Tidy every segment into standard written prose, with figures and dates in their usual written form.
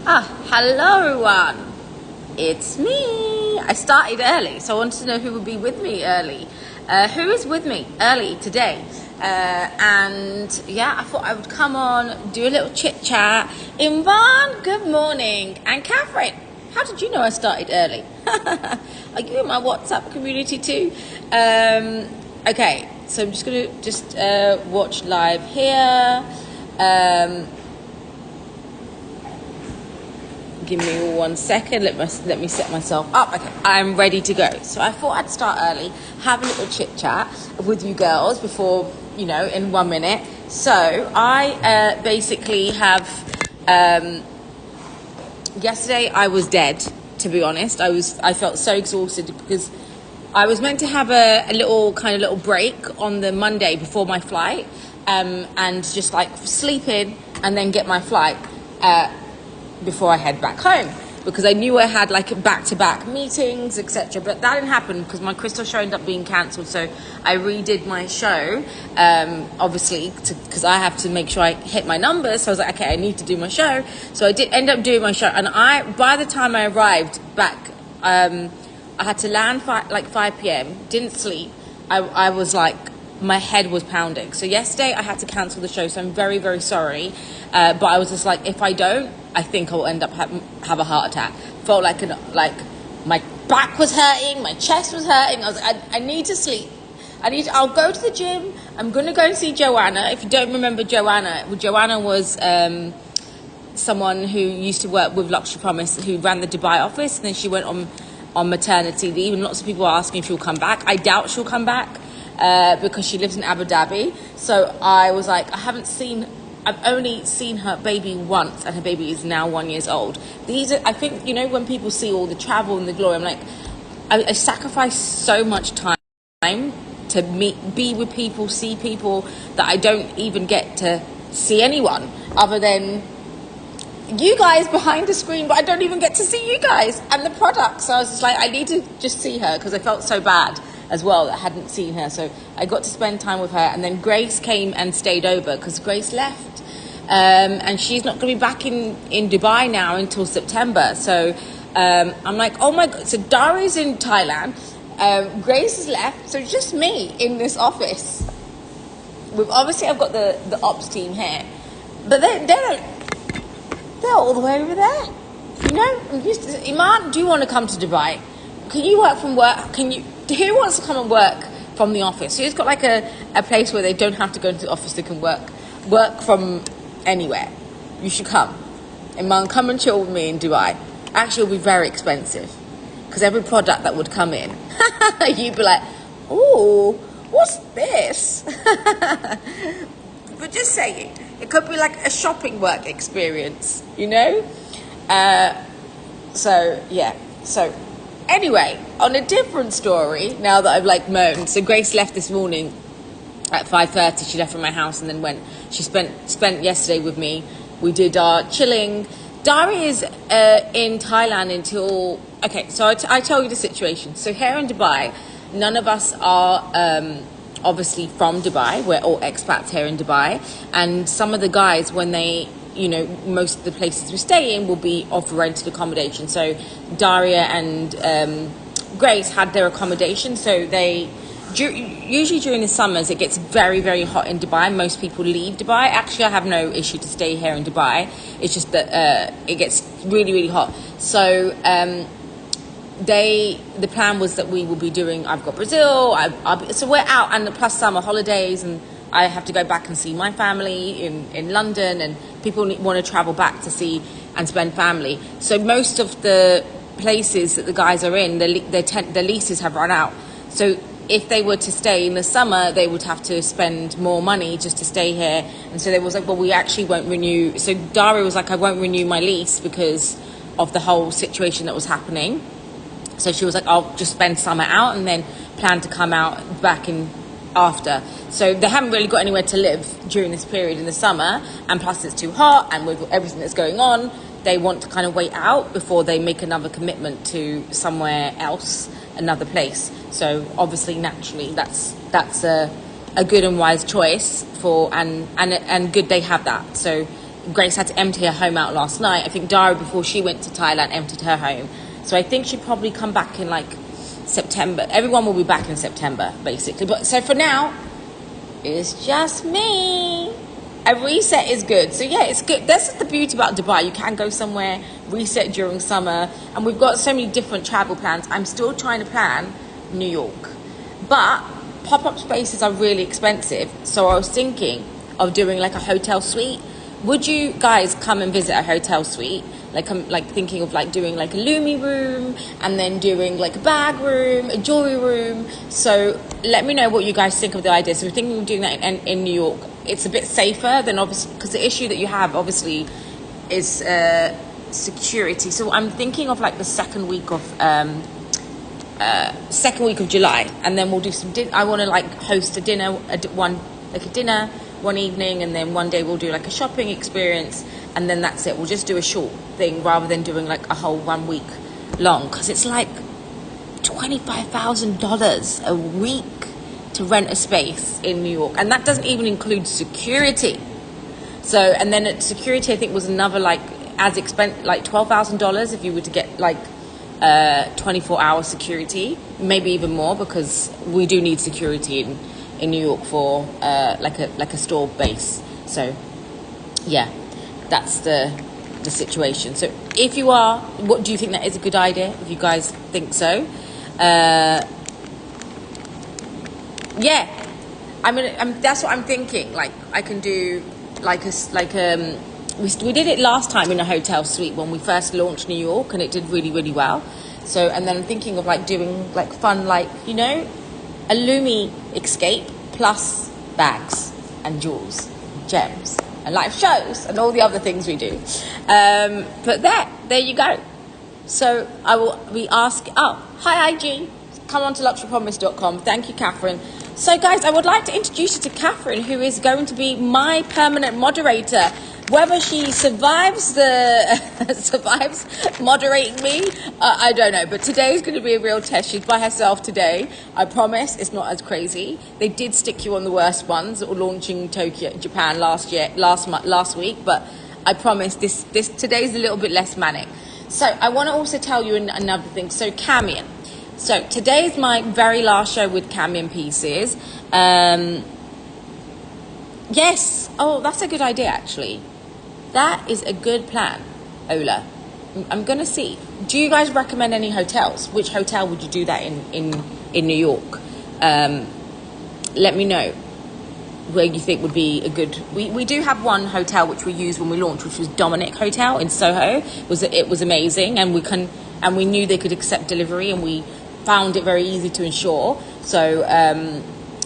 Hello everyone. It's me. I started early, so I wanted to know who would be with me early. Who is with me early today? And yeah, I thought I would come on, do a little chit chat. Imran, good morning. And Catherine, how did you know I started early? Are you in my WhatsApp community too? Okay, so I'm just gonna watch live here. Give me 1 second. Let me set myself up. Okay, I'm ready to go. So I thought I'd start early, have a little chit chat with you girls before, in 1 minute. So I basically have. Yesterday I was dead. To be honest, I felt so exhausted because I was meant to have a little break on the Monday before my flight, and just like sleep in and then get my flight. Before I head back home, because I knew I had like back-to-back meetings, etc. But that didn't happen because my crystal show ended up being cancelled. So I redid my show, obviously, because I have to make sure I hit my numbers. So I was like, okay, I need to do my show. So I did end up doing my show, and by the time I arrived back, I had to land 5 p.m. Didn't sleep. I was like, my head was pounding. So yesterday I had to cancel the show. So I'm very, very sorry. But I was just like, if I don't, I think I will end up have a heart attack. Felt like my back was hurting, my chest was hurting. I was like, I need to sleep. I'll go to the gym. I'm going to go and see Joanna. If you don't remember Joanna was someone who used to work with Luxury Promise, who ran the Dubai office, and then she went on maternity leave, and lots of people are asking if she'll come back. I doubt she'll come back because she lives in Abu Dhabi. So I was like, I've only seen her baby once, and her baby is now 1 year old. I think, when people see all the travel and the glory, I'm like, I sacrifice so much time to be with people, see people that I don't even get to see anyone other than you guys behind the screen, but I don't even get to see you guys and the products. So I was just like, I need to just see her because I felt so bad as well that I hadn't seen her. So I got to spend time with her, and then Grace came and stayed over because Grace left. And she's not going to be back in Dubai now until September. So I'm like, oh my God. So Daria's in Thailand. Grace has left. So it's just me in this office. Obviously, I've got the ops team here. But they're all the way over there. I'm used to, Iman, do you want to come to Dubai? Can you work from work? Who wants to come and work from the office? So it's got like a place where they don't have to go into the office. They can work from anywhere. You should come. Iman, come and chill with me in Dubai. Actually, it'll be very expensive because every product that would come in, you'd be like, "Oh, what's this?" But just saying, it could be like a shopping work experience, So yeah. So anyway, on a different story, now that I've moaned. So Grace left this morning at 5:30. She left from my house and then she spent yesterday with me. We did our chilling. Dari is in Thailand until, okay, so I tell you the situation. So here in Dubai, none of us are obviously from Dubai. We're all expats here in Dubai. And some of the guys, when they, most of the places we stay in will be off rented accommodation. So Daria and Grace had their accommodation. So usually during the summers, it gets very, very hot in Dubai. Most people leave Dubai. Actually, I have no issue to stay here in Dubai. It's just that it gets really, really hot. So the plan was that we will be doing, I've got Brazil, so we're out, and plus summer holidays, and I have to go back and see my family in London, and people want to travel back to see and spend family. So most of the places that the guys are in, the leases have run out. So if they were to stay in the summer, they would have to spend more money just to stay here. And so they was like, well, we actually won't renew. So Daria was like, I won't renew my lease because of the whole situation that was happening. So she was like, I'll just spend summer out and then plan to come out back in after. So they haven't really got anywhere to live during this period in the summer. And plus it's too hot, and with everything that's going on, they want to kind of wait out before they make another commitment to somewhere else, another place. So obviously, naturally, that's a good and wise choice and good they have that. So Grace had to empty her home out last night. I think Dara, before she went to Thailand, emptied her home. So I think she'd probably come back in like September. Everyone will be back in September, basically. But so for now, it's just me. A reset is good. So yeah, it's good. That's the beauty about Dubai. You can go somewhere, reset during summer. And we've got so many different travel plans. I'm still trying to plan New York. But pop-up spaces are really expensive. So I was thinking of doing like a hotel suite. Would you guys come and visit a hotel suite? Like I'm like thinking of like doing like a Lumi room and then doing like a bag room, a jewelry room. So let me know what you guys think of the idea. So we're thinking of doing that in New York. It's a bit safer than obviously, because the issue that you have obviously is security. So I'm thinking of like the second week of July, and then we'll do some. I want to like host a dinner, one evening, and then one day we'll do like a shopping experience, and then that's it. We'll just do a short thing rather than doing like a whole 1 week long, because it's like $25,000 a week to rent a space in New York, and that doesn't even include security. So, and then at security, I think was another like as expensive, like $12,000 if you were to get like 24-hour security, maybe even more, because we do need security in New York for like a store base. So yeah, that's the situation. So if you are, what do you think that is a good idea? If you guys think so, yeah, that's what I'm thinking. Like I can do we did it last time in a hotel suite when we first launched New York, and it did really, really well. So, and then I'm thinking of like doing like fun, like, you know, a Lumi escape plus bags and jewels, gems and live shows and all the other things we do. But there you go. So I will be asking, hi IG, come on to luxurypromise.com. Thank you, Catherine. So guys, I would like to introduce you to Catherine, who is going to be my permanent moderator. Whether she survives moderating me, I don't know. But today is going to be a real test. She's by herself today. I promise it's not as crazy. They did stick you on the worst ones that were launching Tokyo, Japan last week. But I promise today's a little bit less manic. So I want to also tell you another thing. So Kamyen. So today is my very last show with Kamyen Pieces. Yes. Oh, that's a good idea, actually. That is a good plan, Ola. I'm going to see. Do you guys recommend any hotels? Which hotel would you do that in New York? Let me know where you think would be a good... We do have one hotel which we used when we launched, which was Dominic Hotel in Soho. It was amazing, and we knew they could accept delivery, and we found it very easy to insure. So,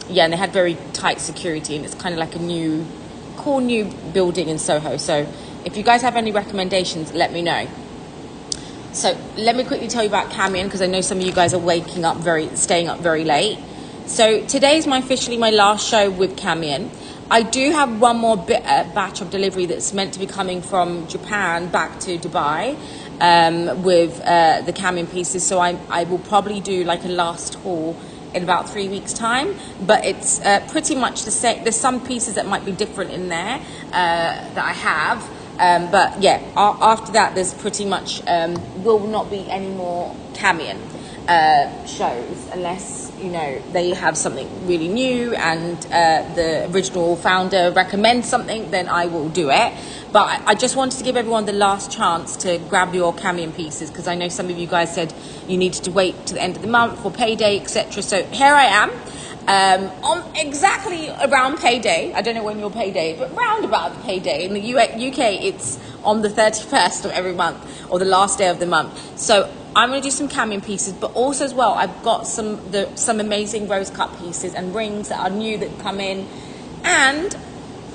yeah, and they had very tight security, and it's kind of like a cool new building in Soho. So if you guys have any recommendations, let me know. So let me quickly tell you about Kamyen, because I know some of you guys are staying up very late. So today's officially my last show with Kamyen. I do have one more batch of delivery that's meant to be coming from Japan back to Dubai with the Kamyen Pieces. So I will probably do like a last haul in about 3 weeks time, but it's pretty much the same. There's some pieces that might be different in there that I have, but yeah, after that there's pretty much will not be any more Kamyen shows unless, you know, they have something really new and the original founder recommends something, then I will do it. But I just wanted to give everyone the last chance to grab your Kamyen Pieces, because I know some of you guys said you needed to wait to the end of the month for payday, etc. So here I am, on exactly around payday. I don't know when your payday is, but round about the payday. In the UK, it's on the 31st of every month, or the last day of the month. So I'm going to do some Kamyen Pieces, but also as well, I've got some amazing rose cut pieces and rings that are new that come in. And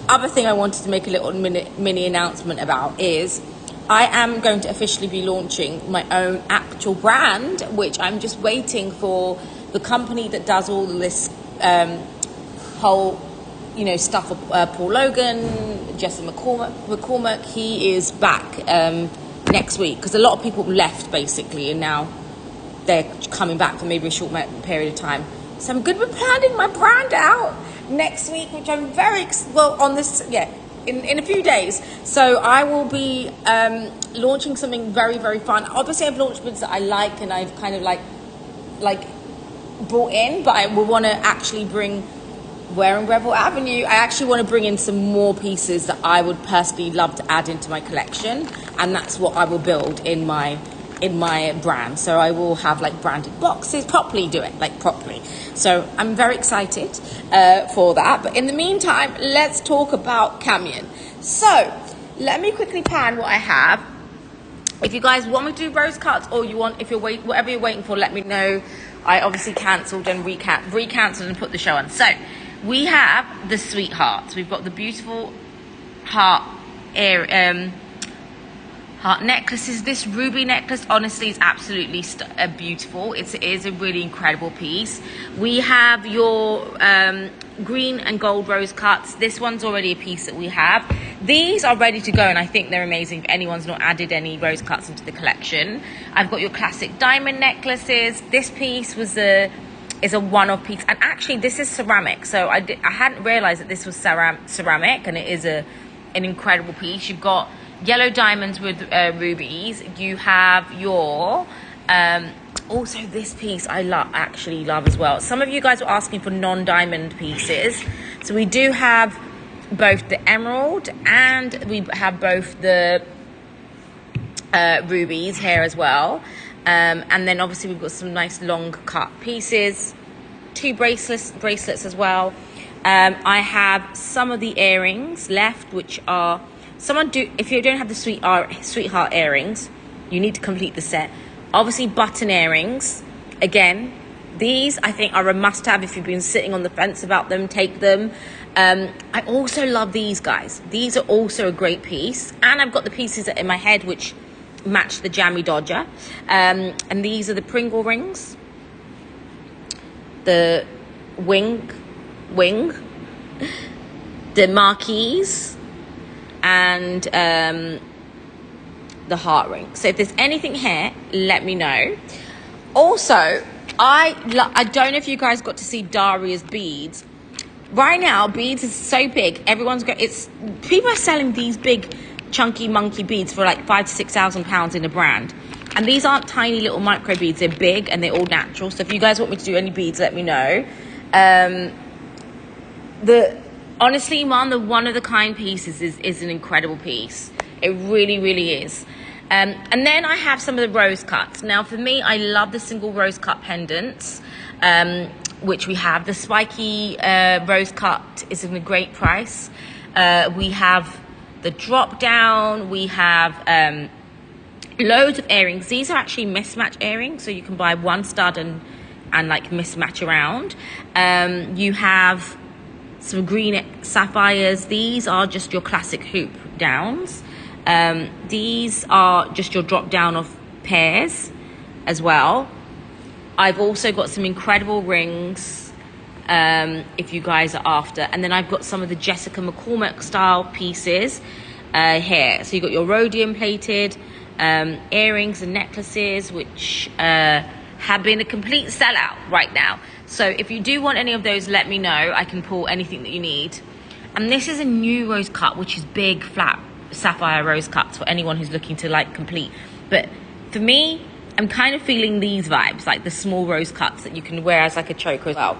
other thing I wanted to make a little mini announcement about is I am going to officially be launching my own actual brand, which I'm just waiting for the company that does all this whole, you know, stuff of Paul Logan, Jesse McCormack. He is back next week, because a lot of people left basically, and now they're coming back for maybe a short period of time. So I'm good with planning my brand out next week, which I'm very on this. Yeah, in a few days. So I will be launching something very, very fun. Obviously, I've launched bits that I like and I've kind of like brought in, but I will want to actually bring, where in Greville Avenue, I actually want to bring in some more pieces that I would personally love to add into my collection, and that's what I will build in my brand. So I will have like branded boxes, properly do it, like properly. So I'm very excited for that. But in the meantime, let's talk about Kamyen. So let me quickly pan what I have. If you guys want me to do rose cuts, or if you're whatever you're waiting for, let me know. I obviously cancelled and recancelled and put the show on. So we have the sweethearts. We've got the beautiful heart necklaces. This ruby necklace honestly is absolutely beautiful. It is a really incredible piece. We have your green and gold rose cuts. This one's already a piece that we have. These are ready to go, and I think they're amazing if anyone's not added any rose cuts into the collection. I've got your classic diamond necklaces. This piece is a one-off piece, and actually this is ceramic, so I hadn't realized that this was ceramic, and it is an incredible piece. You've got yellow diamonds with rubies. You have your also this piece I actually love as well. Some of you guys were asking for non-diamond pieces, so we do have both the emerald and we have both the rubies here as well. And then obviously we've got some nice long cut pieces, 2 bracelets as well. I have some of the earrings left, which are if you don't have the sweetheart earrings, you need to complete the set. Obviously button earrings, again, these I think are a must-have. If you've been sitting on the fence about them, take them. I also love these guys. These are also a great piece, and I've got the pieces in my head which match the Jammy Dodger, and these are the Pringle rings, the wing, the marquise, and the heart ring. So if there's anything here, let me know. Also, I don't know if you guys got to see Daria's beads. Right now, beads is so big. People are selling these big chunky monkey beads for like £5,000 to £6,000 in a brand, and these aren't tiny little micro beads. They're big and they're all natural. So if you guys want me to do any beads, let me know. Honestly, one of the kind pieces is an incredible piece. It really, really is. And then I have some of the rose cuts. Now for me, I love the single rose cut pendants, which we have. The spiky rose cut is in a great price. We have the drop down. We have loads of earrings. These are actually mismatch earrings, so you can buy one stud and like mismatch around. You have some green sapphires. These are just your classic hoop downs. These are just your drop down of pairs as well. I've also got some incredible rings if you guys are after, and then I've got some of the Jessica McCormick style pieces here. So you've got your rhodium plated earrings and necklaces, which have been a complete sellout right now. So if you do want any of those, let me know. I can pull anything that you need. And this is a new rose cut, which is big, flat sapphire rose cuts for anyone who's looking to like complete. But for me, I'm kind of feeling these vibes, like the small rose cuts that you can wear as like a choker as well.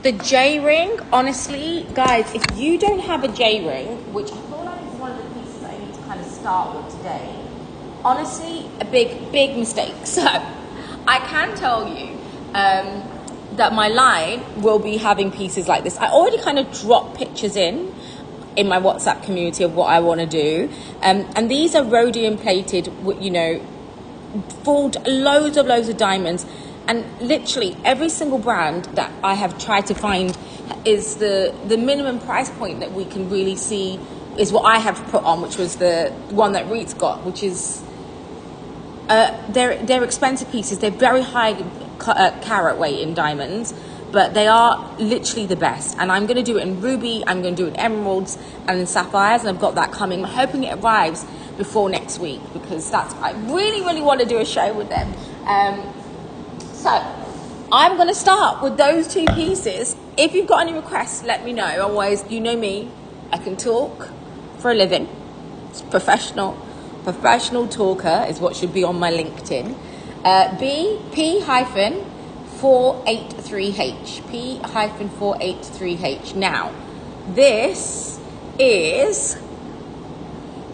The J ring, honestly, guys, if you don't have a J ring, which I feel like is one of the pieces I need to kind of start with today, honestly, a big mistake. So I can tell you that my line will be having pieces like this. I already kind of dropped pictures in my WhatsApp community of what I want to do, and these are rhodium plated, you know, full loads of diamonds, and literally every single brand that I have tried to find is the minimum price point that we can really see is what I have put on, which was the one that Reed's got, which is they're expensive pieces. They're very high carat weight in diamonds, but they are literally the best. And I'm going to do it in ruby, I'm going to do it in emeralds and in sapphires, and I've got that coming. I'm hoping it arrives before next week, because I really want to do a show with them. So I'm going to start with those two pieces. If you've got any requests, let me know. Otherwise, you know me, I can talk for a living. It's professional talker is what should be on my LinkedIn. P-483H. P-483H. Now, this is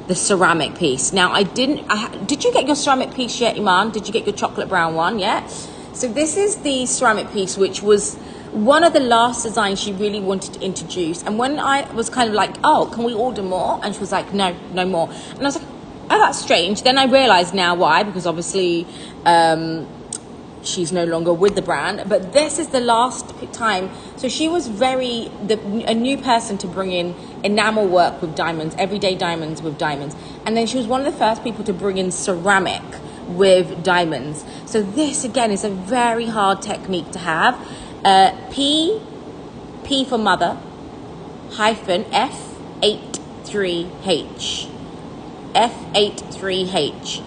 the ceramic piece. Now, did you get your ceramic piece yet, Iman? Did you get your chocolate brown one yet? So this is the ceramic piece, which was one of the last designs she really wanted to introduce. And when I was kind of like, oh, can we order more? And she was like, no more. And I was like, oh, that's strange. Then I realized now why, because obviously she's no longer with the brand. But this is the last time. So she was a new person to bring in enamel work with diamonds, everyday diamonds with diamonds. And then she was one of the first people to bring in ceramic with diamonds. So this, again, is a very hard technique to have. P for mother, hyphen F83H. F83H.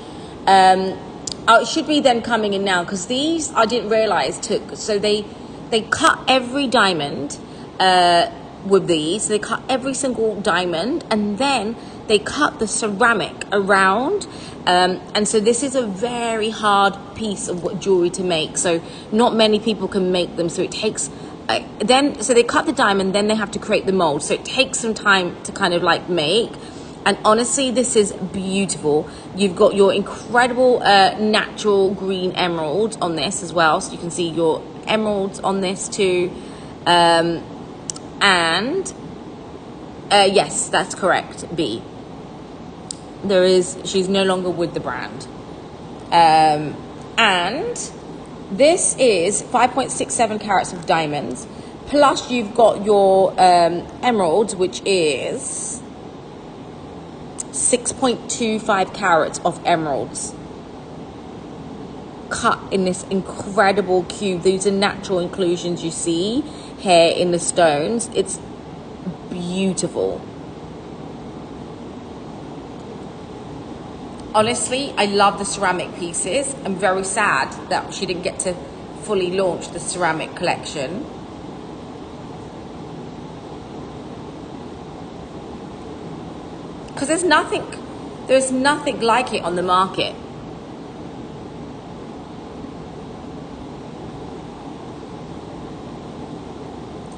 It should be then coming in now, because these I didn't realize so they cut every diamond with these. They cut every single diamond, and then they cut the ceramic around. And so this is a very hard piece of jewelry to make. So not many people can make them. So it takes so they cut the diamond, then they have to create the mold. So it takes some time to kind of like make. And honestly, this is beautiful. You've got your incredible natural green emerald on this as well. So you can see your emeralds on this too. Yes, that's correct, B. She's no longer with the brand. And this is 5.67 carats of diamonds. Plus you've got your emerald, which is 6.25 carats of emeralds cut in this incredible cube. These are natural inclusions you see here in the stones. It's beautiful. Honestly, I love the ceramic pieces. I'm very sad that she didn't get to fully launch the ceramic collection. Because there's nothing like it on the market.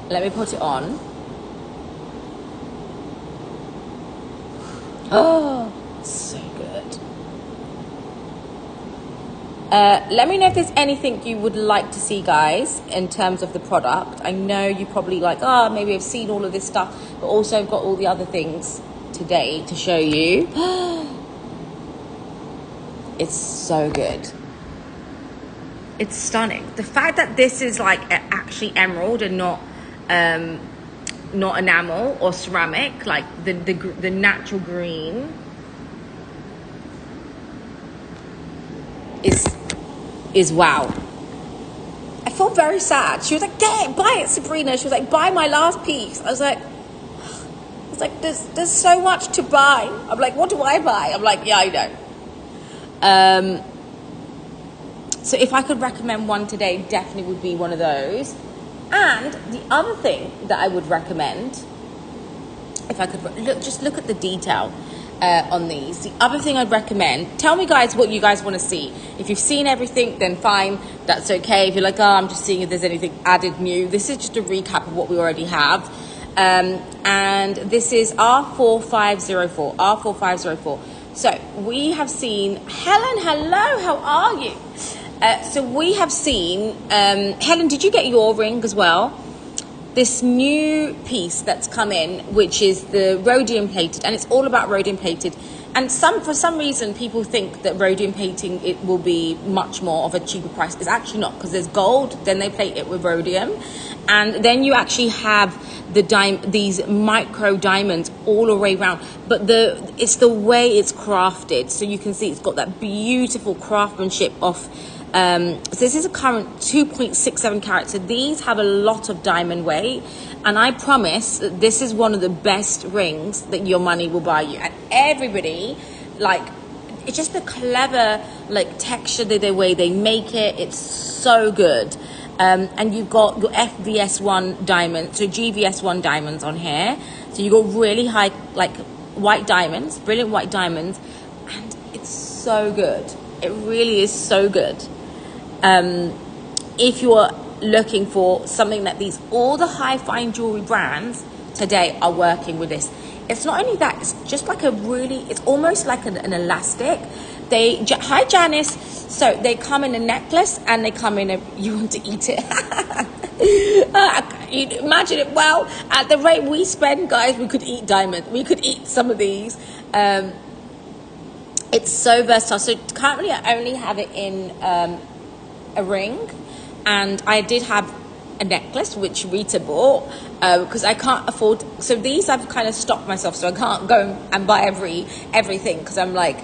Let me put it on. Oh, so good. Let me know if there's anything you would like to see, guys, in terms of the product. I know you probably like, maybe I've seen all of this stuff, but also I've got all the other things today to show you. It's so good. It's stunning. The fact that this is like actually emerald and not enamel or ceramic, like the natural green is wow. I felt very sad. She was like, get it, buy it, Sabrina. She was like, buy my last piece. I was like, there's so much to buy. I'm like, what do I buy? I'm like, yeah, I know. So if I could recommend one today, definitely would be one of those. And the other thing that I would recommend, if I could look at the detail on these. The other thing I'd recommend, tell me guys what you guys want to see. If you've seen everything, then fine, that's okay. If you're like, I'm just seeing if there's anything added new. This is just a recap of what we already have. And this is R4504. R4504. So we have seen Helen. Hello, how are you? So we have seen Helen. Did you get your ring as well? This new piece that's come in, which is the rhodium plated, and it's all about rhodium plated. And for some reason, people think that rhodium plating it will be much more of a cheaper price. It's actually not, because there's gold, then they plate it with rhodium, and then you actually have these micro diamonds all the way around. But it's the way it's crafted. So you can see it's got that beautiful craftsmanship of. So this is a current 2.67 carats. So these have a lot of diamond weight, and I promise that this is one of the best rings that your money will buy you. And everybody, like, it's just the clever like texture, the way they make it. It's so good. And you've got your FVS1 diamond, so GVS1 diamonds on here. So you've got really high, like white diamonds, brilliant white diamonds, and it's so good. It really is so good. If you're looking for something that all the high fine jewelry brands today are working with this. It's not only that, it's just like it's almost like an elastic. Hi Janice. So they come in a necklace and they come in you want to eat it. Imagine it. Well, at the rate we spend, guys, we could eat diamonds. We could eat some of these. It's so versatile. So currently I only have it in a ring, and I did have a necklace which Rita bought because I can't afford. So these I've kind of stopped myself, so I can't go and buy everything because I'm like,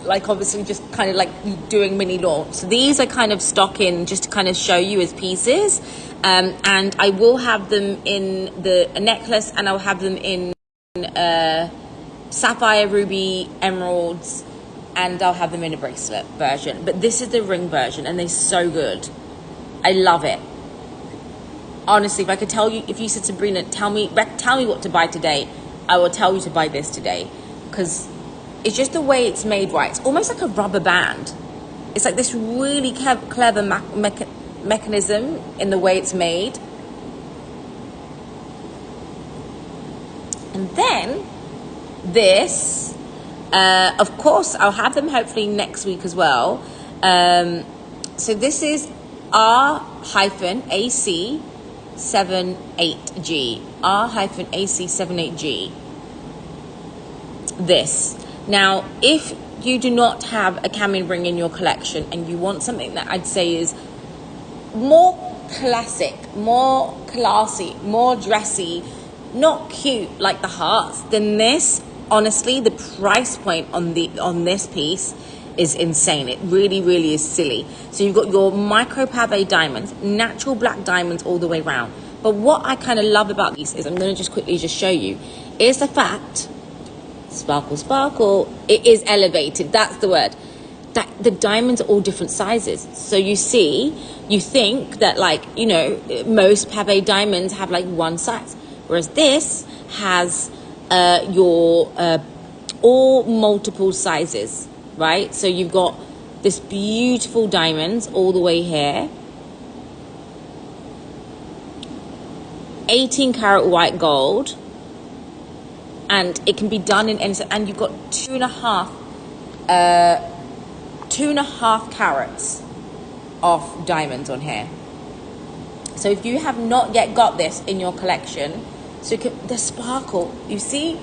like obviously just kind of like doing mini launch. So these I kind of stock in just to kind of show you as pieces, and I will have them in a necklace, and I'll have them in sapphire, ruby, emeralds, and I'll have them in a bracelet version. But this is the ring version, and they're so good. I love it. Honestly, if I could tell you, if you said, Sabrina, tell me what to buy today, I will tell you to buy this today, because it's just the way it's made, right? It's almost like a rubber band. It's like this really clever mechanism in the way it's made. And then this, of course, I'll have them hopefully next week as well. So this is R-AC78G. R-AC78G. This. Now, if you do not have a Kamyen ring in your collection and you want something that I'd say is more classic, more classy, more dressy, not cute like the hearts, then this, honestly, the price point on this piece is insane. It really, really is silly. So you've got your micro pave diamonds, natural black diamonds all the way around. But what I kind of love about these is, I'm going to just quickly show you, is the fact, sparkle, sparkle, it is elevated. That's the word. That the diamonds are all different sizes. So you think that most pave diamonds have like one size. Whereas this has all multiple sizes, right? So you've got this beautiful diamonds all the way here. 18 karat white gold. And it can be done in any, and you've got 2.5 carats of diamonds on here. So if you have not yet got this in your collection, the sparkle, you see,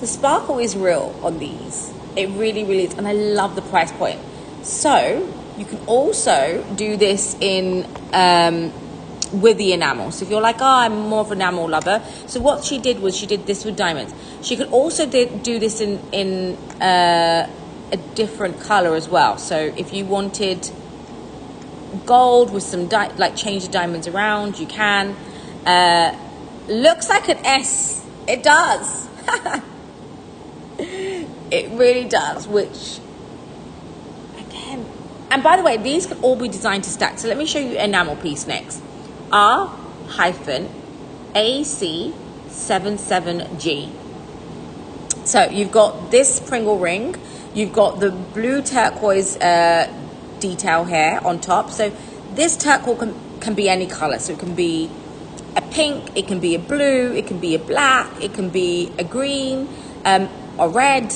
the sparkle is real on these. It really, really is, and I love the price point. So you can also do this in with the enamel. So if you're like, I'm more of an enamel lover. So what she did was she did this with diamonds. She could also do this in a different color as well. So if you wanted gold with some change the diamonds around, you can. Looks like an S. It does. It really does, which again, and by the way, these can all be designed to stack. So let me show you enamel piece next. R-AC77G. So you've got this Pringle ring, you've got the blue turquoise detail here on top. So this turquoise can be any color. So it can be a pink, it can be a blue, it can be a black, it can be a green, or red.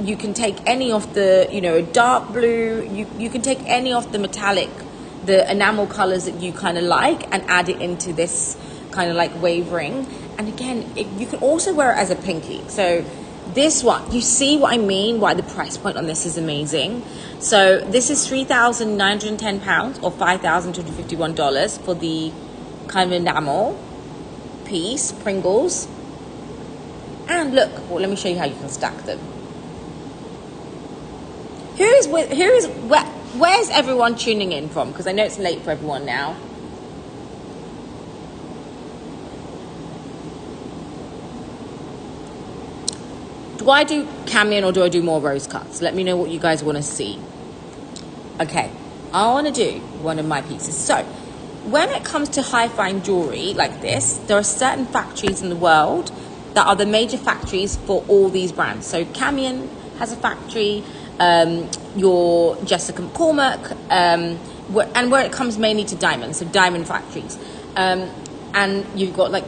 You can take any of the, a dark blue. You can take any of the metallic, the enamel colors that you kind of like, and add it into this kind of like wave ring. And again, you can also wear it as a pinky. So this one, you see what I mean, why the price point on this is amazing. So this is £3,910 or $5,251 for the kind of enamel piece, Pringles. And look, well, let me show you how you can stack them. Where's everyone tuning in from? Because I know it's late for everyone now. do I do Kamyen or do I do more rose cuts? Let me know what you guys want to see. Okay, I want to do one of my pieces. So when it comes to high fine jewelry like this, there are certain factories in the world that are the major factories for all these brands. So Kamyen has a factory, your Jessica McCormick, where it comes mainly to diamonds, so diamond factories. And you've got like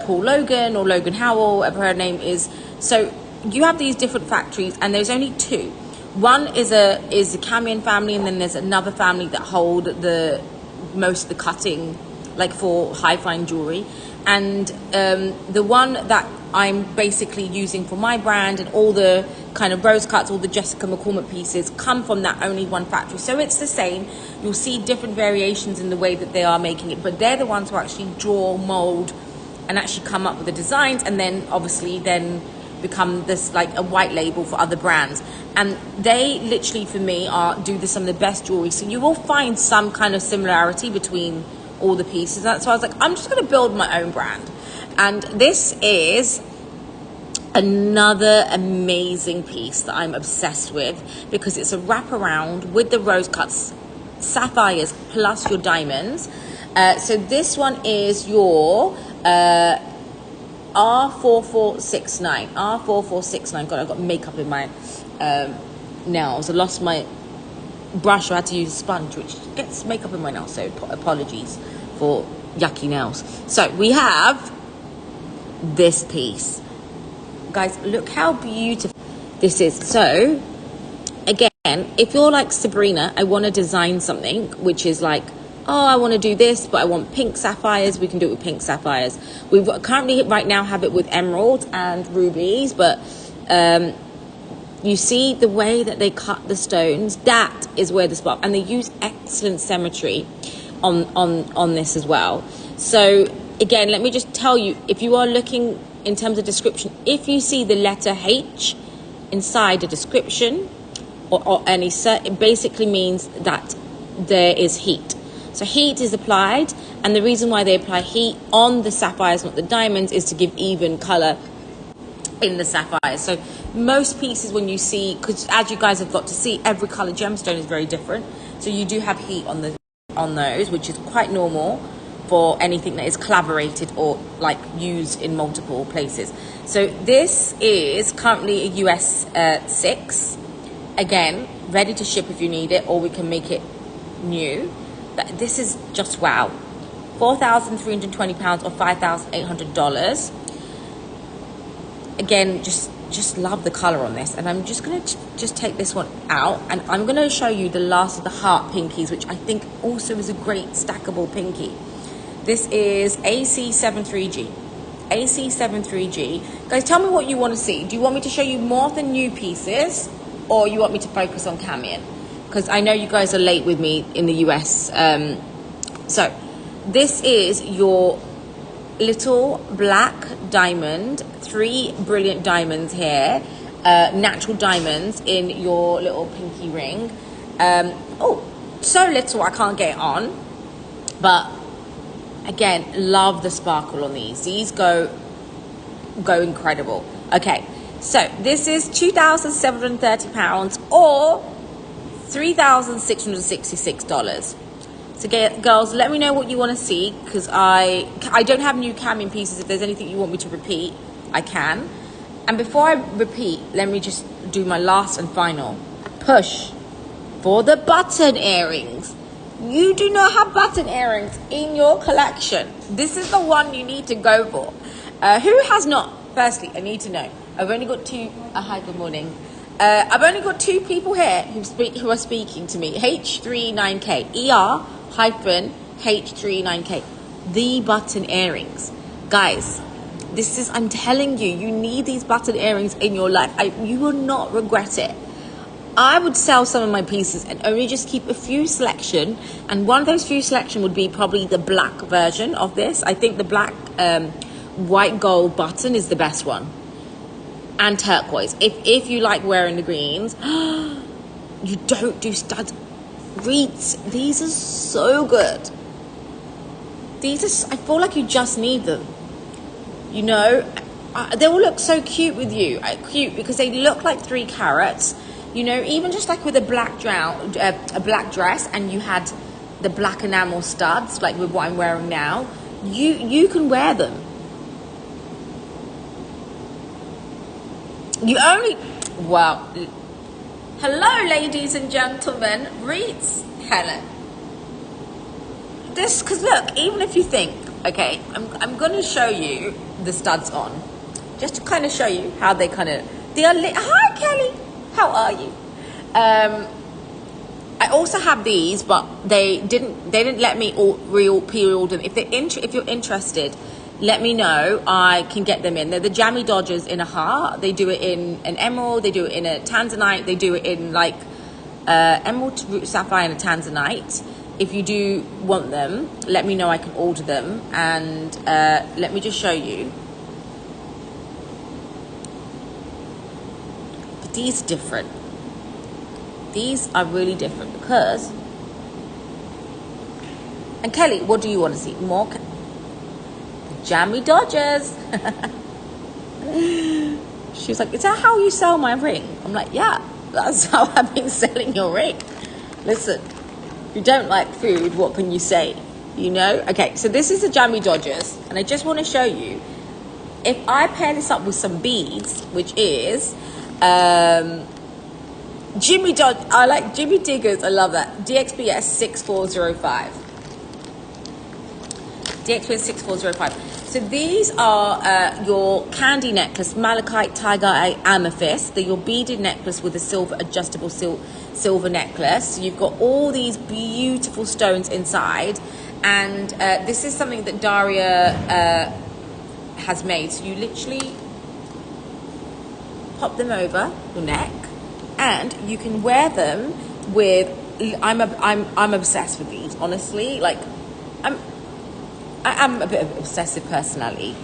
Paul Logan or Logan Howell, whatever her name is. So you have these different factories, and there's only two. One is the Kamyen family, and then there's another family that hold most of the cutting, like for high fine jewelry. And the one that I'm basically using for my brand and all the kind of rose cuts, all the Jessica McCormick pieces come from that only one factory. So it's the same. You'll see different variations in the way that they are making it, but they're the ones who actually draw, mold, and actually come up with the designs, and then obviously then become this like a white label for other brands. And they literally, for me, do some of the best jewelry. So you will find some kind of similarity between all the pieces. That's why I was like, I'm just going to build my own brand. And this is another amazing piece that I'm obsessed with, because it's a wraparound with the rose cuts, sapphires plus your diamonds. So this one is your R4469. God, I've got makeup in my nails. I lost my brush. I had to use a sponge, which gets makeup in my nails, so apologies for yucky nails. So we have this piece. Guys, look how beautiful this is. So again, if you're like Sabrina, I want to design something which is like, oh, I want to do this, but I want pink sapphires. We can do it with pink sapphires. We currently right now have it with emeralds and rubies, but you see the way that they cut the stones, that is where the spark, and they use excellent symmetry on this as well. So again, let me just tell you, if you are looking in terms of description, if you see the letter H inside a description or any set, it basically means that there is heat. So heat is applied, and the reason why they apply heat on the sapphires, not the diamonds, is to give even color in the sapphires. So most pieces, when you see, because as you guys have got to see, every color gemstone is very different. So you do have heat on those, which is quite normal for anything that is collaborated or like used in multiple places. So this is currently a US 6. Again, ready to ship if you need it, or we can make it new. But this is just wow. £4,320 or $5,800. Again, just love the color on this. And I'm just gonna just take this one out, and I'm gonna show you the last of the heart pinkies, which I think also is a great stackable pinky. This is AC73G. AC73G. Guys, tell me what you want to see. Do you want me to show you more of the new pieces, or you want me to focus on Kamyen? Because I know you guys are late with me in the US. So this is your little black diamond, 3 brilliant diamonds here, natural diamonds in your little pinky ring. Oh, so little I can't get it on, but again, love the sparkle on these. These go incredible. Okay, so this is £2,730 or $3,666. So girls, let me know what you want to see, because I don't have new Kamyen pieces. If there's anything you want me to repeat, I can. And before I repeat, let me just do my last and final push for the button earrings. You do not have button earrings in your collection. This is the one you need to go for. Who has not? Firstly, I need to know. I've only got two. Hi, good morning. I've only got 2 people here who are speaking to me. H39K. ER-H39K. The button earrings. Guys, I'm telling you, you need these button earrings in your life. You will not regret it. I would sell some of my pieces and only just keep a few selection. And one of those few selection would be probably the black version of this. I think the black white gold button is the best one. And turquoise. If you like wearing the greens, you don't do studs. Reeds, these are so good. I feel like you just need them. You know, They will look so cute with you. Cute because they look like 3 carats. You know, even just like with a black dress, and you had the black enamel studs, like with what I'm wearing now, you can wear them. You only, well, hello, ladies and gentlemen. Reeds, Helen. This, because look, even if you think, okay, I'm going to show you the studs on, just to kind of show you how they kind of, hi Kelly, how are you? I also have these, but they didn't let me pre-order them. If you're interested, let me know. I can get them in. They're the Jammy Dodgers in a heart. They do it in an emerald. They do it in a tanzanite. They do it in like emerald, root sapphire, and a tanzanite. If you do want them, let me know. I can order them. And let me just show you. But these are different. These are really different because, and Kelly, what do you want to see? More the Jammy Dodgers. She was like, is that how you sell my ring? I'm like, yeah, that's how I've been selling your ring. Listen, if you don't like food, what can you say? You know? Okay, so this is the Jammy Dodgers, and I just want to show you, if I pair this up with some beads, which is Jimmy Dodge, I like Jimmy Diggers, I love that. DXPS 6405. DXPS 6405. So these are your candy necklace, malachite, tiger eye, amethyst. They're your beaded necklace with a silver adjustable silver necklace. So you've got all these beautiful stones inside. And this is something that Daria has made. So you literally pop them over your neck, and you can wear them with. I'm obsessed with these, honestly. Like, I am a bit of an obsessive personality.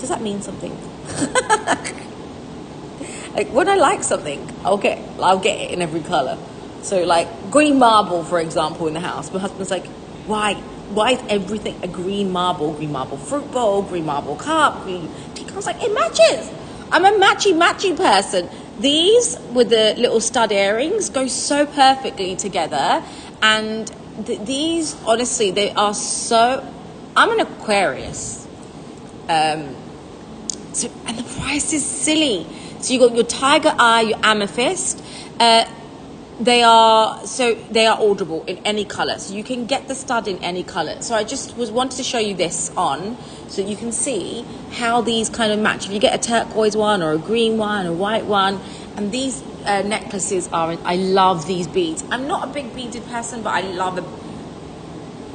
Does that mean something? Like, when I like something, I'll get it in every color. So like green marble, for example, in the house. My husband's like, why is everything a green marble? Green marble fruit bowl, green marble cup, green tea. I was like, it matches. I'm a matchy person. These with the little stud earrings go so perfectly together. And these, honestly, they are so... I'm an Aquarius. And the price is silly. So you got your tiger eye, your amethyst. They are orderable in any color. So you can get the stud in any color. So I just wanted to show you this on, so you can see how these kind of match. If you get a turquoise one or a green one or a white one, and these necklaces are, I love these beads. I'm not a big beaded person, but I love them.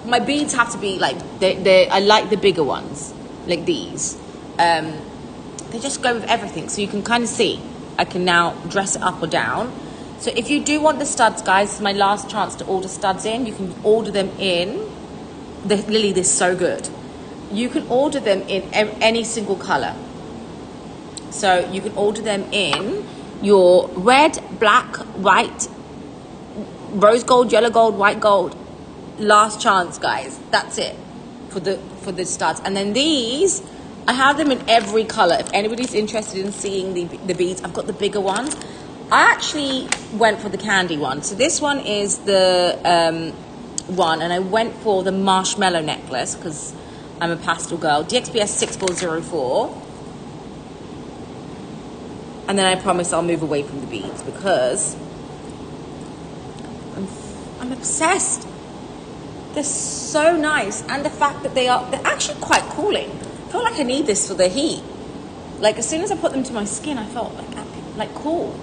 My beads have to be like, I like the bigger ones, like these. They just go with everything. So you can kind of see, I can now dress it up or down. So if you do want the studs, guys, this is my last chance to order studs in. You can order them in. Lily, this is so good. You can order them in any single color. So you can order them in your red, black, white, rose gold, yellow gold, white gold. Last chance, guys. That's it for the studs. And then these, I have them in every color. If anybody's interested in seeing the beads, I've got the bigger ones. I actually went for the candy one. So this one is the one, and I went for the marshmallow necklace because I'm a pastel girl. DXPS 6404. And then I promise I'll move away from the beads because I'm obsessed. They're so nice, and the fact that they're actually quite cooling. I feel like I need this for the heat. Like, as soon as I put them to my skin, I felt like cool.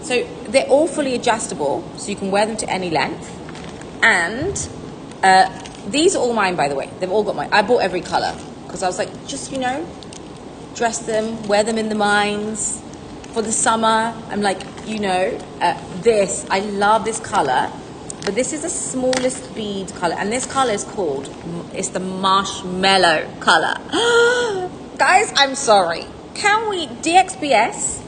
So they're all fully adjustable, so you can wear them to any length. And these are all mine, by the way. They've all got mine. I bought every color because I was like, just, dress them, wear them in the mines for the summer. I'm like, this, I love this color, but this is the smallest bead color, and this color is called, it's the marshmallow color. Guys, I'm sorry. Can we, DXPS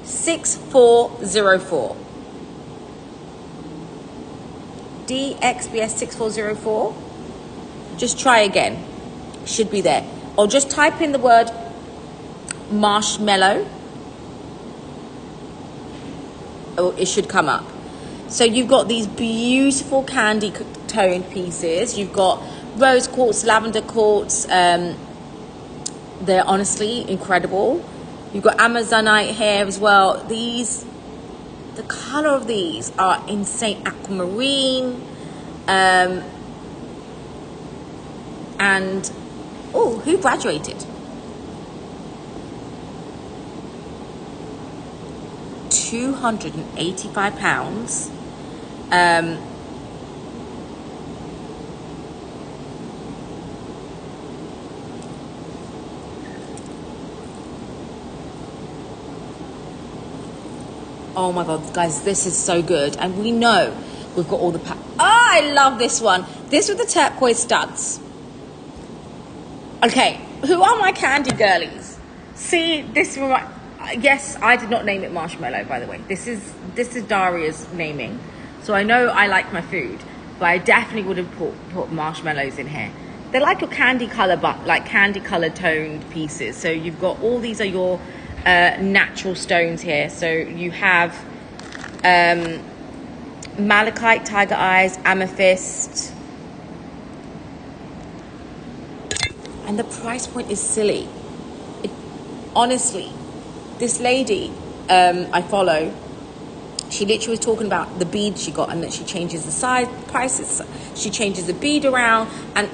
6404. DXBS 6404. Just try again. Should be there. or just type in the word marshmallow. Oh, it should come up. So you've got these beautiful candy toned pieces. You've got rose quartz, lavender quartz. They're honestly incredible. You've got Amazonite here as well. These, the color of these are insane. Aquamarine. And, oh, who graduated? £285. Oh my God, guys, this is so good. And we know we've got all the I love this one. This with the turquoise studs. Okay, who are my candy girlies? See, this one. Yes, I did not name it marshmallow, by the way. This is Daria's naming. So I know I like my food, but I definitely would have put marshmallows in here. They're like your candy color, but like candy color toned pieces. So you've got all these are your natural stones here. So you have malachite, tiger eyes, amethyst. And the price point is silly. Honestly, this lady I follow, she literally was talking about the beads she got and that she changes the size, prices. She changes the bead around, and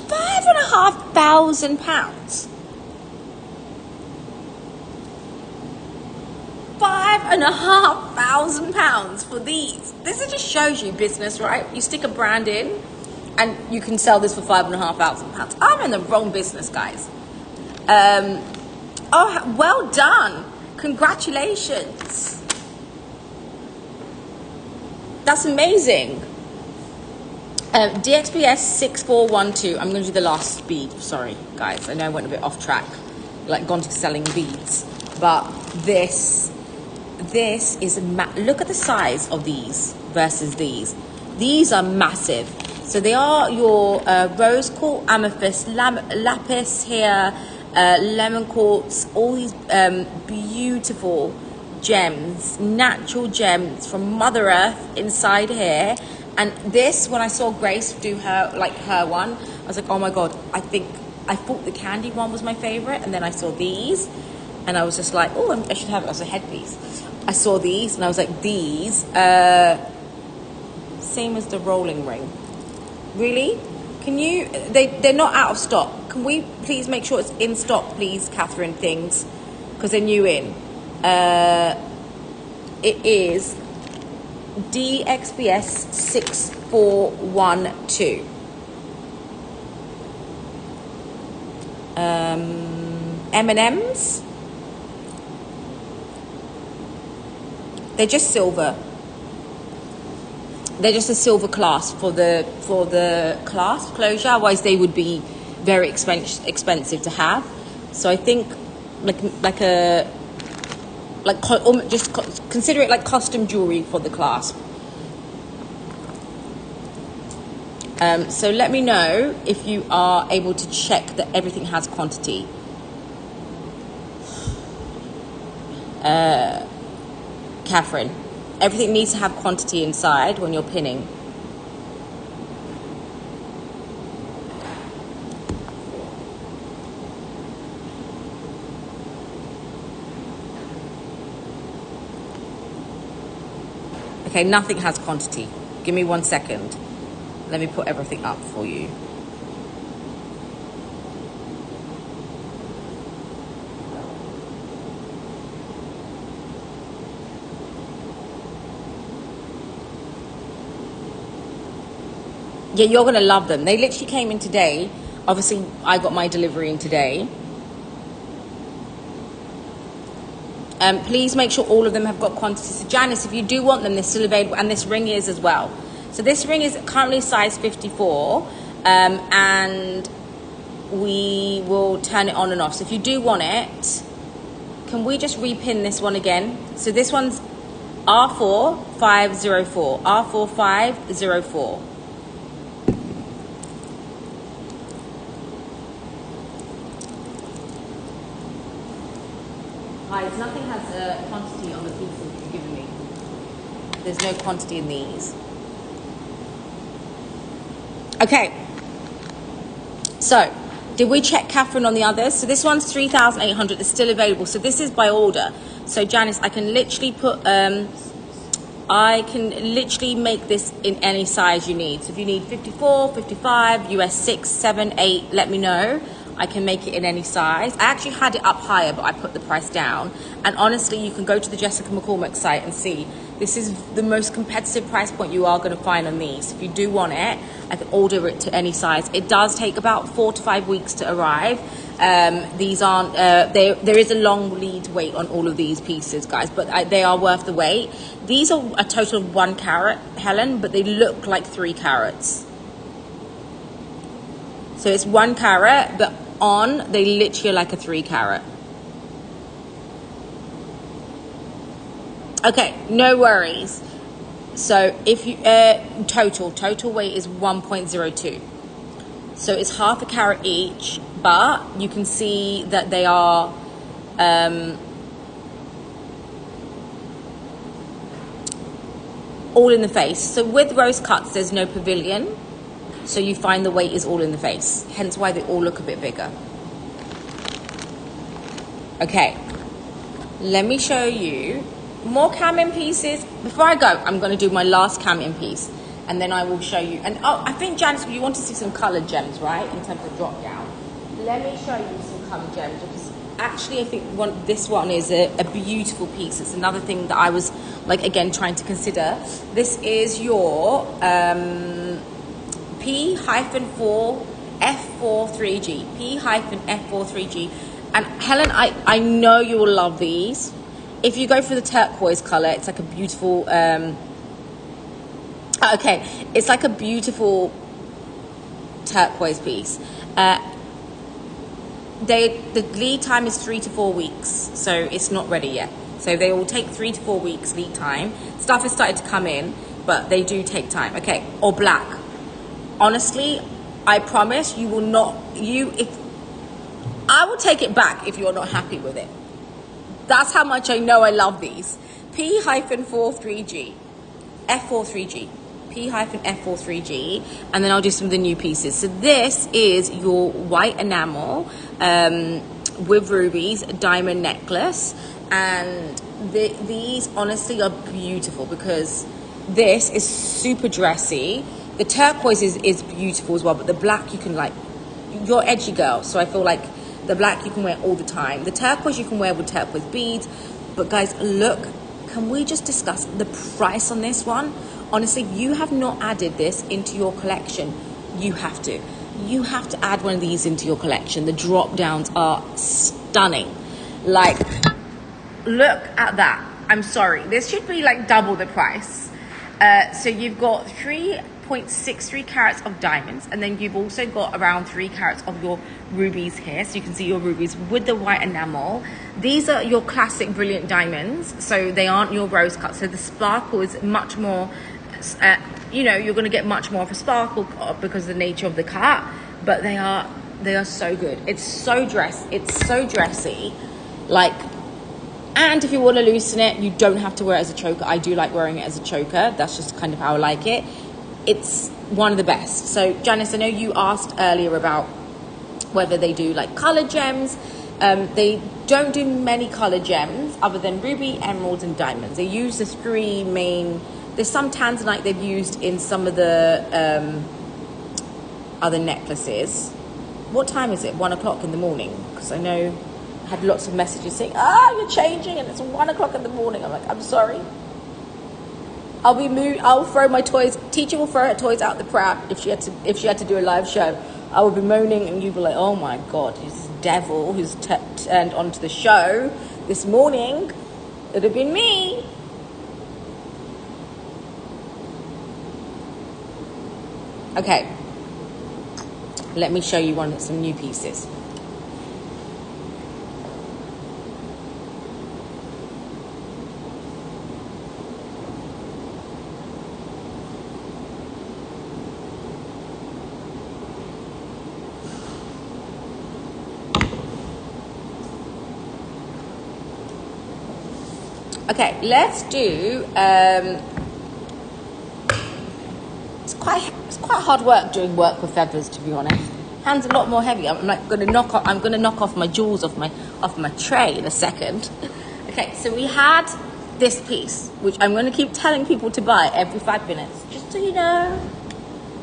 £5,500. £5,500 for these. This just shows you business, right? You stick a brand in and you can sell this for £5,500. I'm in the wrong business, guys. Oh, well done. Congratulations. That's amazing. DXBS 6412. I'm going to do the last bead. Sorry, guys. I know I went a bit off track, like gone to selling beads. But this is look at the size of these versus these. These are massive. So they are your rose quartz, amethyst, lapis here, lemon quartz, all these beautiful gems, natural gems from Mother Earth inside here. And this, when I saw Grace do her one, I was like, oh my God, I thought the candy one was my favorite. And then I saw these and I was just like, oh, I should have it as a headpiece. I saw these and I was like, these, same as the rolling ring. Really? Can you, they're not out of stock. Can we please make sure it's in stock, please, Catherine, things? Because they're new in. It is DXBS 6412. M&Ms. They're just silver. They're just a silver clasp for the clasp closure. Otherwise, they would be very expensive to have. So I think just consider it like custom jewelry for the clasp. So let me know if you are able to check that everything has quantity. Catherine, everything needs to have quantity inside when you're pinning. Okay, nothing has quantity. Give me 1 second. Let me put everything up for you. Yeah, you're going to love them. They literally came in today. Obviously, I got my delivery in today. Please make sure all of them have got quantity. So Janice, if you do want them, they're still available. And this ring is as well. So this ring is currently size 54. And we will turn it on and off. So if you do want it, can we just repin this one again? So this one's R4504. R4504. nothing has a quantity on the pieces you've given me. There's no quantity in these. Okay. So, did we check Catherine on the others? So this one's 3,800. It's still available. So this is by order. So Janice, I can literally put, I can literally make this in any size you need. So if you need 54, 55, US 6, 7, 8, let me know. I can make it in any size. I actually had it up higher, but I put the price down. And honestly, you can go to the Jessica McCormick site and see. This is the most competitive price point you are going to find on these. If you do want it, I can order it to any size. It does take about 4 to 5 weeks to arrive. These aren't, there is a long lead wait on all of these pieces, guys, but they are worth the wait. These are a total of 1 carat, Helen, but they look like 3 carats. So it's 1 carat, but on, they literally are like a 3 carat. Okay, no worries. So if you, total weight is 1.02. So it's half a carat each, but you can see that they are, all in the face. So with rose cuts, there's no pavilion. So you find the weight is all in the face. Hence why they all look a bit bigger. Okay, let me show you more Kamyen pieces. Before I go, I'm going to do my last Kamyen piece, and then I will show you. And oh, I think Janice, you want to see some colored gems, right? In terms of drop down. Let me show you some colored gems, because actually I think this one is a beautiful piece. It's another thing that I was like, again, trying to consider. This is your P-4 F43G. P-F43G. And Helen, I know you will love these. If you go for the turquoise color, it's like a beautiful, okay, it's like a beautiful turquoise piece. The lead time is 3 to 4 weeks, so it's not ready yet. So they will take 3 to 4 weeks lead time. Stuff has started to come in, but they do take time. Okay, or black. Honestly, I promise you will not, I will take it back if you're not happy with it. That's how much I know I love these. P-43G, F43G, P-F43G, and then I'll do some of the new pieces. So this is your white enamel with rubies, diamond necklace, and these honestly are beautiful because this is super dressy. The turquoise is beautiful as well, but the black you can like, you're edgy girl, so I feel like the black you can wear all the time. The turquoise you can wear with turquoise beads. But guys, look, can we just discuss the price on this one? Honestly, if you have not added this into your collection, you have to. You have to add one of these into your collection. The drop downs are stunning. Like, look at that. I'm sorry. This should be like double the price. So you've got 3.63 carats of diamonds, and then you've also got around 3 carats of your rubies here, so you can see your rubies with the white enamel. These are your classic brilliant diamonds, so they aren't your rose cut, so the sparkle is much more, you know, you're going to get much more of a sparkle because of the nature of the cut, but they are so good. It's so dressy, like. And if you want to loosen it, you don't have to wear it as a choker. I do like wearing it as a choker. That's just kind of how I like it. It's one of the best. So Janice, I know you asked earlier about whether they do like colored gems. They don't do many colored gems other than ruby, emeralds, and diamonds. They use the 3 main. There's some tanzanite they've used in some of the other necklaces. What time is it? 1 o'clock in the morning? Because I know I had lots of messages saying, you're changing and it's 1 o'clock in the morning. I'm like, I'm sorry. I'll throw my toys. Teacher will throw her toys out the pram if she had to do a live show. I would be moaning and you'd be like, oh my God, this devil who's turned onto the show this morning. It would have been me. Okay. Let me show you some new pieces. Okay, let's do, it's quite hard work doing work with feathers, to be honest. Hands a lot more heavy. I'm gonna knock off my jewels off my tray in a second. Okay, so we had this piece, which I'm gonna keep telling people to buy every 5 minutes, just so you know.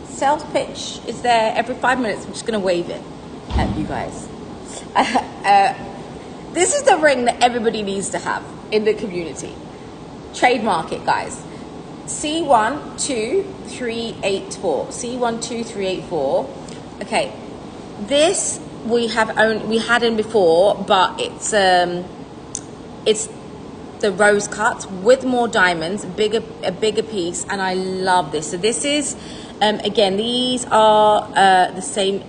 Sales pitch is there every 5 minutes. I'm just gonna wave it at you guys. This is the ring that everybody needs to have in the community. Trademark it, guys. C12384. C12384. Okay, this we had in before, but it's the rose cut with more diamonds, a bigger piece, and I love this. So this is again, these are the same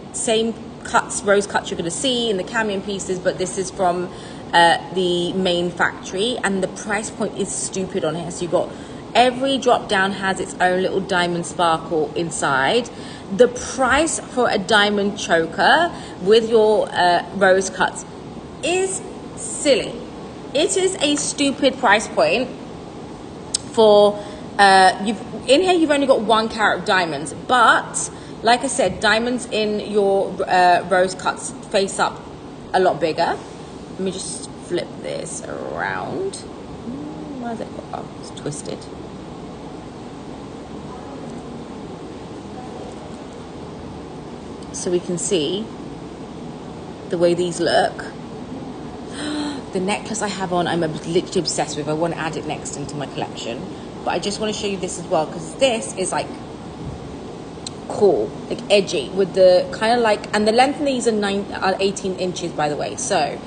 cuts, rose cuts you're going to see in the Kamyen pieces, but this is from the main factory, and the price point is stupid on here. So you've got every drop down has its own little diamond sparkle inside. The price for a diamond choker with your rose cuts is silly. It is a stupid price point for you've only got 1 carat of diamonds, but like I said, diamonds in your rose cuts face up a lot bigger. Let me just flip this around. Where's it? Oh, it's twisted. So we can see the way these look. The necklace I have on, I'm literally obsessed with. I want to add it next into my collection. But I just want to show you this as well, because this is like cool, like edgy, with the kind of like, and the length of these are 18 inches, by the way. So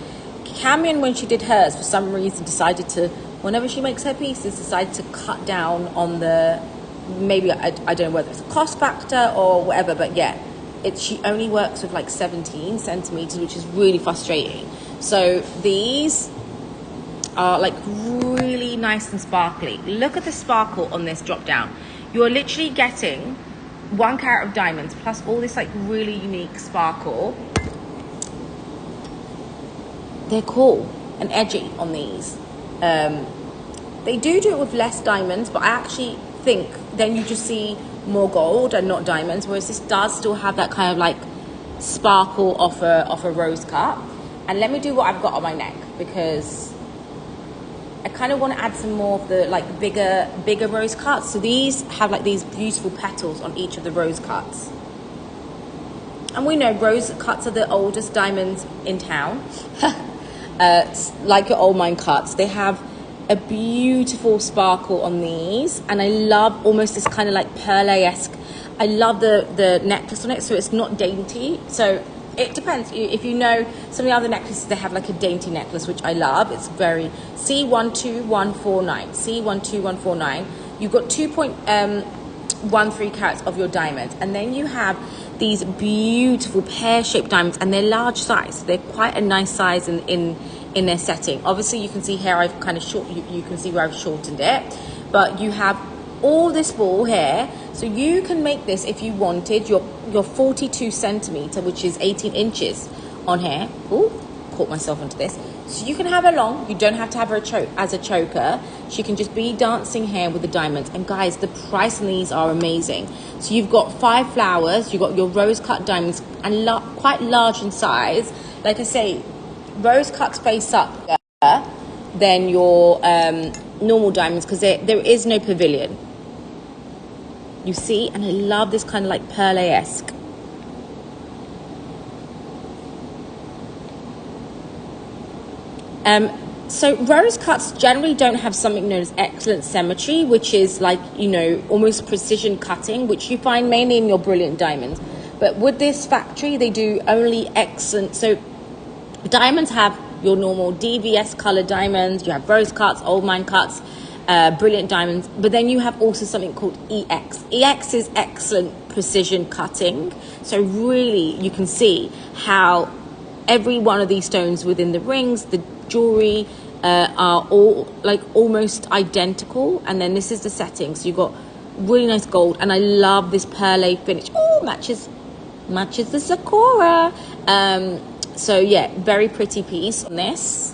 Kamyen, when she did hers, for some reason decided to, whenever she makes her pieces, decided to cut down on the, maybe, I don't know whether it's a cost factor or whatever, but yeah, she only works with like 17 centimeters, which is really frustrating. So these are like really nice and sparkly. Look at the sparkle on this drop down. You're literally getting 1 carat of diamonds plus all this like really unique sparkle. They're cool and edgy on these. They do it with less diamonds, but I actually think then you just see more gold and not diamonds, whereas this does still have that kind of like sparkle off a rose cut. And let me do what I've got on my neck, because I kind of want to add some more of the like bigger rose cuts. So these have like these beautiful petals on each of the rose cuts. And we know rose cuts are the oldest diamonds in town. Like your old mine cuts, they have a beautiful sparkle on these, and I love almost this kind of like pearl-esque. I love the necklace on it, so it's not dainty. So it depends. If you know some of the other necklaces, they have like a dainty necklace, which I love. It's very C12149. C12149. You've got 2.13 carats of your diamonds, and then you have these beautiful pear-shaped diamonds, and they're large size. They're quite a nice size in their setting. Obviously, you can see here I've kind of you can see where I've shortened it, but you have all this ball here, so you can make this if you wanted your 42 centimeter, which is 18 inches on here. Ooh, caught myself onto this. So you can have her long. You don't have to have her as a choker. She can just be dancing here with the diamonds. And guys, the price on these are amazing. So you've got 5 flowers. You've got your rose cut diamonds, and quite large in size. Like I say, rose cuts face up than your normal diamonds, because there is no pavilion. You see, and I love this kind of like pearl-esque. So rose cuts generally don't have something known as excellent symmetry, which is like, you know, almost precision cutting, which you find mainly in your brilliant diamonds. But with this factory, they do only excellent. So diamonds have your normal DVS colored diamonds, you have rose cuts, old mine cuts, brilliant diamonds, but then you have also something called EX. EX is excellent precision cutting. So really you can see how every one of these stones within the rings, the jewelry, are all like almost identical. And then this is the setting, so you've got really nice gold, and I love this pearl finish. Oh, matches the Sakura. So yeah, very pretty piece on this.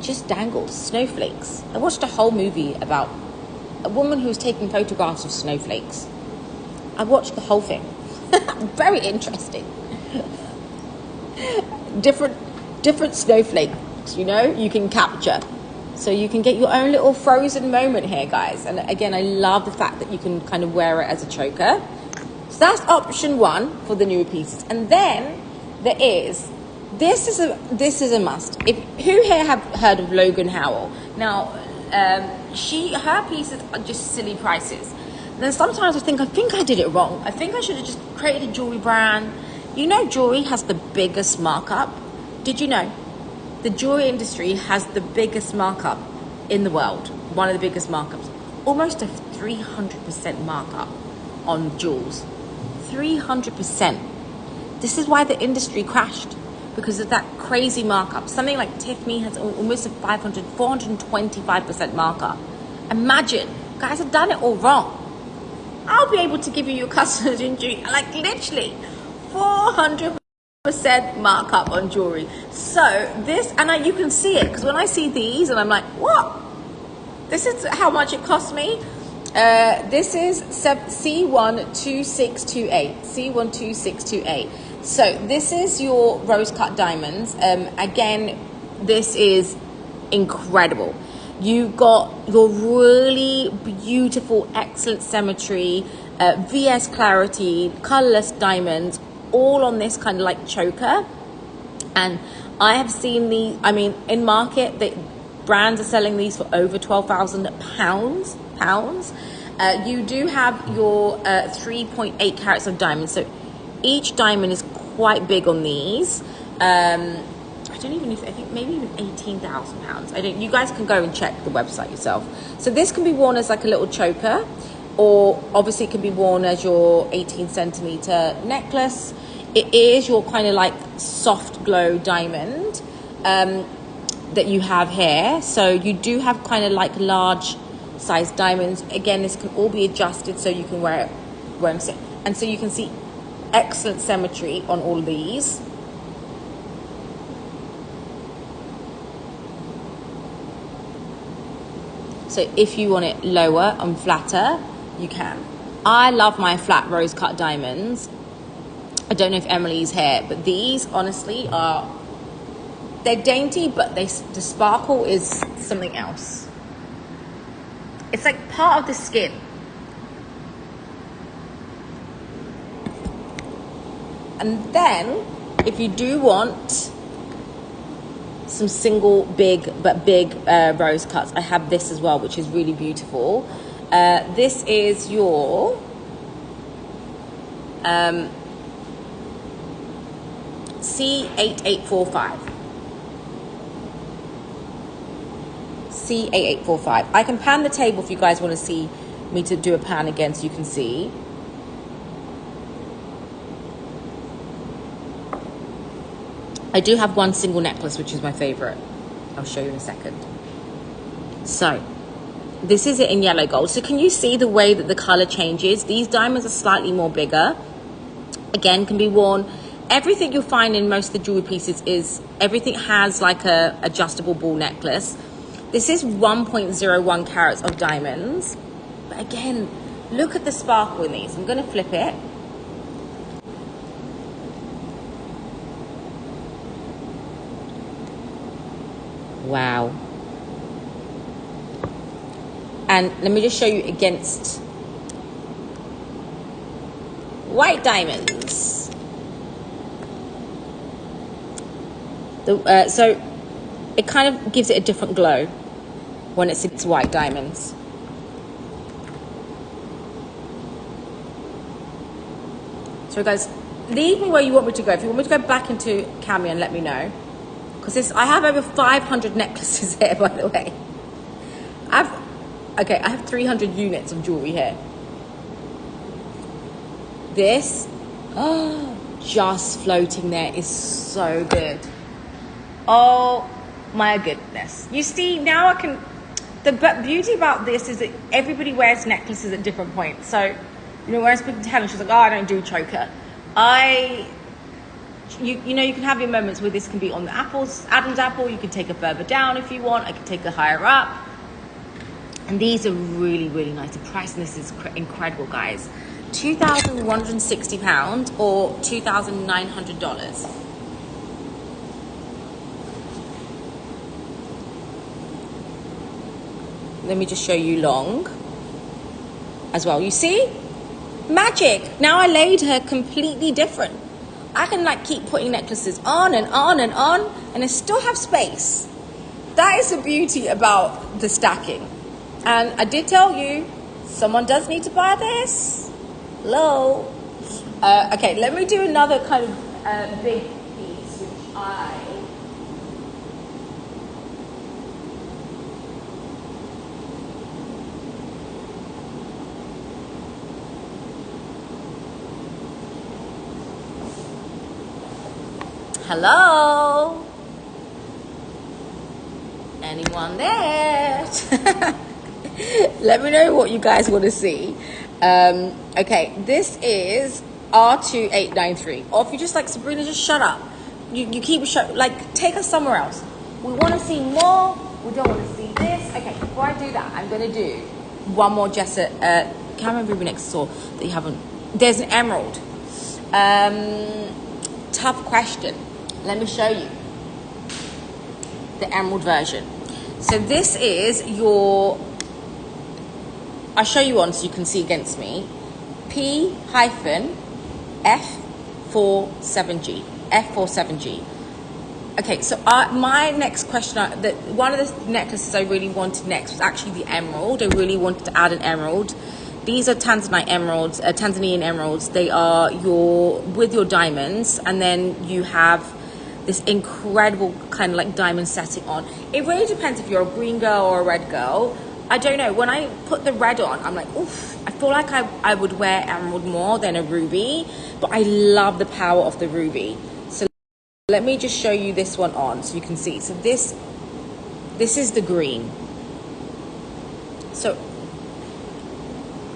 just dangles, snowflakes. I watched a whole movie about a woman who was taking photographs of snowflakes. I watched the whole thing. Very interesting. Different snowflakes, you know, you can capture. So you can get your own little frozen moment here, guys. And again, I love the fact that you can kind of wear it as a choker. So that's option one for the newer pieces. And then there is, this is a must. Who here have heard of Logan Howell? Now, her pieces are just silly prices. And then sometimes I think I did it wrong. I think I should have just created a jewelry brand. You know, jewelry has the biggest markup. Did you know? The jewelry industry has the biggest markup in the world. One of the biggest markups. Almost a 300% markup on jewels. 300%. This is why the industry crashed, because of that crazy markup. Something like Tiffany has almost a 425% markup. Imagine, guys have done it all wrong. I'll be able to give you your customers in jewelry, like literally 400% markup on jewelry. So this, and you can see it, because when I see these and I'm like, what? This is how much it cost me. This is C12628. C12628. So this is your rose cut diamonds. Again, this is incredible. You got your really beautiful, excellent symmetry, VS clarity, colorless diamonds, all on this kind of like choker. And I have seen these, I mean, in market, the brands are selling these for over £12,000 pounds. You do have your 3.8 carats of diamonds. So each diamond is quite big on these. I don't even know if, I think maybe even £18,000. You guys can go and check the website yourself. So this can be worn as like a little choker, or obviously it can be worn as your 18 centimeter necklace. It is your kind of like soft glow diamond that you have here. So you do have kind of like large size diamonds. Again, this can all be adjusted so you can wear it where I'm sitting. And so you can see excellent symmetry on all of these. So if you want it lower and flatter, you can. I love my flat rose cut diamonds. I don't know if Emily's here, but these honestly they're dainty, but the sparkle is something else. It's like part of the skin. And then if you do want some single big rose cuts, I have this as well, which is really beautiful. This is your C8845. C8845. I can pan the table if you guys want to see me to do a pan again so you can see. I do have one single necklace, which is my favorite. I'll show you in a second. So this is it in yellow gold. So can you see the way that the color changes? These diamonds are slightly more bigger. Again, can be worn. Everything you'll find in most of the jewelry pieces is, everything has like a adjustable ball necklace. This is 1.01 carats of diamonds. But again, look at the sparkle in these. I'm going to flip it. Wow. And let me just show you against white diamonds. So it kind of gives it a different glow when it's white diamonds. So guys, leave me where you want me to go. If you want me to go back into Kamyen, let me know. Because I have over 500 necklaces here, by the way. I have 300 units of jewelry here. This, just floating there is so good. Oh my goodness. You see, now I can, the beauty about this is that everybody wears necklaces at different points. So, you know, when I was speaking to Helen, she was like, oh, I don't do choker. I you know, you can have your moments where this can be on the Adam's apple. You can take it further down if you want. I can take it higher up. And these are really, really nice. The price on this is incredible, guys. £2,160 or $2,900. Let me just show you long as well. You see? Magic. Now I laid her completely different. I can like keep putting necklaces on and on and on, and I still have space. That is the beauty about the stacking. And I did tell you, someone does need to buy this. Hello. Okay, let me do another kind of big piece, which Hello? Anyone there? Let me know what you guys want to see. Okay, this is R2893. Or if you're just like, Sabrina, just shut up. You keep like, take us somewhere else. We want to see more. We don't want to see this. Okay, before I do that, I'm going to do one more Jessa. Kamyen ruby next door that you haven't. There's an emerald. Tough question. Let me show you the emerald version. So this is your, I'll show you one so you can see against me. P-F47G. F47G. Okay, so my next question, one of the necklaces I really wanted next was actually the emerald. I really wanted to add an emerald. These are Tanzanite emeralds, Tanzanian emeralds. They are with your diamonds, and then you have this incredible kind of like diamond setting on. It really depends if you're a green girl or a red girl. I don't know. When I put the red on, I'm like, oof. I feel like I would wear emerald more than a ruby, but I love the power of the ruby. So let me just show you this one on so you can see. So this is the green. So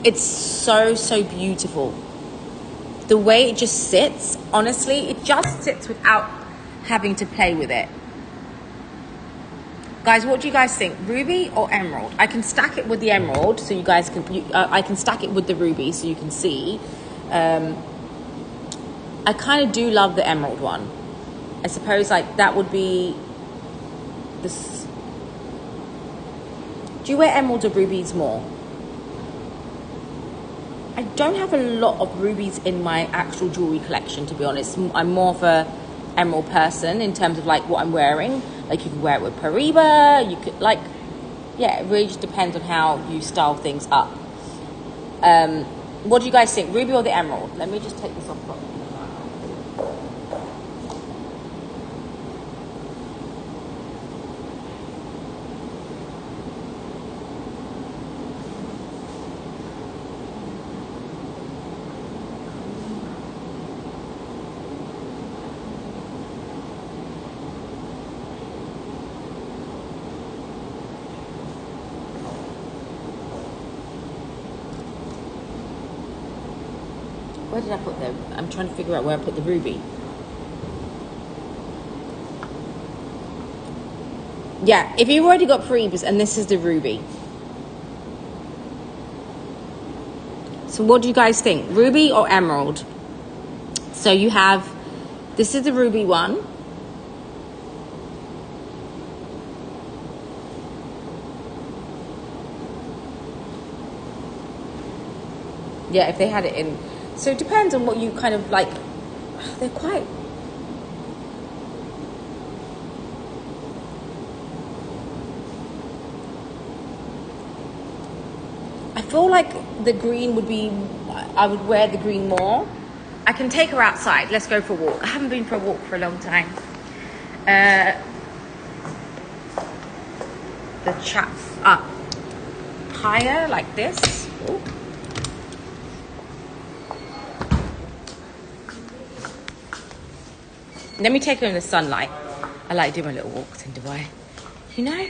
it's so beautiful. The way it just sits, honestly, it just sits without having to play with it. Guys, what do you guys think? Ruby or emerald? I can stack it with the emerald so you guys can, I can stack it with the ruby so you can see. I kind of do love the emerald one. I suppose like that would be this. Do you wear emeralds or rubies more? I don't have a lot of rubies in my actual jewelry collection, to be honest. I'm more of a emerald person in terms of like what I'm wearing. Like you can wear it with Pariba, you could like, yeah, it really just depends on how you style things up. What do you guys think, ruby or the emerald? Let me just take this off properly. Where did I put them? I'm trying to figure out where I put the ruby. Yeah, if you've already got Paribas and this is the ruby. So what do you guys think? Ruby or emerald? So you have, this is the ruby one. Yeah, if they had it in. So it depends on what you kind of like. They're quite. I feel like the green would be, I would wear the green more. I can take her outside. Let's go for a walk. I haven't been for a walk for a long time. The chap up higher like this. Ooh. Let me take her in the sunlight. I like doing my little walks in Dubai. You know,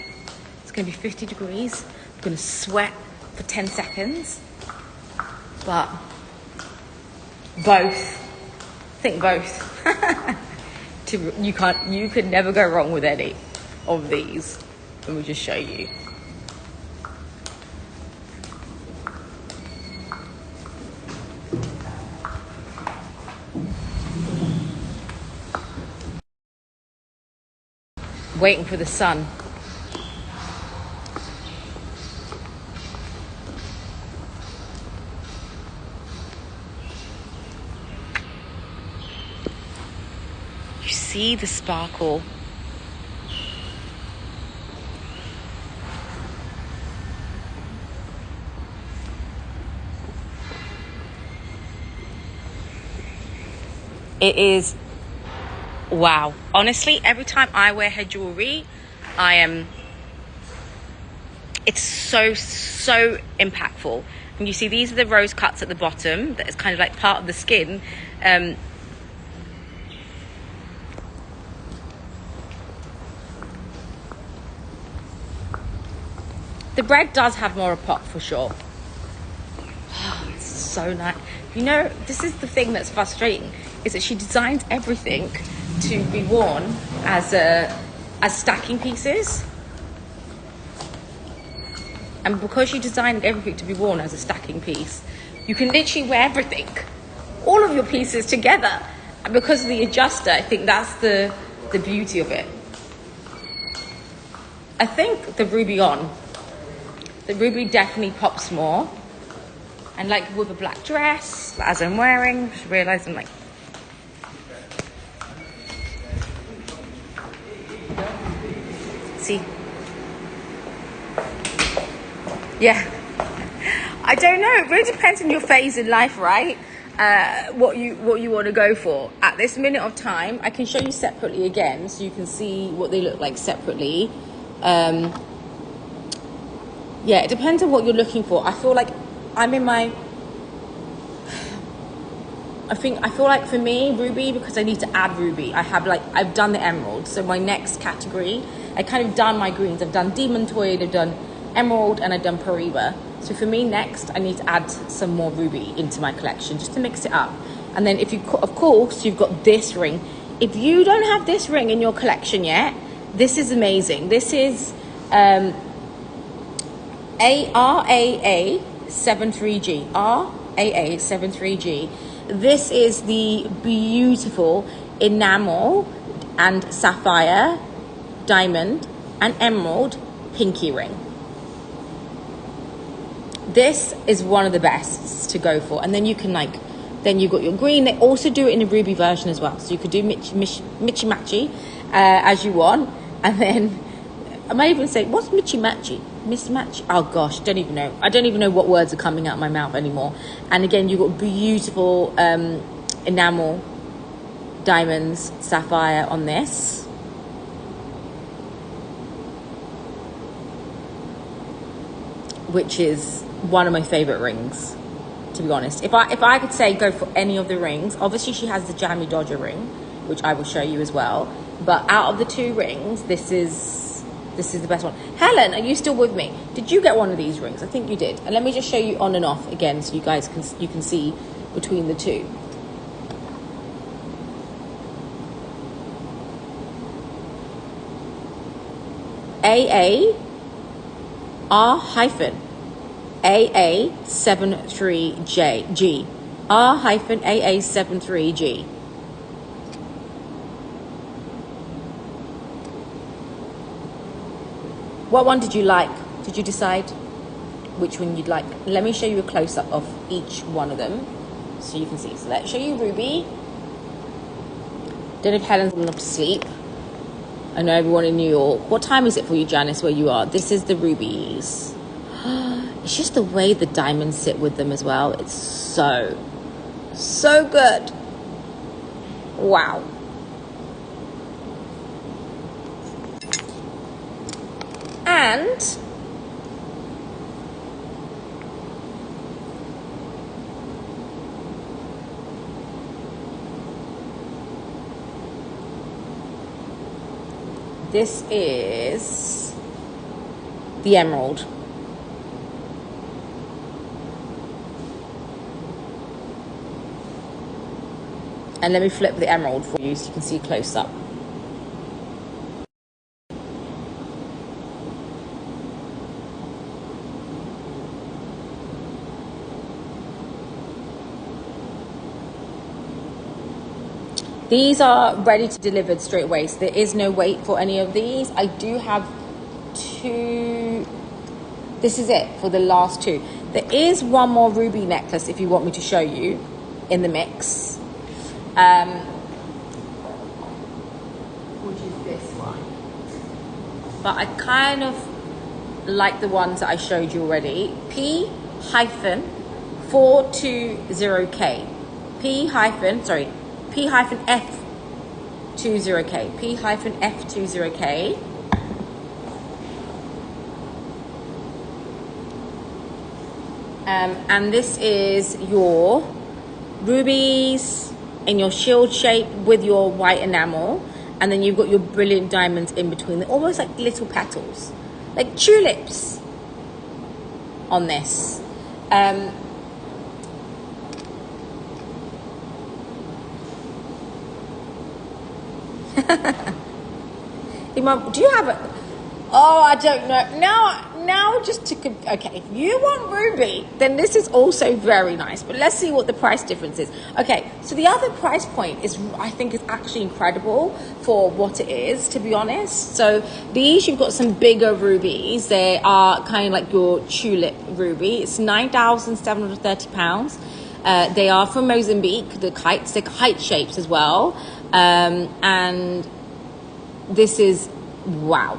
it's going to be 50 degrees. I'm going to sweat for 10 seconds. But both. I think both. you can never go wrong with any of these. Let me just show you. Waiting for the sun. You see the sparkle. It is, wow. Honestly, every time I wear her jewelry, it's so impactful. And you see, these are the rose cuts at the bottom. That is kind of like part of the skin. The bread does have more a pop for sure. Oh, it's so nice. You know, this is the thing that's frustrating, is that she designs everything to be worn as stacking pieces. And because she designed everything to be worn as a stacking piece, you can literally wear everything, all of your pieces together. And because of the adjuster, I think that's the beauty of it. I think the ruby definitely pops more. And like with a black dress, as I'm wearing, I realize I'm like, see, yeah, I don't know, it really depends on your phase in life, right? What you want to go for at this minute of time. I can show you separately again so you can see what they look like separately. Yeah, it depends on what you're looking for. I feel like I'm in my, I feel like for me, ruby, because I need to add ruby. I've done the emerald. So my next category, I kind of done my greens. I've done demontoid, I've done emerald, and I've done Pariba. So for me next, I need to add some more ruby into my collection just to mix it up. And then of course, you've got this ring. If you don't have this ring in your collection yet, this is amazing. This is RAA 73G. RAA 73G. This is the beautiful enamel and sapphire, diamond, and emerald pinky ring. This is one of the best to go for. And then you can then you've got your green. They also do it in a ruby version as well. So you could do Michi Matchy as you want. And then I might even say, what's Michi Matchy? Miss Match? Oh gosh, don't even know. I don't even know what words are coming out of my mouth anymore. And again, you've got beautiful enamel, diamonds, sapphire on this. Which is one of my favorite rings, to be honest. If I could say go for any of the rings, obviously she has the Jammy Dodger ring, which I will show you as well. But out of the two rings, this is the best one. Helen, are you still with me? Did you get one of these rings? I think you did. And let me just show you on and off again, so you guys can see between the two. AA R-AA73G. R-AA73G. What one did you like? Did you decide which one you'd like? Let me show you a close-up of each one of them so you can see. So let's show you Ruby. Don't know if Helen's gone off to sleep. I know everyone in New York. What time is it for you, Janice, where you are? This is the rubies. It's just the way the diamonds sit with them as well. It's so good. Wow. And this is the emerald. And let me flip the emerald for you so you can see close up. These are ready to deliver straight away, so there is no wait for any of these. I do have 2. This is it for the last 2. There is one more ruby necklace if you want me to show you in the mix, which is this one. But I kind of like the ones that I showed you already. P-420K. P-F20K. P-F20K. And this is your rubies in your shield shape with your white enamel, and then you've got your brilliant diamonds in between. They're almost like little petals, like tulips on this. Do you have it? Oh, I don't know. Now just to, okay, if you want ruby, then this is also very nice. But let's see what the price difference is. Okay, so the other price point is, I think, is actually incredible for what it is, to be honest. So these, you've got some bigger rubies. They are kind of like your tulip ruby. It's £9,730. They are from Mozambique, the kites. They're kite shapes as well. And this is, wow.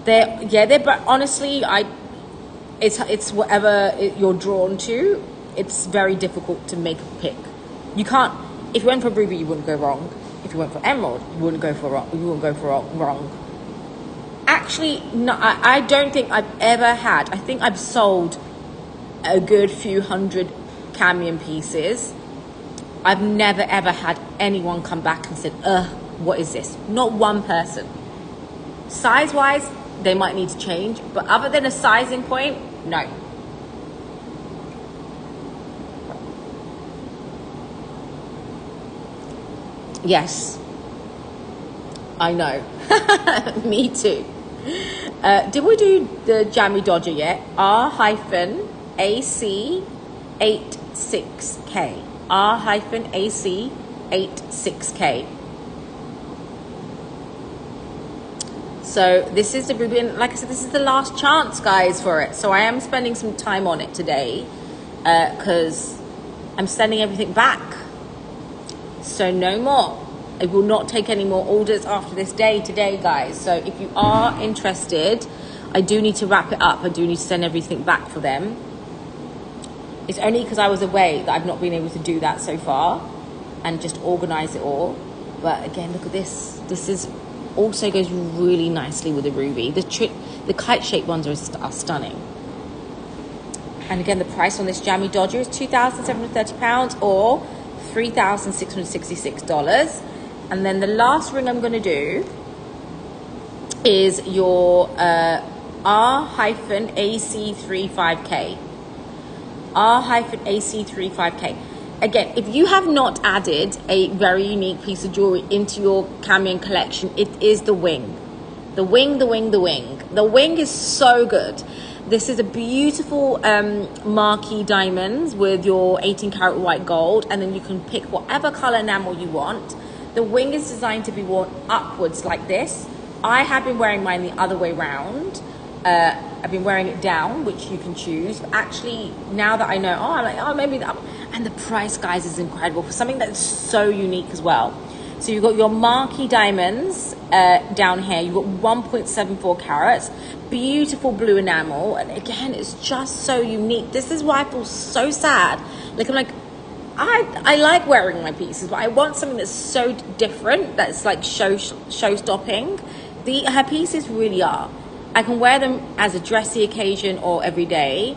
But honestly, it's whatever you're drawn to. It's very difficult to make a pick. You can't. If you went for ruby, you wouldn't go wrong. If you went for emerald, you wouldn't go for wrong. Actually, no. I don't think I've ever had. I think I've sold a good few hundred Kamyen pieces. I've never ever had anyone come back and said, what is this? Not one person. Size-wise, they might need to change, but other than a sizing point, no. Yes, I know. Me too. Did we do the Jammy Dodger yet? R-AC86K. R-AC86K. So this is the ruby, and like I said, this is the last chance, guys, for it. So I am spending some time on it today because I'm sending everything back. So no more. I will not take any more orders after this day today, guys. So if you are interested, I do need to wrap it up. I do need to send everything back for them. It's only because I was away that I've not been able to do that so far and just organize it all. But again, look at this. This is also goes really nicely with the ruby. The kite-shaped ones are stunning. And again, the price on this Jammy Dodger is £2,730 or $3,666. And then the last ring I'm going to do is your R-AC35K. R-AC35K. Again, if you have not added a very unique piece of jewelry into your Kamyen collection, it is the wing. The wing. The wing is so good. This is a beautiful marquee diamonds with your 18 karat white gold, and then you can pick whatever color enamel you want. The wing is designed to be worn upwards like this. I have been wearing mine the other way around. I've been wearing it down, which you can choose. But actually, now that I know, I'm like, maybe that. And the price, guys, is incredible for something that's so unique as well. So you've got your marquee diamonds down here. You've got 1.74 carats, beautiful blue enamel. And again, it's just so unique. This is why I feel so sad. Like, I'm like, I like wearing my pieces, but I want something that's so different, that's like show-stopping. Her pieces really are. I can wear them as a dressy occasion or every day.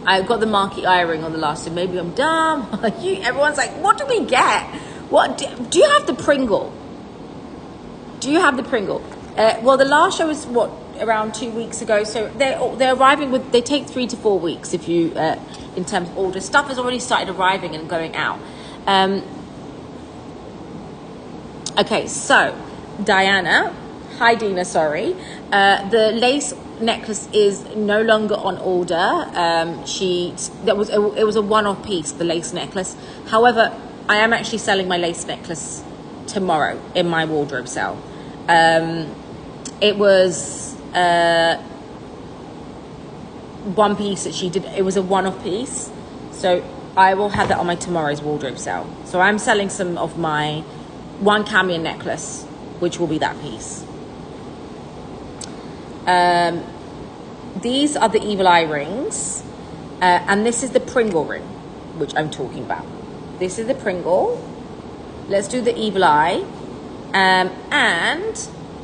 I've got the marquee eye ring on the last, so maybe I'm dumb. Everyone's like, what do we get? What do you have the Pringle? Do you have the Pringle? Well, the last show was around 2 weeks ago, so they're arriving with. They take 3 to 4 weeks if you in terms of order. Stuff has already started arriving and going out. Okay, so Diana, hi Dina, sorry. The lace necklace is no longer on order. It was a one-off piece, the lace necklace. However, I am actually selling my lace necklace tomorrow in my wardrobe sale. It was one piece that she did. It was a one-off piece, so I will have that on my tomorrow's wardrobe sale. So I'm selling some of my one Kamyen necklace, which will be that piece. These are the evil eye rings, and this is the Pringle ring, which I'm talking about. This is the Pringle. Let's do the evil eye, and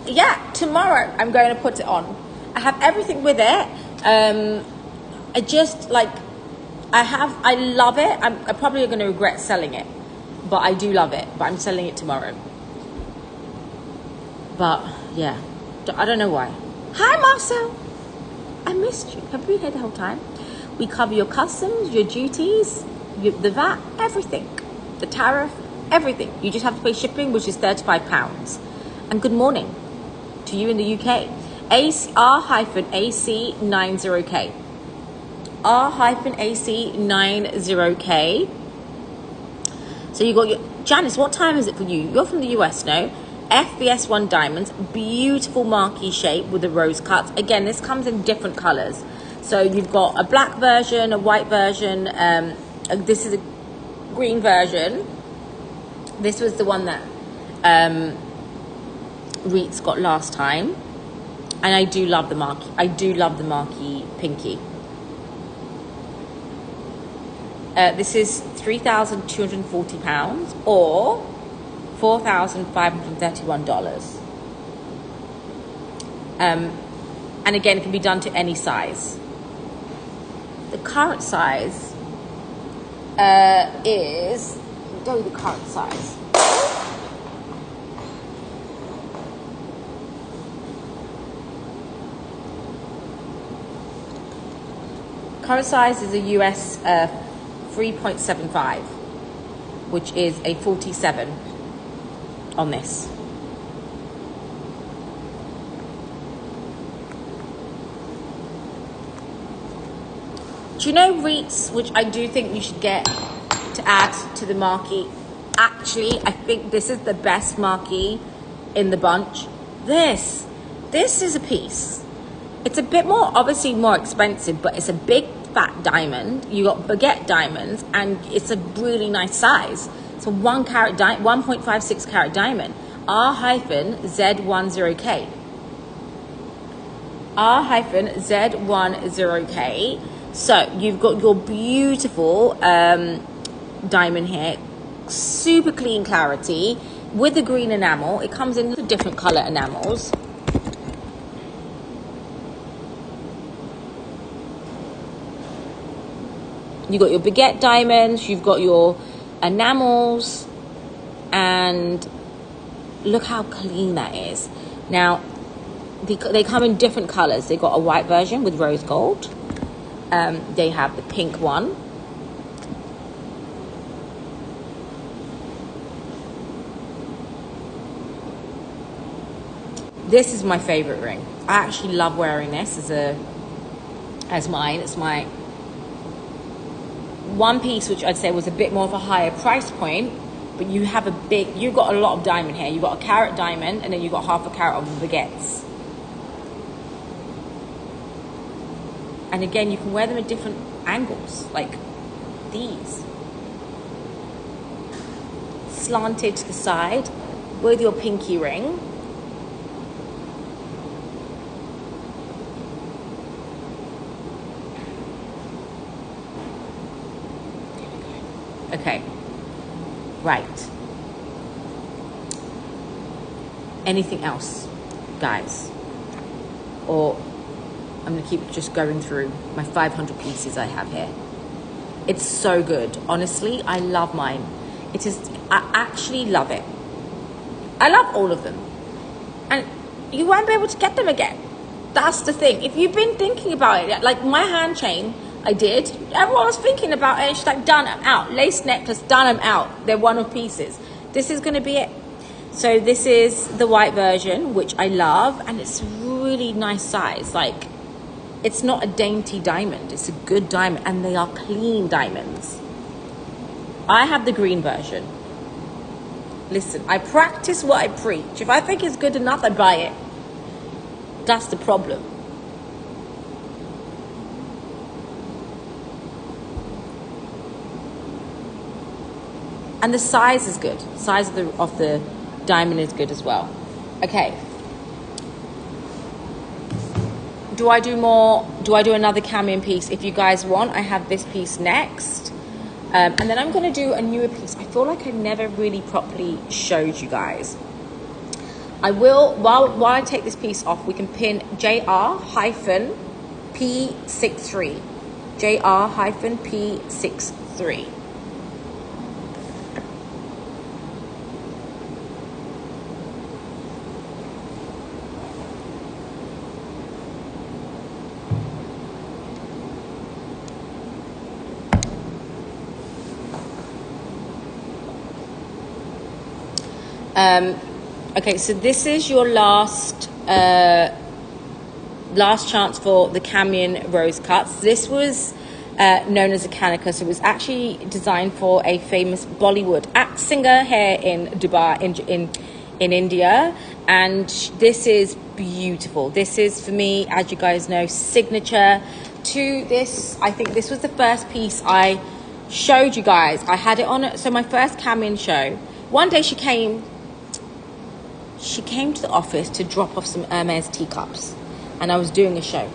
yeah, tomorrow I'm going to put it on. I have everything with it. I just like, I love it. I'm probably going to regret selling it, but I do love it. But I'm selling it tomorrow. But yeah, I don't know why. Hi Marcel, I missed you. Have you been here the whole time? We cover your customs, your duties, the VAT, everything, the tariff, everything. You just have to pay shipping, which is £35. And good morning to you in the UK. R-AC90K. R-AC90K. So you got your, Janice, what time is it for you? You're from the US, no? FBS1 diamonds, beautiful marquee shape with the rose cuts. Again, this comes in different colors. So you've got a black version, a white version. This is a green version. This was the one that Reets got last time. And I do love the marquee. I do love the marquee pinky. This is £3,240 or $4,531. And again, it can be done to any size. The current size is, I'll tell you the current size. Current size is a US 3.75, which is a 47 on this. Do you know Reets, which I do think you should get to add to the marquee? Actually, I think this is the best marquee in the bunch. This is a piece. It's a bit more, obviously more expensive, but it's a big fat diamond. You got baguette diamonds, and it's a really nice size. It's a 1 carat 1.56 carat diamond. R-Z10K. R-Z10K. So you've got your beautiful diamond here, super clean clarity with the green enamel. It comes in different color enamels. You've got your baguette diamonds, you've got your enamels, and look how clean that is. Now, they come in different colors. They got a white version with rose gold. They have the pink one. This is my favorite ring. I actually love wearing this as mine. It's my one piece, which I'd say was a bit more of a higher price point, but you got a lot of diamond here. You got a carat diamond, and then you got half a carat of the baguettes. And again, you can wear them at different angles, like these. Slanted to the side with your pinky ring. Okay, right. Anything else, guys? Or I'm gonna keep just going through my 500 pieces I have here. It's so good. Honestly, I love mine. I actually love it. I love all of them. And you won't be able to get them again. That's the thing. If you've been thinking about it, like my hand chain, I did. Everyone was thinking about it. And she's like, done, I'm out. Lace necklace, done, I'm out. They're one-off pieces. This is going to be it. So this is the white version, which I love. And it's really nice size. Like, It's not a dainty diamond. It's a good diamond, and they are clean diamonds. I have the green version. Listen, I practice what I preach. If I think it's good enough, I buy it. That's the problem. And the size is good. The size of the diamond is good as well. Okay. Do I do another Kamyen piece? If you guys want, I have this piece next. And then I'm going to do a newer piece. I feel like I never really properly showed you guys. I will, while I take this piece off, we can pin JR-P63. JR-P63. Okay, so this is your last chance for the Kamyen rose cuts. This was known as a Kanika, so it was actually designed for a famous Bollywood singer here in Dubai, in India. And this is beautiful. This is, for me, as you guys know, signature to this. I think this was the first piece I showed you guys. I had it on, so my first Kamyen show. One day she came to the office to drop off some Hermes teacups, and I was doing a show,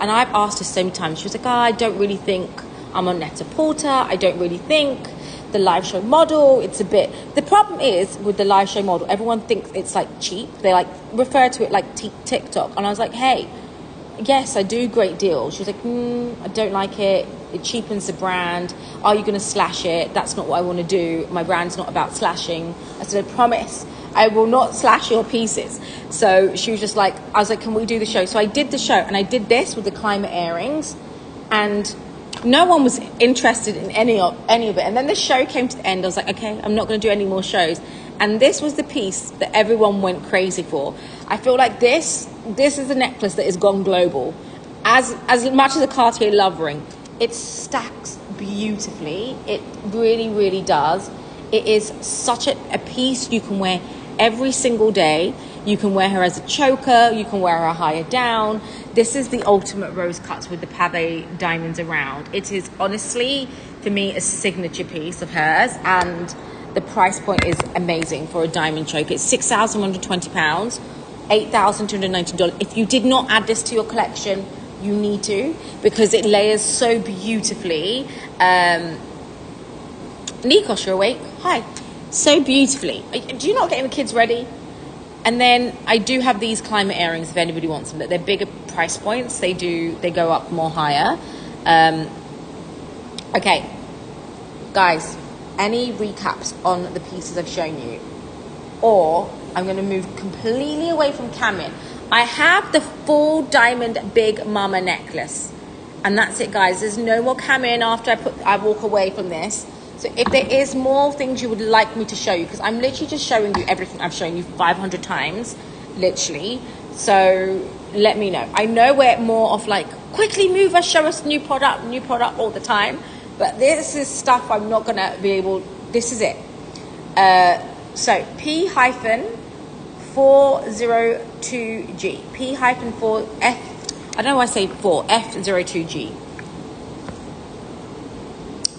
and I've asked her so many times. She was like, oh, I don't really think I'm on Net-a-Porter. I don't really think the live show model, it's a bit, the problem is with the live show model, everyone thinks it's like cheap. They like refer to it like TikTok, and I was like, hey, yes, I do great deals. She was like, I don't like it. It cheapens the brand. Are you going to slash it? That's not what I want to do. My brand's not about slashing. I said, I promise I will not slash your pieces. So she was just like, I was like, can we do the show? So I did the show, and I did this with the climate earrings, and no one was interested in any of it. And then the show came to the end. I was like, okay, I'm not going to do any more shows. And this was the piece that everyone went crazy for. I feel like this is a necklace that has gone global. As much as a Cartier love ring, it stacks beautifully. It really, really does. It is such a piece you can wear every single day. You can wear her as a choker. You can wear her higher down. This is the ultimate rose cuts with the pave diamonds around. It is honestly, for me, a signature piece of hers, and the price point is amazing for a diamond choker. It's £6,120, $8,290. If you did not add this to your collection, you need to, because it layers so beautifully. Nikos, you're awake? Hi. So beautifully. Do you not getting the kids ready? And then I do have these climate earrings if anybody wants them. They're bigger price points. They go up more higher. Okay, guys, any recaps on the pieces I've shown you? Or I'm going to move completely away from Kamyen. I have the full diamond Big Mama necklace, and that's it, guys. There's no more Kamyen after I walk away from this. So if there is more things you would like me to show you, because I'm literally just showing you everything I've shown you 500 times, literally. So let me know. I know we're more of like, quickly move us, show us new product all the time. But this is stuff I'm not going to be able, this is it. So P-402G. P-4F, I don't know why I say 4, F02G.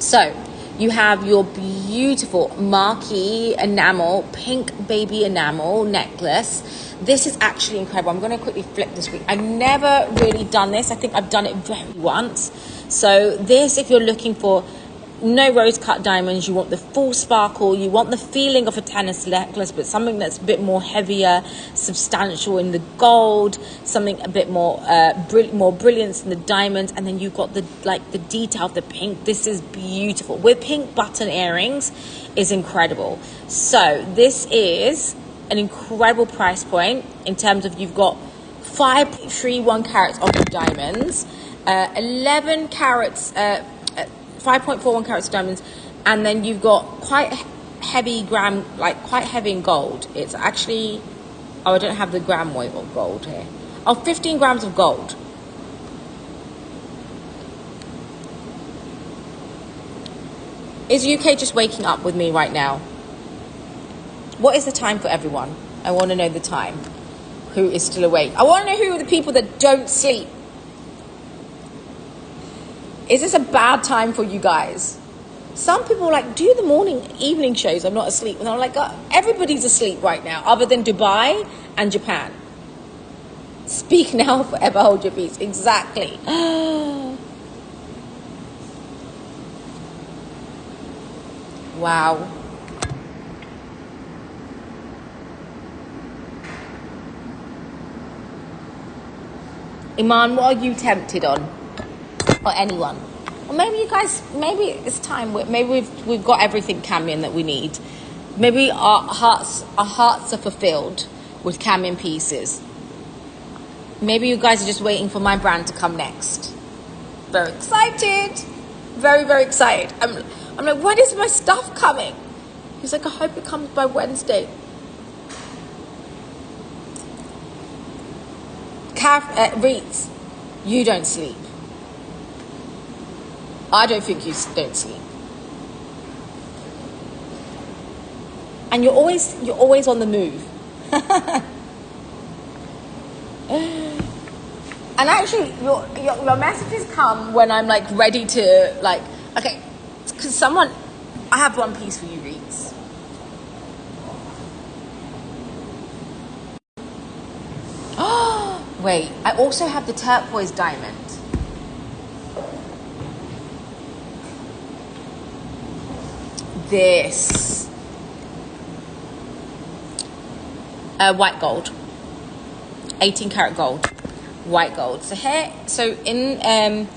So you have your beautiful marquee enamel, pink baby enamel necklace. This is actually incredible. I'm going to quickly flip this week. I've never really done this. I think I've done it very once. So this, if you're looking for no rose cut diamonds, you want the full sparkle, you want the feeling of a tennis necklace, but something that's a bit more heavier, substantial in the gold, something a bit more more brilliance in the diamonds, and then you've got the detail of the pink. This is beautiful with pink button earrings, is incredible. So this is an incredible price point in terms of, you've got 5.31 carats of the diamonds, 11 carats 5.41 carats of diamonds, and then you've got quite heavy gram, quite heavy in gold. It's actually, oh, I don't have the gram weight of gold here. Oh, 15 grams of gold. Is UK just waking up with me right now? What is the time for everyone? I want to know the time. Who is still awake? I want to know who are the people that don't sleep. Is this a bad time for you guys? Some people are like, do the morning, evening shows. I'm not asleep. And I'm like, everybody's asleep right now, other than Dubai and Japan. Speak now, forever hold your peace. Exactly. Wow. Iman, what are you tempted on? Or anyone? Or maybe you guys, maybe it's time. Maybe we've got everything Kamyen that we need. Maybe our hearts are fulfilled with Kamyen pieces. Maybe you guys are just waiting for my brand to come next. Very excited. Very, very excited. I'm like, when is my stuff coming? He's like, I hope it comes by Wednesday. Reeds, you don't sleep. I don't think you don't sleep. And you're always on the move. And actually, your messages come when I'm like ready to like, okay, because I have one piece for you, Reeds. Oh, wait, I also have the turquoise diamond. This. White gold. 18 karat gold. White gold. So here, so in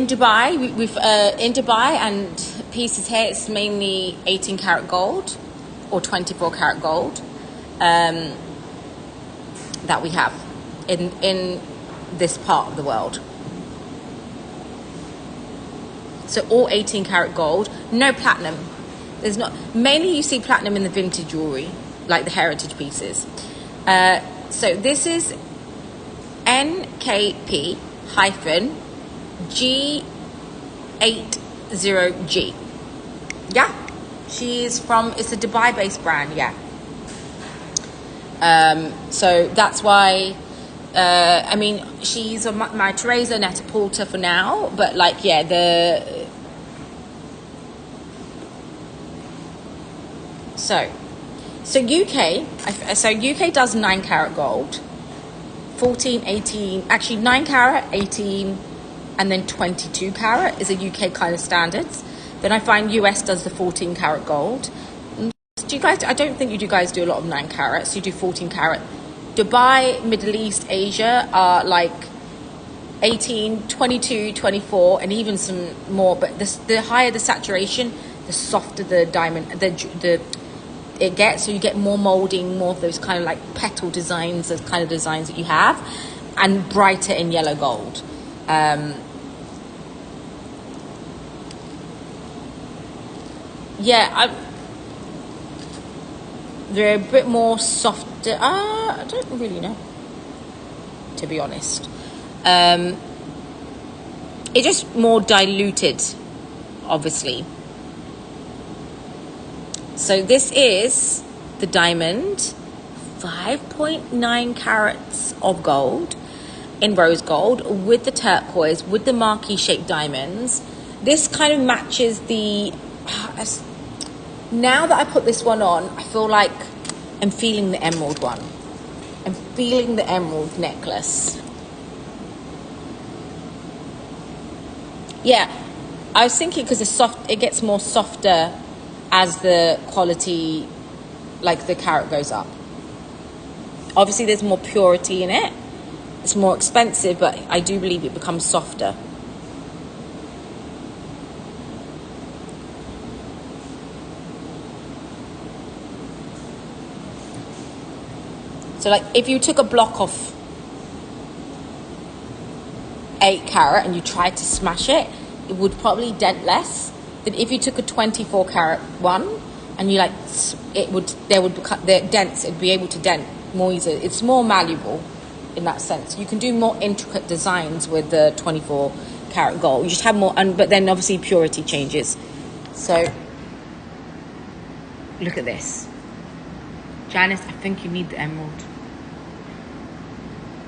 Dubai, in Dubai and pieces here, it's mainly 18 karat gold or 24 karat gold that we have in this part of the world. So all 18 karat gold, no platinum. There's not, mainly you see platinum in the vintage jewelry, like the heritage pieces. So this is NKP hyphen G80G. Yeah, she's from, it's a Dubai based brand, yeah. So that's why, I mean, she's my Teresa Net-a-Porter for now, but like, yeah, So UK does 9 karat gold, 14, 18, actually 9 karat, 18, and then 22 karat is a UK kind of standards. Then I find US does the 14 karat gold. Do you guys, I don't think you guys do a lot of 9 carats, you do 14 karat. Dubai, Middle East, Asia are like 18, 22, 24, and even some more, but the higher the saturation, the softer the diamond, it gets, so you get more molding, more of those kind of like petal designs, those kind of designs that you have, and brighter in yellow gold. Yeah, they're a bit more softer. I don't really know, to be honest. It's just more diluted, obviously. So this is the diamond, 5.9 carats of gold in rose gold with the turquoise, with the marquee shaped diamonds. This kind of matches the, now that I put this one on, I feel like I'm feeling the emerald one. I'm feeling the emerald necklace. Yeah, I was thinking because it's soft, it gets more softer as the quality, like the carat goes up. Obviously there's more purity in it. It's more expensive, but I do believe it becomes softer. So like if you took a block of 8 carat and you tried to smash it, it would probably dent less than if you took a 24 carat one and you like, the dents, it'd be able to dent more easily. It's more malleable in that sense. You can do more intricate designs with the 24 karat gold. You just have more, but then obviously purity changes. So look at this. Janice, I think you need the emerald.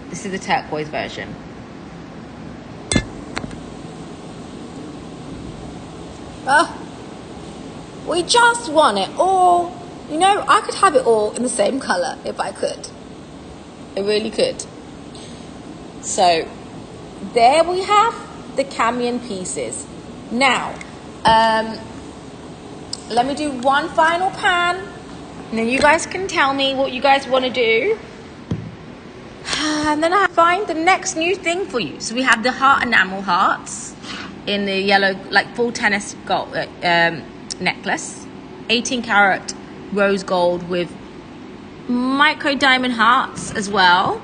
This is the turquoise version. Oh, we just want it all. You know, I could have it all in the same color if I could. I really could. So there we have the Kamyen pieces. Now, let me do one final pan, and then you guys can tell me what you guys want to do. And then I find the next new thing for you. So we have the heart enamel hearts in the yellow, like full tennis gold necklace, 18 karat rose gold with micro diamond hearts as well.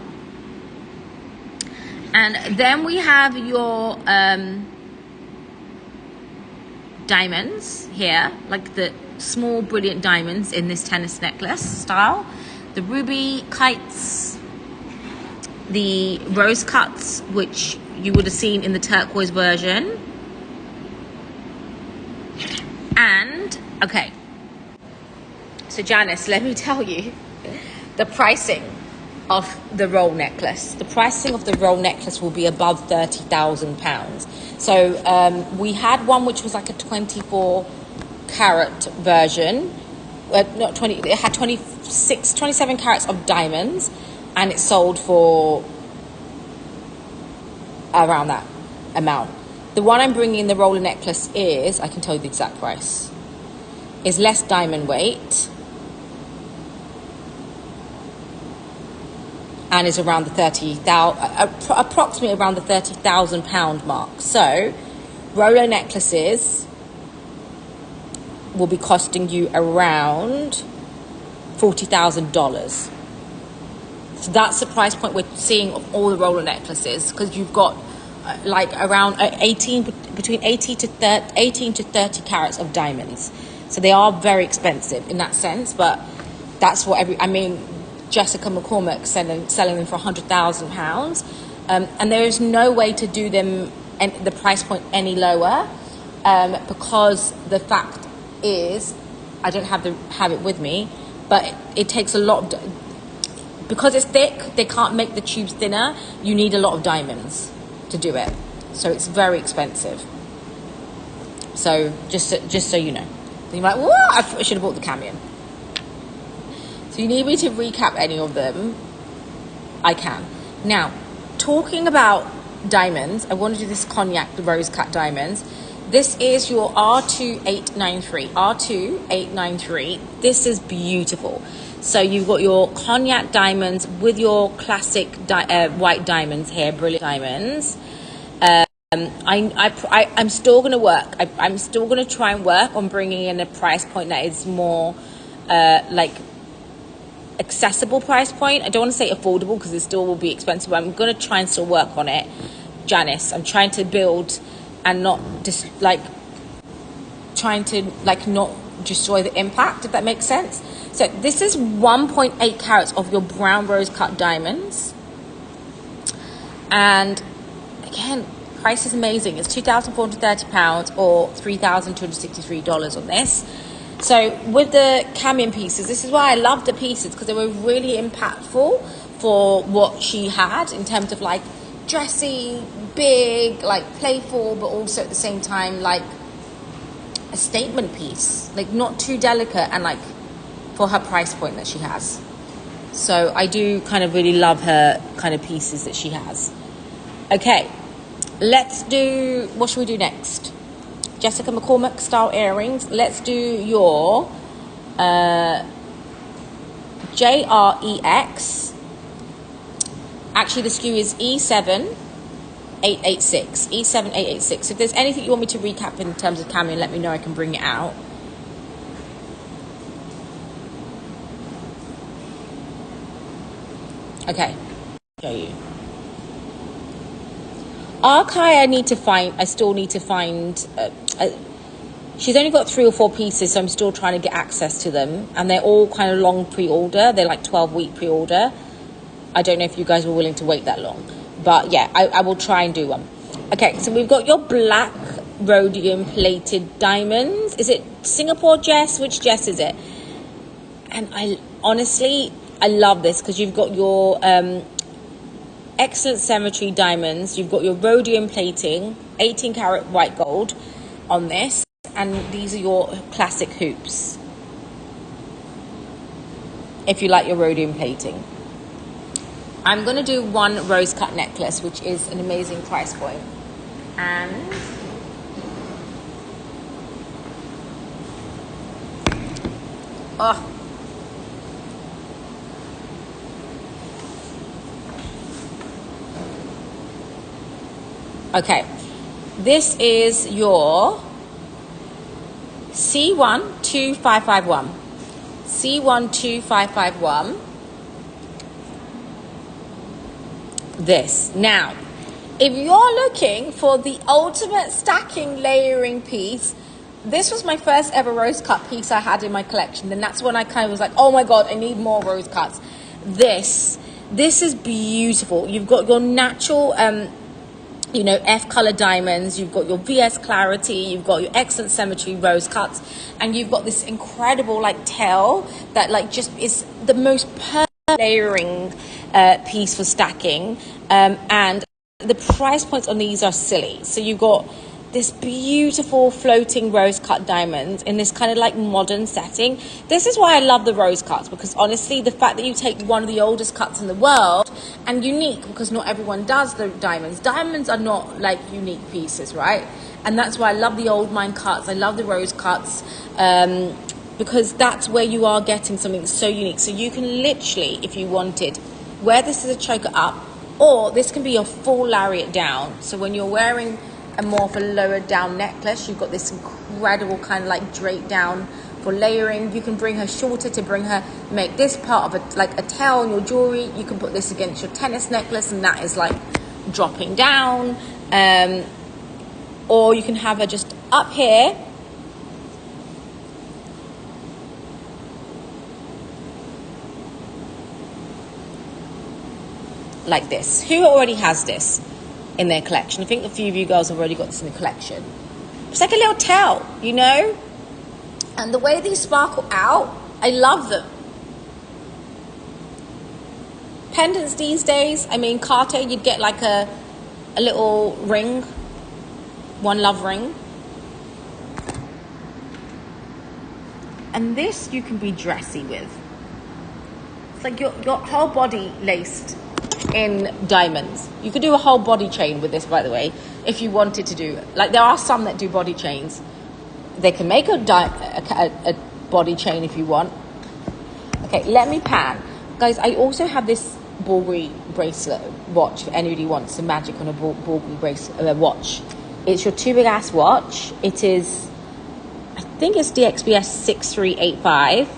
And then we have your diamonds here, like the small brilliant diamonds in this tennis necklace style, the ruby kites, the rose cuts, which you would have seen in the turquoise version. And okay, so Janice, let me tell you the pricing of the roll necklace. The pricing of the roll necklace will be above £30,000. So we had one which was like a 24 carat version, not 20, it had 27 carats of diamonds, and it sold for around that amount. The one I'm bringing in the roller necklace is, I can tell you the exact price, is less diamond weight and is around the approximately around the £30,000 mark. So roller necklaces will be costing you around $40,000. So that's the price point we're seeing of all the roller necklaces, because you've got like around 18 to 30 carats of diamonds. So they are very expensive in that sense, but that's what Jessica McCormick selling them for £100,000, and there is no way to do them and the price point any lower, because the fact is, I don't have it with me, but it takes a lot of, because it's thick, they can't make the tubes thinner. You need a lot of diamonds to do it, so it's very expensive. So just so you know, you're like, what? I should have bought the Kamyen. So you need me to recap any of them? I can. Now, talking about diamonds, I want to do this cognac, the rose cut diamonds. This is your R2893. R2893. This is beautiful. So you've got your cognac diamonds with your classic white diamonds here, brilliant diamonds. I'm still going to work. I'm still going to try and work on bringing in a price point that is more like accessible price point. I don't want to say affordable because it still will be expensive, but I'm going to try and still work on it. Janice, I'm trying to build and not just trying to not destroy the impact, if that makes sense. So this is 1.8 carats of your brown rose cut diamonds, and again, price is amazing. It's £2,430 or $3,263 on this. So with the Kamyen pieces, this is why I love the pieces, because they were really impactful for what she had in terms of like dressy, big, like playful, but also at the same time like a statement piece, like not too delicate, and like for her price point that she has. So I do kind of really love her kind of pieces that she has. Okay, let's do, what should we do next? Jessica McCormick style earrings. Let's do your JREX. Actually, the SKU is E7886. E7886. If there's anything you want me to recap in terms of Kamyen, let me know. I can bring it out. Okay, show you. Arkai, I still need to find. She's only got 3 or 4 pieces, so I'm still trying to get access to them, and they're all kind of long pre-order. They're like 12-week pre-order. I don't know if you guys were willing to wait that long, but yeah, I will try and do one. Okay, so we've got your black rhodium plated diamonds. Is it Singapore Jess? Which Jess is it? And I honestly, I love this because you've got your excellent symmetry diamonds. You've got your rhodium plating, 18 karat white gold on this. And these are your classic hoops, if you like your rhodium plating. I'm going to do one rose cut necklace, which is an amazing price point. And oh, okay, this is your C12551. C12551. This. Now, if you're looking for the ultimate stacking layering piece, this was my first ever rose cut piece I had in my collection. And that's when I kind of was like, oh my God, I need more rose cuts. This is beautiful. You've got your natural, you know, F color diamonds, you've got your VS clarity, you've got your excellent symmetry rose cuts, and you've got this incredible like tail that like just is the most perfect layering piece for stacking, and the price points on these are silly. So you've got this beautiful floating rose cut diamonds in this kind of like modern setting. This is why I love the rose cuts, because honestly the fact that you take one of the oldest cuts in the world, and unique because not everyone does the diamonds are not like unique pieces, right? And that's why I love the old mine cuts, I love the rose cuts, because that's where you are getting something so unique. So you can literally, if you wanted, wear this as a choker up, or this can be your full lariat down. So when you're wearing a more of a lower down necklace, you've got this incredible kind of like drape down for layering. You can bring her shorter to bring her, make this part of like a tail on your jewelry. You can put this against your tennis necklace and that is like dropping down, or you can have her just up here like this. Who already has this in their collection? I think a few of you girls have already got this in the collection. It's like a little tail, you know? And the way these sparkle out, I love them. Pendants these days, I mean, Carter, you'd get like a little ring, one love ring. And this you can be dressy with. It's like your whole body laced in diamonds. You could do a whole body chain with this, by the way, if you wanted to do. Like there are some that do body chains. They can make a body chain if you want. Okay, let me pan. Guys, I also have this Bulgari bracelet watch for anybody who wants some magic on a Bulgari bracelet watch. It's your too big ass watch. It is, I think it's DXBS 6385.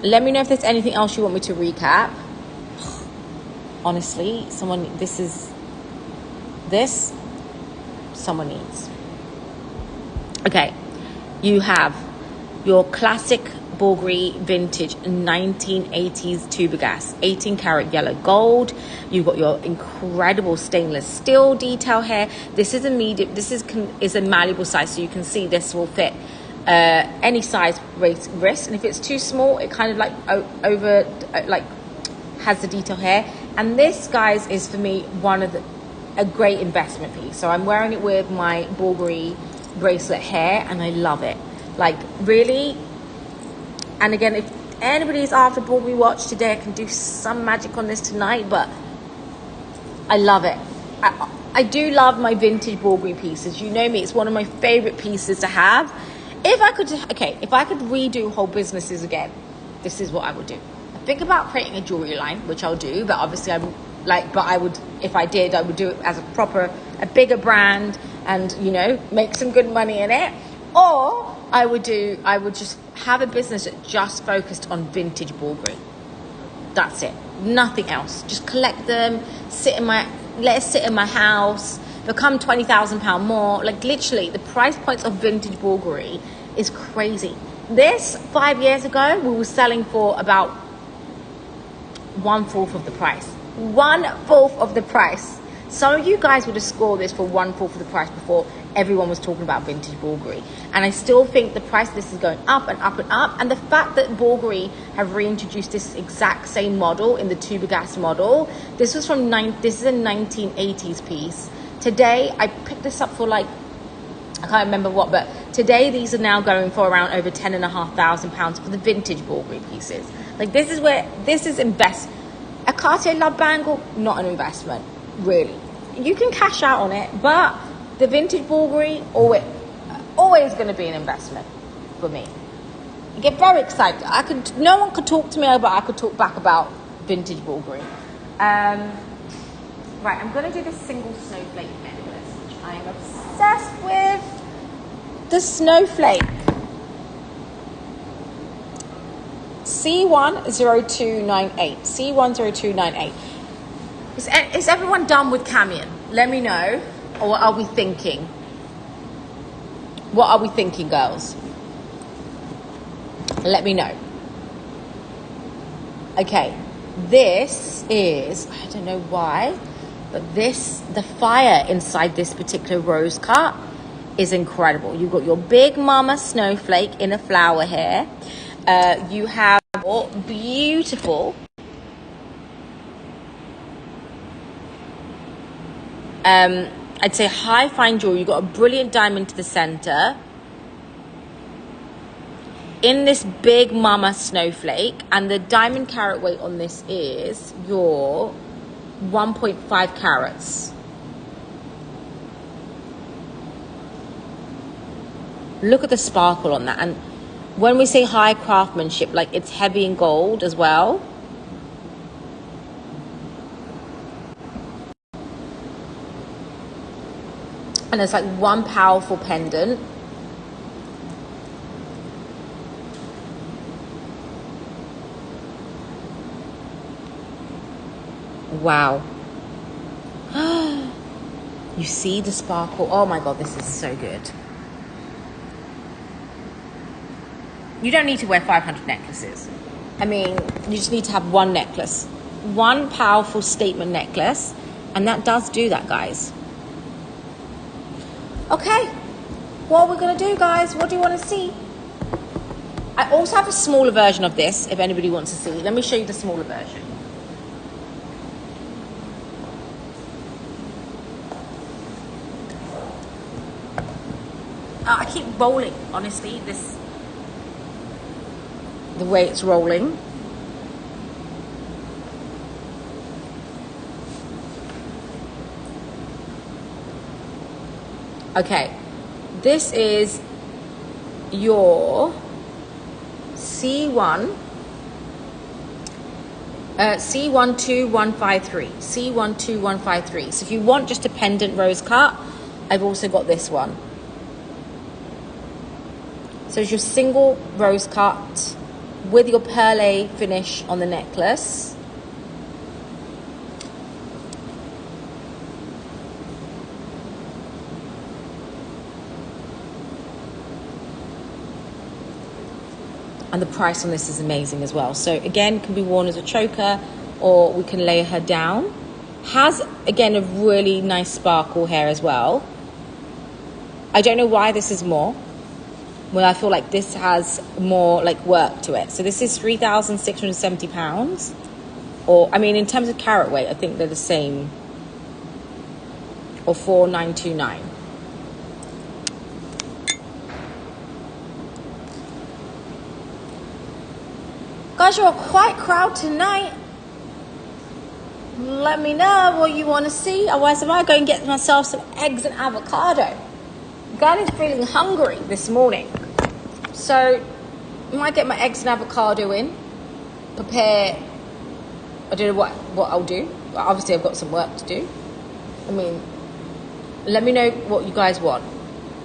Let me know if there's anything else you want me to recap. Honestly, someone needs. Okay, you have your classic Bulgari vintage 1980s tubergas, 18 karat yellow gold. You've got your incredible stainless steel detail here. This is a medium, this is a malleable size, so you can see this will fit any size wrist, and if it's too small, it kind of like has the detail here. And this, guys, is for me a great investment piece. So I'm wearing it with my Bulgari bracelet here, and I love it, like really. And again, if anybody's after Bulgari watch today, I can do some magic on this tonight, but I love it. I do love my vintage Bulgari pieces. You know me, it's one of my favorite pieces to have. If I could redo whole businesses again, this is what I would do. I think about creating a jewelry line, which I'll do, but obviously if I did, I would do it as a bigger brand, and you know, make some good money in it. Or I would just have a business that just focused on vintage Bulgari. That's it, nothing else. Just collect them, let it sit in my house, become £20,000 more. Like literally, the price points of vintage Bulgari is crazy. This 5 years ago, we were selling for about 1/4 of the price. 1/4 of the price. Some of you guys would have scored this for 1/4 of the price before everyone was talking about vintage Bulgari. And I still think the price of this is going up and up and up. And the fact that Bulgari have reintroduced this exact same model in the Tubergas model, this was from this is a 1980s piece. Today, I picked this up for like, I can't remember what, but today these are now going for around over £10,500 for the vintage Bulgari pieces. Like this is invest. A Cartier Love Bangle, not an investment. Really, you can cash out on it, but the vintage Bulgari always going to be an investment for me. I get very excited. No one could talk to me, but I could talk back about vintage Bulgari. Right, I'm going to do this single snowflake necklace, which I am obsessed with. The snowflake. C10298. C10298. Is everyone done with Kamyen? Let me know. Or what are we thinking? What are we thinking, girls? Let me know. Okay. This is, I don't know why, but the fire inside this particular rose cut is incredible. You've got your big mama snowflake in a flower here. You have beautiful I'd say high fine jewelry. You've got a brilliant diamond to the center in this big mama snowflake, and the diamond carat weight on this is your 1.5 carats. Look at the sparkle on that. And when we say high craftsmanship, like it's heavy in gold as well. And it's like one powerful pendant. Wow. You see the sparkle? Oh my God, this is so good. You don't need to wear 500 necklaces. I mean, you just need to have one necklace. One powerful statement necklace. And that does do that, guys. Okay, what are we going to do, guys? What do you want to see? I also have a smaller version of this, if anybody wants to see. Let me show you the smaller version. I keep rolling, honestly, the way it's rolling. Okay, this is your C1, C12153, C12153. So if you want just a pendant rose cut, I've also got this one. So it's your single rose cut with your perle finish on the necklace. And the price on this is amazing as well. So again, can be worn as a choker, or we can lay her down. Has, again, a really nice sparkle here as well. I don't know why this is more. Well, I feel like this has more like work to it. So this is £3,670. Or, I mean, in terms of carat weight, I think they're the same. Or 4,929. Guys, you're a quiet crowd tonight. Let me know what you want to see. Otherwise, I might go and get myself some eggs and avocado. God is feeling hungry this morning. So, I might get my eggs and avocado in. Prepare. I don't know what I'll do. But obviously, I've got some work to do. I mean, let me know what you guys want.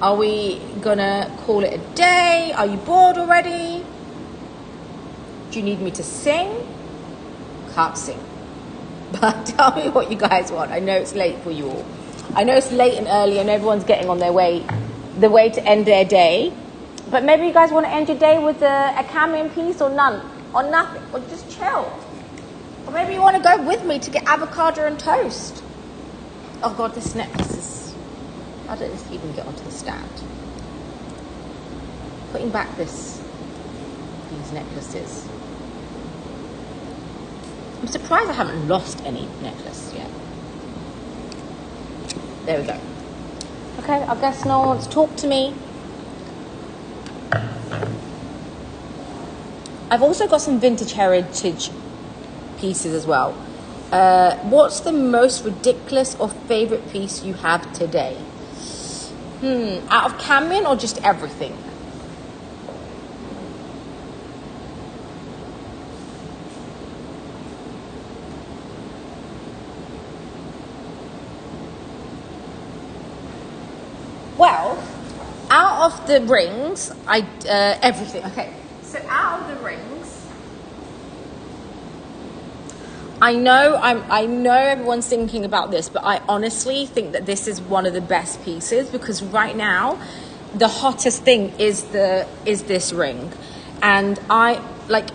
Are we going to call it a day? Are you bored already? Do you need me to sing? Can't sing. But tell me what you guys want. I know it's late for you all. I know it's late and early and everyone's getting on the way to end their day. But maybe you guys want to end your day with a Kamyen piece or none. Or nothing. Or just chill. Or maybe you want to go with me to get avocado and toast. Oh God, this necklace is... I don't know if you can get onto the stand. Putting back these necklaces. I'm surprised I haven't lost any necklace yet. There we go. Okay, I guess no one wants to talk to me. I've also got some vintage heritage pieces as well. What's the most ridiculous or favorite piece you have today? Out of Kamyen or just everything? Well, out of the rings, everything. Okay, so out of the rings, I know everyone's thinking about this, but I honestly think that this is one of the best pieces, because right now, the hottest thing is this ring, and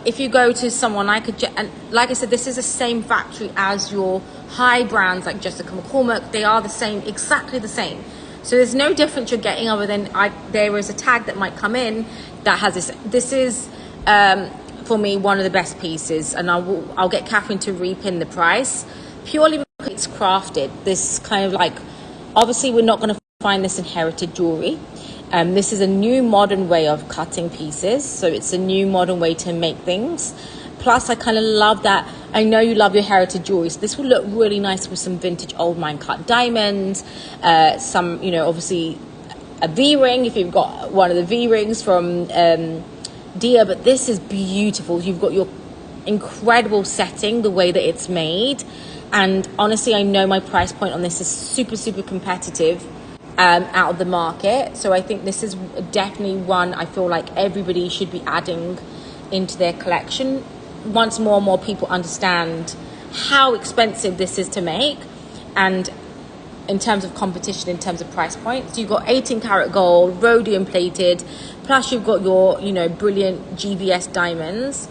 if you go to someone, and like I said, this is the same factory as your high brands like Jessica McCormick. They are the same, exactly the same. So there's no difference you're getting other than there is a tag that might come in that has this. This is, for me, one of the best pieces, and I'll get Catherine to repin the price, purely because it's crafted. This kind of like, obviously we're not going to find this in heritage jewelry. This is a new modern way of cutting pieces, so it's a new modern way to make things. Plus, I kind of love that. I know you love your heritage jewelry, so this will look really nice with some vintage old mine cut diamonds, some, obviously a V-ring if you've got one of the V-rings from Dia, but this is beautiful. You've got your incredible setting, the way that it's made, and honestly, I know my price point on this is super, super competitive out of the market, so I think this is definitely one I feel like everybody should be adding into their collection. Once more and more people understand how expensive this is to make, and in terms of competition, in terms of price points, you've got 18 karat gold, rhodium plated, plus you've got your brilliant GVS diamonds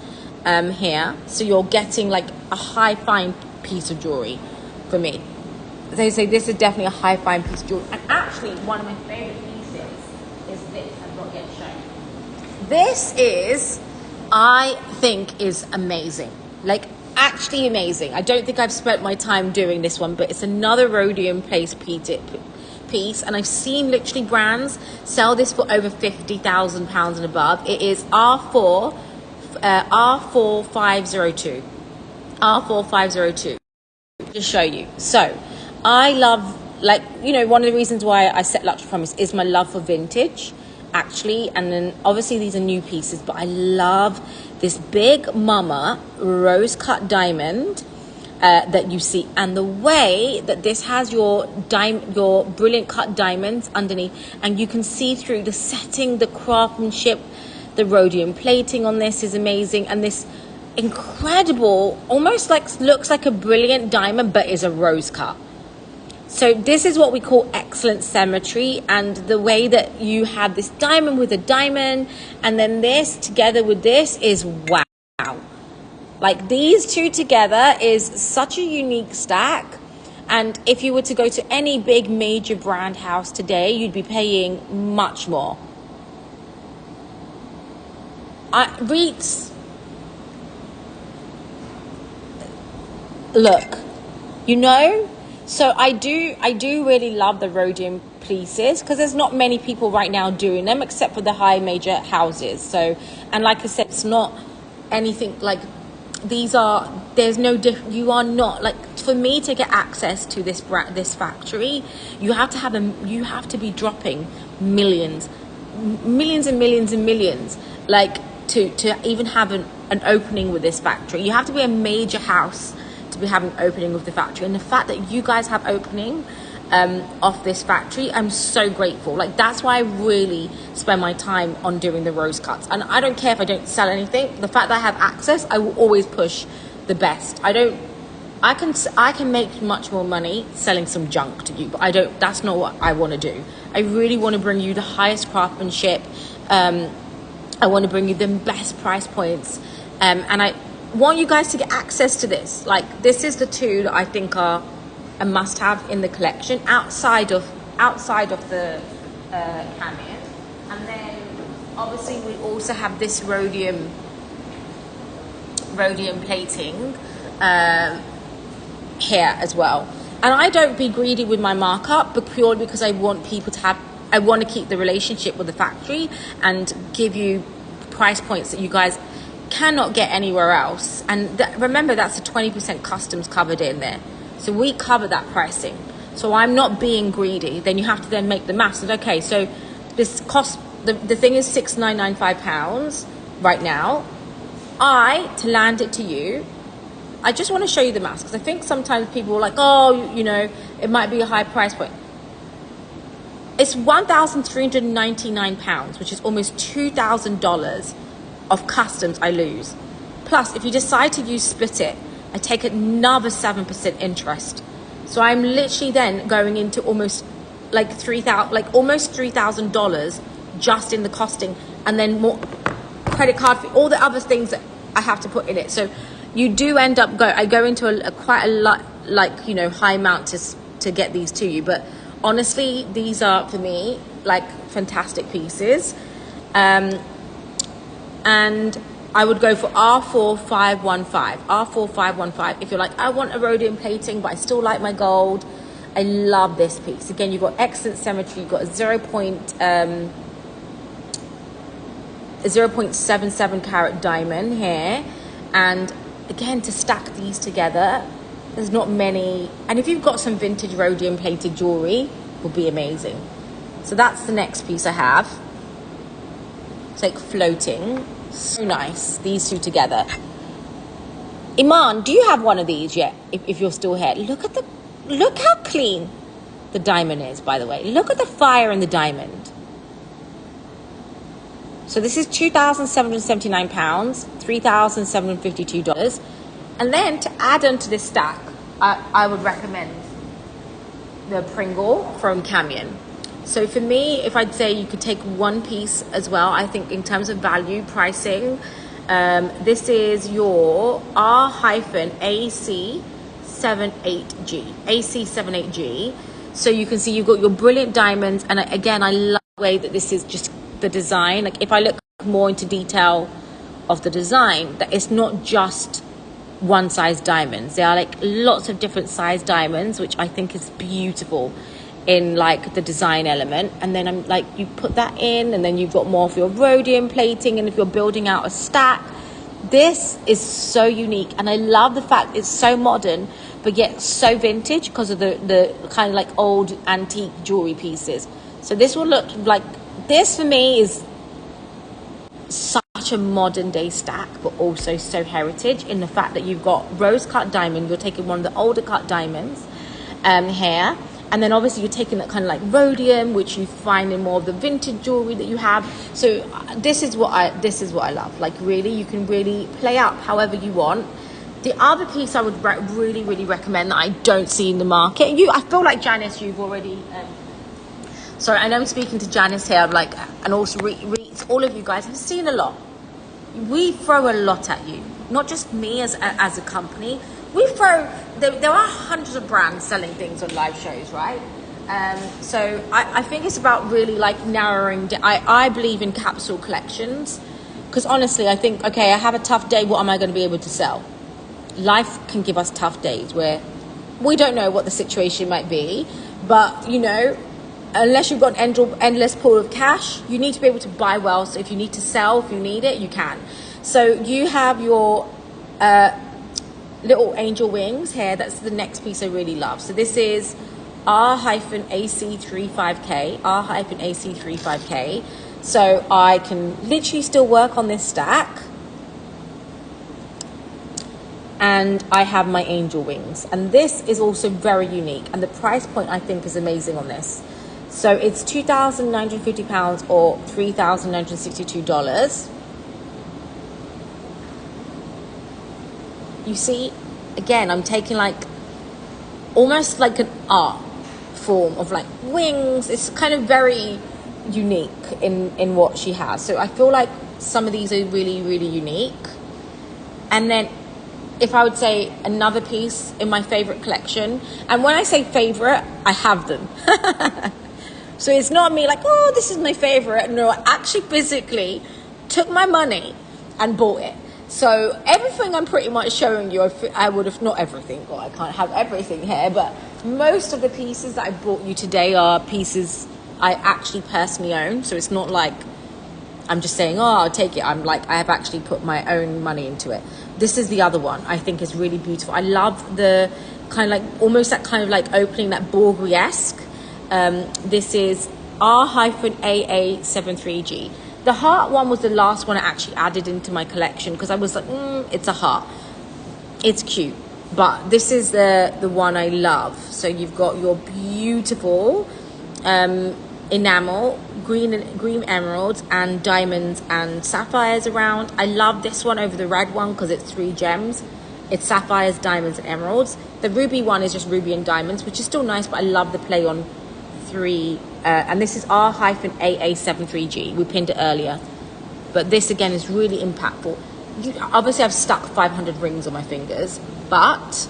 here, so you're getting like a high fine piece of jewelry. For me, they say this is definitely a high fine piece of jewelry. And actually, one of my favorite pieces is this. I've not yet shown. This is, I think, is amazing. Like, actually amazing. I don't think I've spent my time doing this one, but it's another rhodium placed piece, and I've seen literally brands sell this for over £50,000 and above. It is R4502. R4502. Just show you. So I love, one of the reasons why I set Luxury Promise is my love for vintage, actually, and then obviously these are new pieces, but I love this big mama rose cut diamond that you see, and the way that this has your brilliant cut diamonds underneath, and you can see through the setting, the craftsmanship, the rhodium plating on this is amazing, and this incredible, almost looks like a brilliant diamond, but is a rose cut. So this is what we call excellent symmetry, and the way that you have this diamond with a diamond, and then this together with this is wow. Like, these two together is such a unique stack, and if you were to go to any big major brand house today, you'd be paying much more. Reeds, look, so I do really love the rhodium pieces, because there's not many people right now doing them except for the high major houses. So, and like I said, it's not anything like there's no different. You are not, like, for me to get access to this factory, you have to be dropping millions and millions and millions, like to even have an opening with this factory. You have to be a major house to be having opening with the factory, and the fact that you guys have opening of this factory, I'm so grateful. Like, that's why I really spend my time on doing the rose cuts, and I don't care if I don't sell anything. The fact that I have access, I will always push the best. I can make much more money selling some junk to you, but that's not what I want to do. I really want to bring you the highest craftsmanship. I want to bring you the best price points, and want you guys to get access to this. Like, this is the two that I think are a must-have in the collection outside of the Kamyen. And then obviously we also have this rhodium plating here as well. And I don't be greedy with my markup, but purely because I want people to have, I want to keep the relationship with the factory and give you price points that you guys cannot get anywhere else. And remember, that's a 20% customs covered in there. So we cover that pricing. So I'm not being greedy. Then you have to then make the maths. And okay, so this cost, the thing is £6,995 right now. To land it to you, I just want to show you the maths, because I think sometimes people are like, oh, you know, it might be a high price point. It's £1,399, which is almost $2,000 of customs I lose. Plus, if you decide to use split it, I take another 7% interest. So I'm literally then going into almost like $3,000 just in the costing, and then more credit card fee, all the other things that I have to put in it. So you do end up I go into quite a lot, like, you know, high amount to get these to you. But honestly, these are, for me, like, fantastic pieces. And I would go for R4515 if you're like, I want a rhodium plating but I still like my gold. I love this piece. Again, you've got excellent symmetry. You've got a 0.77 carat diamond here, and again, to stack these together, there's not many. And if you've got some vintage rhodium plated jewelry, will be amazing. So that's the next piece I have. It's like floating. So nice, these two together. Iman, do you have one of these yet? If you're still here, look how clean the diamond is, by the way. Look at the fire in the diamond. So this is £2,779, $3,752. And then to add onto this stack, I would recommend the Pringle from Kamyen. So for me, if I'd say you could take one piece as well, I think in terms of value pricing, this is your R-AC78G. So you can see you've got your brilliant diamonds. And again, I love the way that this is just the design. Like, if I look more into detail of the design, that it's not just one size diamonds. There are like lots of different size diamonds, which I think is beautiful in like the design element. And then I'm like, you put that in, and then you've got more of your rhodium plating. And if you're building out a stack, this is so unique. And I love the fact it's so modern but yet so vintage, because of the kind of like old antique jewelry pieces. So this will look like, this for me is such a modern day stack, but also so heritage in the fact that you've got rose cut diamond. You're taking one of the older cut diamonds here, and then obviously you're taking that kind of like rhodium, which you find in more of the vintage jewelry that you have. So this is what I love. Like, really, you can really play out however you want. The other piece I would really recommend that I don't see in the market, I feel like Janice, you've already sorry, I know I'm speaking to Janice here, I'm like, and also all of you guys have seen a lot. We throw a lot at you, not just me as a company. We throw, there are hundreds of brands selling things on live shows, right? So I think it's about really like narrowing down. I believe in capsule collections, because honestly, I think, okay, I have a tough day, what am I going to be able to sell? Life can give us tough days where we don't know what the situation might be, but, you know, unless you've got an endless pool of cash, you need to be able to buy well. So if you need to sell, if you need it, you can. So you have your little angel wings here. That's the next piece I really love. So this is R-AC35K. So I can literally still work on this stack. And I have my angel wings. And this is also very unique. And the price point, I think, is amazing on this. So it's £2,950 or $3,962. You see, again, I'm taking like almost like an art form of like wings. It's kind of very unique in what she has. So I feel like some of these are really unique. And then if I would say another piece in my favorite collection, and when I say favorite, I have them. So it's not me like, oh, this is my favorite. No, I actually physically took my money and bought it. So everything I'm pretty much showing you, I would have, not everything, well, I can't have everything here, but most of the pieces that I brought you today are pieces I actually personally own. So it's not like I'm just saying, oh, I'll take it. I'm like, I have actually put my own money into it. This is the other one I think is really beautiful. I love the kind of like, almost that kind of like opening, that Burberry-esque. This is R-AA73G. The heart one was the last one I actually added into my collection because I was like, it's a heart. It's cute. But this is the one I love. So you've got your beautiful enamel, green emeralds and diamonds and sapphires around. I love this one over the red one because it's 3 gems. It's sapphires, diamonds and emeralds. The ruby one is just ruby and diamonds, which is still nice, but I love the play on 3. And this is R-AA73G. We pinned it earlier. But this again is really impactful. Obviously I've stuck 500 rings on my fingers, but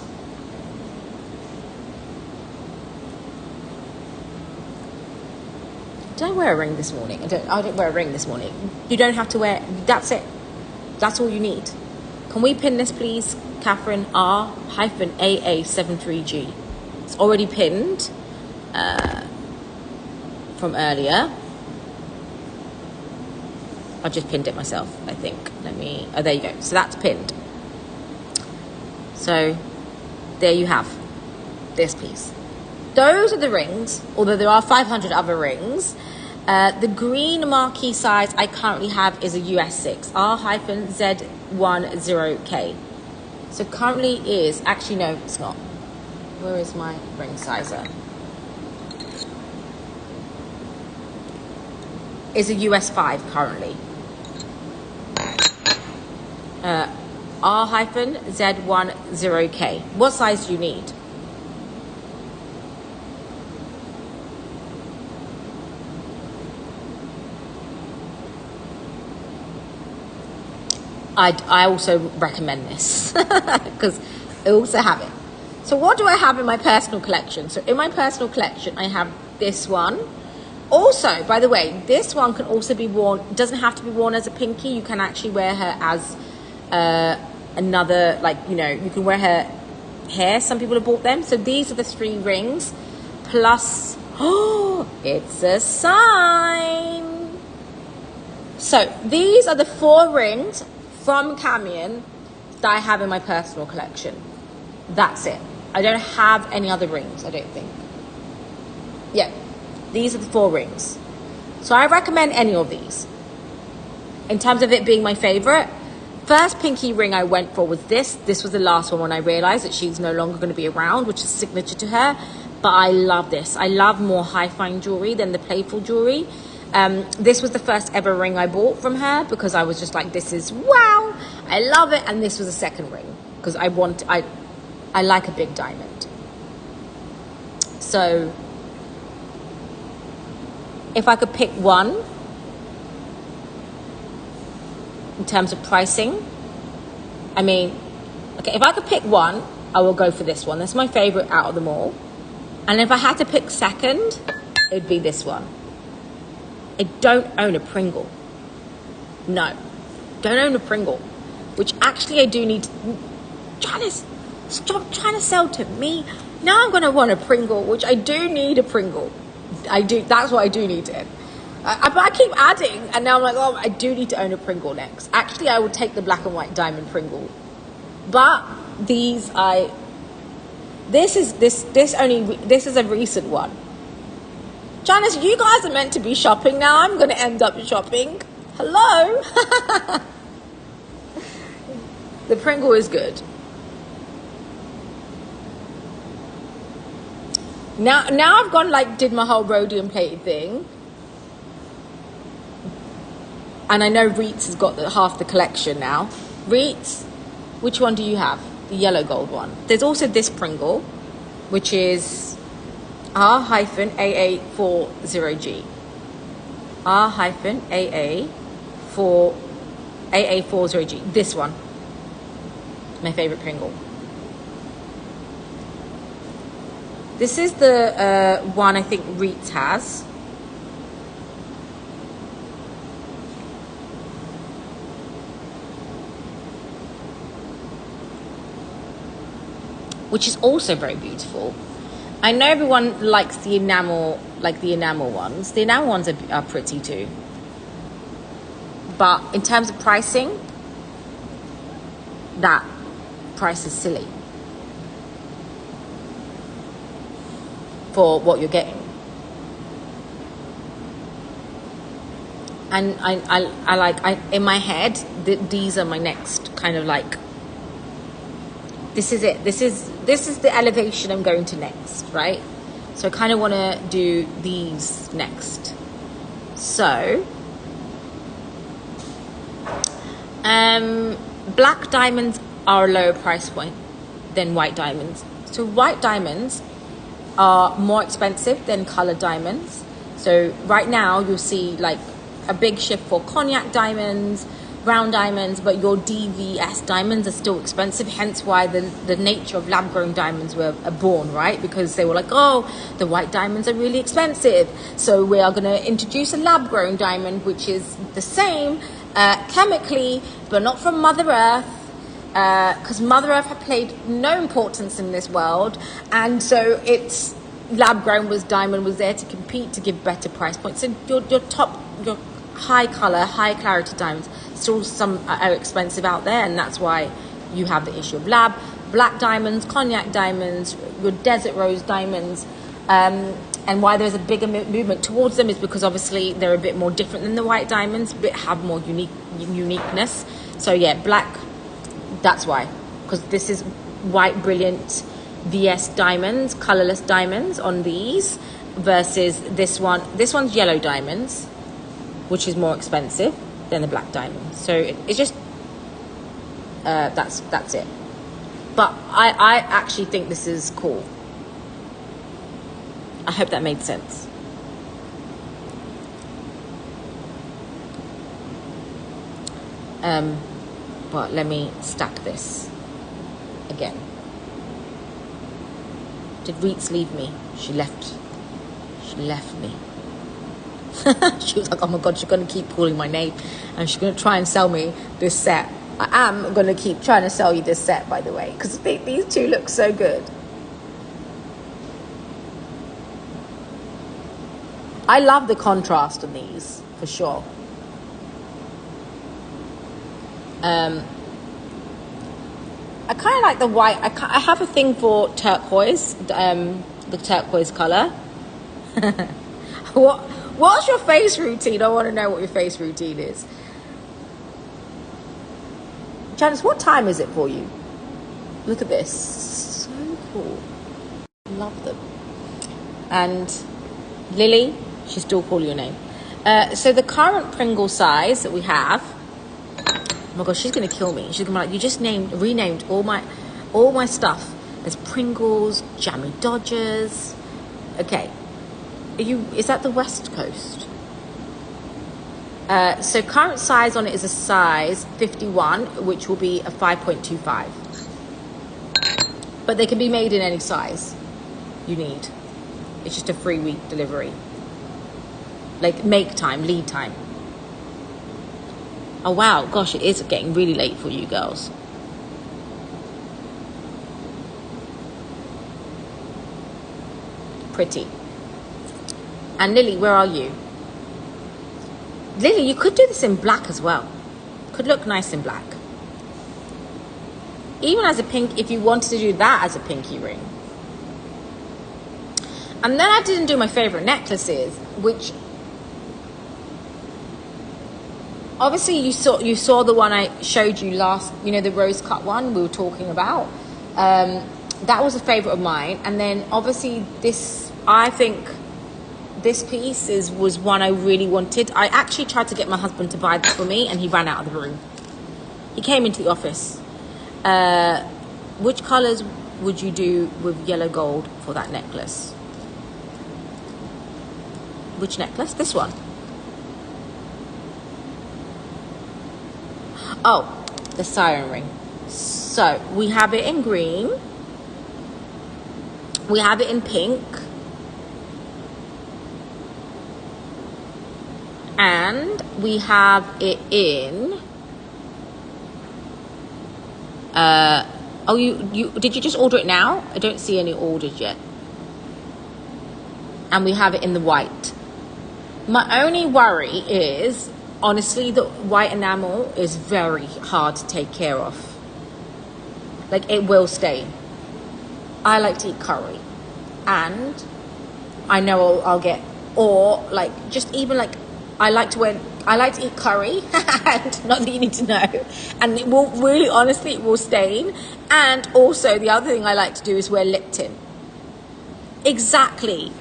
did I wear a ring this morning? I didn't wear a ring this morning. You don't have to wear, that's it. That's all you need. Can we pin this please, Catherine? R-AA73G. It's already pinned from earlier. I've just pinned it myself, I think. Oh, there you go. So that's pinned. So there you have this piece. Those are the rings, although there are 500 other rings. The green marquee size I currently have is a US 6, R-Z10K. So currently is, actually no, it's not. Where is my ring sizer? Is a US 5 currently. R-Z10K. What size do you need? I also recommend this because I also have it. So what do I have in my personal collection? So in my personal collection, I have this one. Also, by the way, this one can also be worn, it doesn't have to be worn as a pinky. You can actually wear her as another, like, you know, you can wear her hair. Some people have bought them. So these are the 3 rings plus, oh, it's a sign. So these are the 4 rings from Kamyen that I have in my personal collection. That's it. I don't have any other rings, I don't think. Yeah, these are the 4 rings. So I recommend any of these. In terms of it being my favorite, first pinky ring I went for was this. This was the last one when I realized that she's no longer going to be around, which is signature to her. But I love this. I love more high-fine jewelry than the playful jewelry. This was the first ever ring I bought from her because I was just like, this is wow, I love it. And this was a second ring because I like a big diamond. So if I could pick one in terms of pricing, I mean, okay, if I could pick one, I will go for this one. That's my favorite out of them all. And if I had to pick second, it'd be this one. I don't own a Pringle. No, don't own a Pringle, which actually I do need to. Janice, stop trying to sell to me. Now I'm going to want a Pringle, which I do need a Pringle. I do. That's what I do need it. But I keep adding, and now I'm like, oh, I do need to own a Pringle next. Actually, I would take the black and white diamond Pringle. But these, this is a recent one. Janice, you guys are meant to be shopping now. I'm going to end up shopping. Hello. The Pringle is good. Now I've gone did my whole rhodium plated thing. And I know Reeds has got half the collection now. Reeds, which one do you have? The yellow gold one. There's also this Pringle, which is R-AA40G. R-AA40G. This one. My favorite Pringle. This is the one I think Reeds has. Which is also very beautiful. I know everyone likes the enamel, like the enamel ones. The enamel ones are pretty too. But in terms of pricing, that price is silly for what you're getting. And I in my head, these are my next kind of like, this is it. This is the elevation I'm going to next, right? So I kind of want to do these next. So, black diamonds are a lower price point than white diamonds. So white diamonds are more expensive than colored diamonds. So right now you'll see like a big shift for cognac diamonds, round diamonds, but your DVS diamonds are still expensive, hence why the nature of lab-grown diamonds were born, right? Because they were like, oh, the white diamonds are really expensive, so we are going to introduce a lab-grown diamond, which is the same chemically, but not from Mother Earth, because Mother Earth had played no importance in this world, and so it's lab-grown diamond was there to compete, to give better price points. So your high color, high clarity diamonds, still some are expensive out there, and that's why you have the issue of black diamonds, cognac diamonds, your desert rose diamonds, and why there's a bigger movement towards them is because obviously they're a bit more different than the white diamonds, but have more uniqueness. So yeah, black, that's why, because this is white brilliant VS diamonds, colorless diamonds on these, versus this one. This one's yellow diamonds, which is more expensive than the black diamond. So it's just, that's it. But I actually think this is cool. I hope that made sense. But let me stack this again. Did Reets leave me? She left me. She was like, oh my God, she's going to keep calling my name and she's going to try and sell me this set. I am going to keep trying to sell you this set, by the way, because these two look so good. I love the contrast on these, for sure. I kind of like the white. I have a thing for turquoise, the turquoise color. What's your face routine? I want to know what your face routine is. Janice, what time is it for you? Look at this. So cool. Love them. And Lily, she's still calling your name. So the current Pringle size that we have, oh my gosh, she's going to kill me. She's going to be like, you just renamed all my stuff. There's Pringles, Jammy Dodgers. Okay. Is that the West Coast? So current size on it is a size 51, which will be a 5.25. But they can be made in any size you need. It's just a 3-week delivery. Like lead time. Oh wow, gosh, it is getting really late for you girls. Pretty. And Lily, where are you? Lily, you could do this in black as well. Could look nice in black. Even as a pink, if you wanted to do that as a pinky ring. And then I didn't do my favorite necklaces, which obviously you saw the one I showed you last, the rose cut one we were talking about. That was a favorite of mine. And then obviously this, I think this piece was one I really wanted. I actually tried to get my husband to buy this for me and he ran out of the room. He came into the office. Which colors would you do with yellow gold for that necklace? Which necklace? This one. Oh, the siren ring. So we have it in green, we have it in pink, and we have it in you did you just order it now? I don't see any orders yet. And we have it in the white. My only worry is, honestly, the white enamel is very hard to take care of. Like, it will stain. I like to eat curry, and I know I'll get, or like, just even like, I like to eat curry, and not that you need to know, and it will really, honestly, it will stain. And also the other thing I like to do is wear lip tint. Exactly.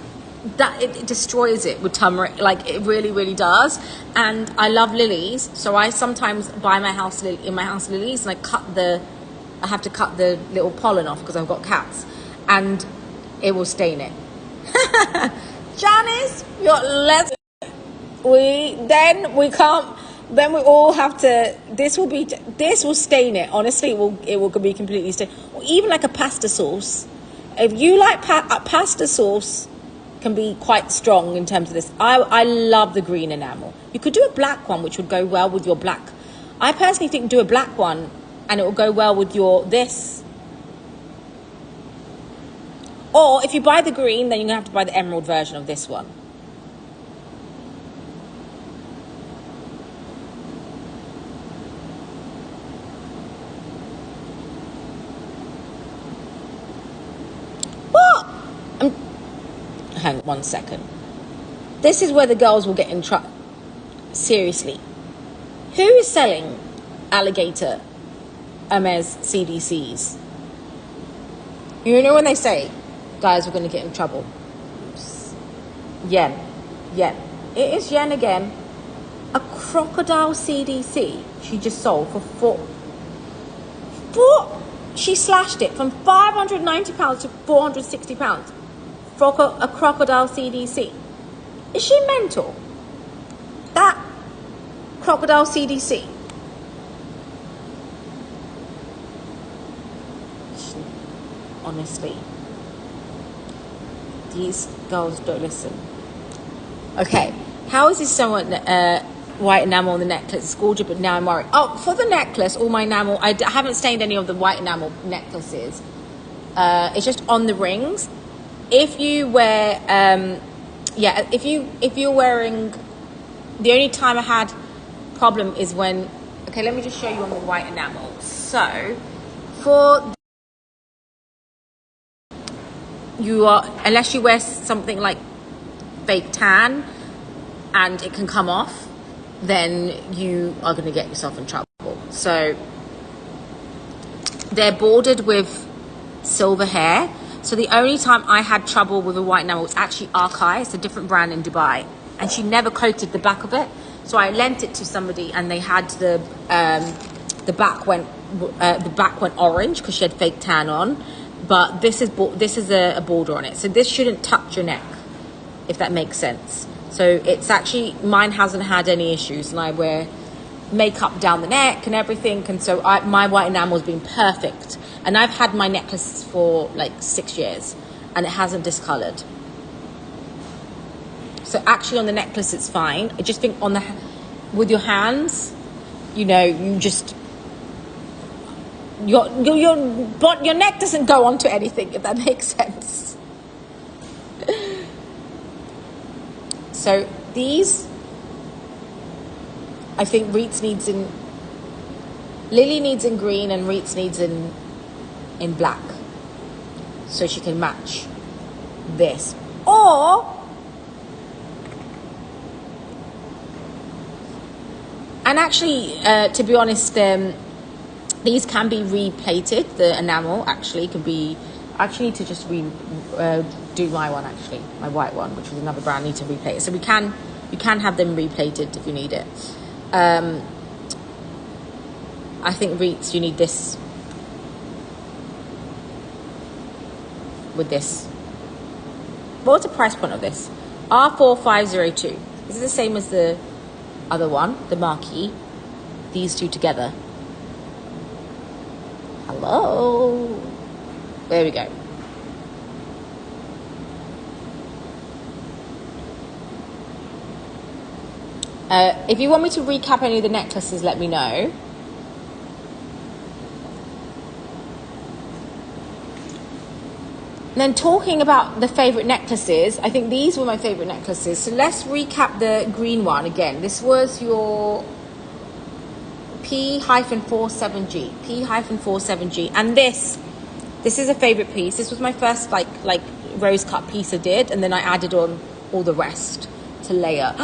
That it destroys it with turmeric, like it really, really does. And I love lilies, so I sometimes buy in my house lilies, and I have to cut the little pollen off because I've got cats, and it will stain it. Janice, we can't. Then we all have to. This will stain it. Honestly, it will be completely stained. Or even like a pasta sauce. If you like pasta sauce, can be quite strong in terms of this. I love the green enamel. You could do a black one, which would go well with your black. I personally think do a black one, and it will go well with your this. Or if you buy the green, then you're gonna have to buy the emerald version of this one. Hang on 1 second. This is where the girls will get in trouble. Seriously. Who is selling alligator Hermes CDCs? You know when they say, guys, we're going to get in trouble. Yen. It is yen again. A crocodile CDC she just sold for she slashed it from £590 to £460. For a crocodile CDC. Is she mental? That crocodile CDC. Honestly, these girls don't listen. Okay, how is this someone white enamel on the necklace? It's gorgeous, but now I'm worried. Oh, for the necklace, all my enamel, I haven't stained any of the white enamel necklaces. It's just on the rings. If you wear, if you're wearing, the only time I had problem is when, okay, let me just show you on the white enamel. So, unless you wear something like fake tan and it can come off, then you are going to get yourself in trouble. So, they're bordered with silver hair. So the only time I had trouble with a white enamel was actually Archive. It's a different brand in Dubai, and she never coated the back of it. So I lent it to somebody, and they had the back went orange because she had fake tan on. But this is a border on it, so this shouldn't touch your neck, if that makes sense. So it's actually, mine hasn't had any issues, and I wear makeup down the neck and everything, and so my white enamel has been perfect. And I've had my necklace for like 6 years, and it hasn't discolored. So actually on the necklace it's fine. I just think with your hands, you know, you just your neck doesn't go onto anything, if that makes sense. So these, I think Reets needs in, Lily needs in green, and Reets needs in black, so she can match this. Or, and actually, to be honest, these can be replated. The enamel actually can be, I actually need to just do my one, actually, my white one, which is another brand. I need to replate it. So you can have them replated if you need it. I think Reets, you need this with this. What's the price point of this? R4502. Is it the same as the other one, the marquee? These two together. Hello. There we go. If you want me to recap any of the necklaces, let me know. And then talking about the favorite necklaces, I think these were my favorite necklaces. So let's recap the green one again. This was your P-47G. P-47G. And this is a favorite piece. This was my first like rose cut piece I did, and then I added on all the rest to layer.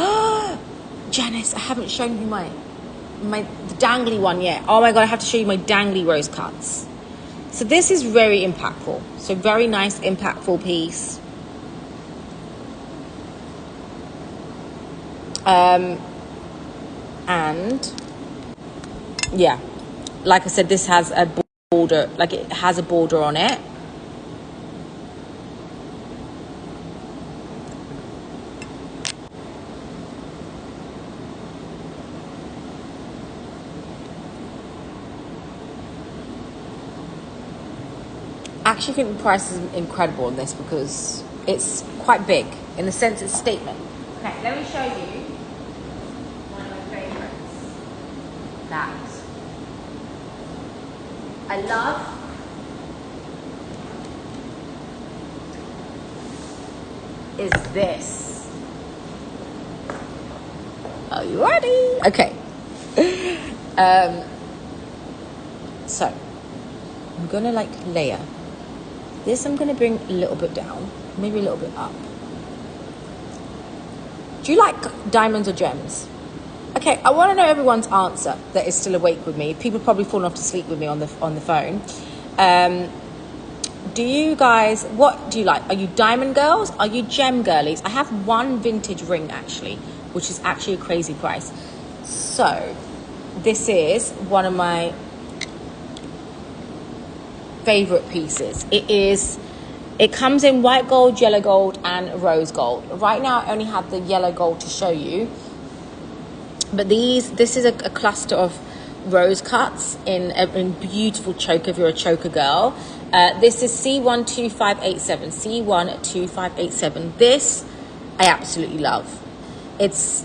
Janice, I haven't shown you my the dangly one yet. Oh my god, I have to show you my dangly rose cuts. So this is very impactful. So very nice, impactful piece. And yeah, like I said, this has a border, like it has a border on it. I actually think the price is incredible on this because it's quite big in the sense it's a statement. Okay, let me show you one of my favorites that I love. Is this. Are you ready? Okay. So I'm gonna like layer. This I'm going to bring a little bit down, maybe a little bit up. Do you like diamonds or gems? Okay, I want to know everyone's answer that is still awake with me. People probably fallen off to sleep with me on the phone. Do you guys, what do you like? Are you diamond girls? Are you gem girlies? I have one vintage ring actually, which is actually a crazy price. So this is one of my favorite pieces. It comes in white gold, yellow gold, and rose gold. Right now I only have the yellow gold to show you, but this is a cluster of rose cuts in a beautiful choker if you're a choker girl. This is C12587. C12587. This I absolutely love. It's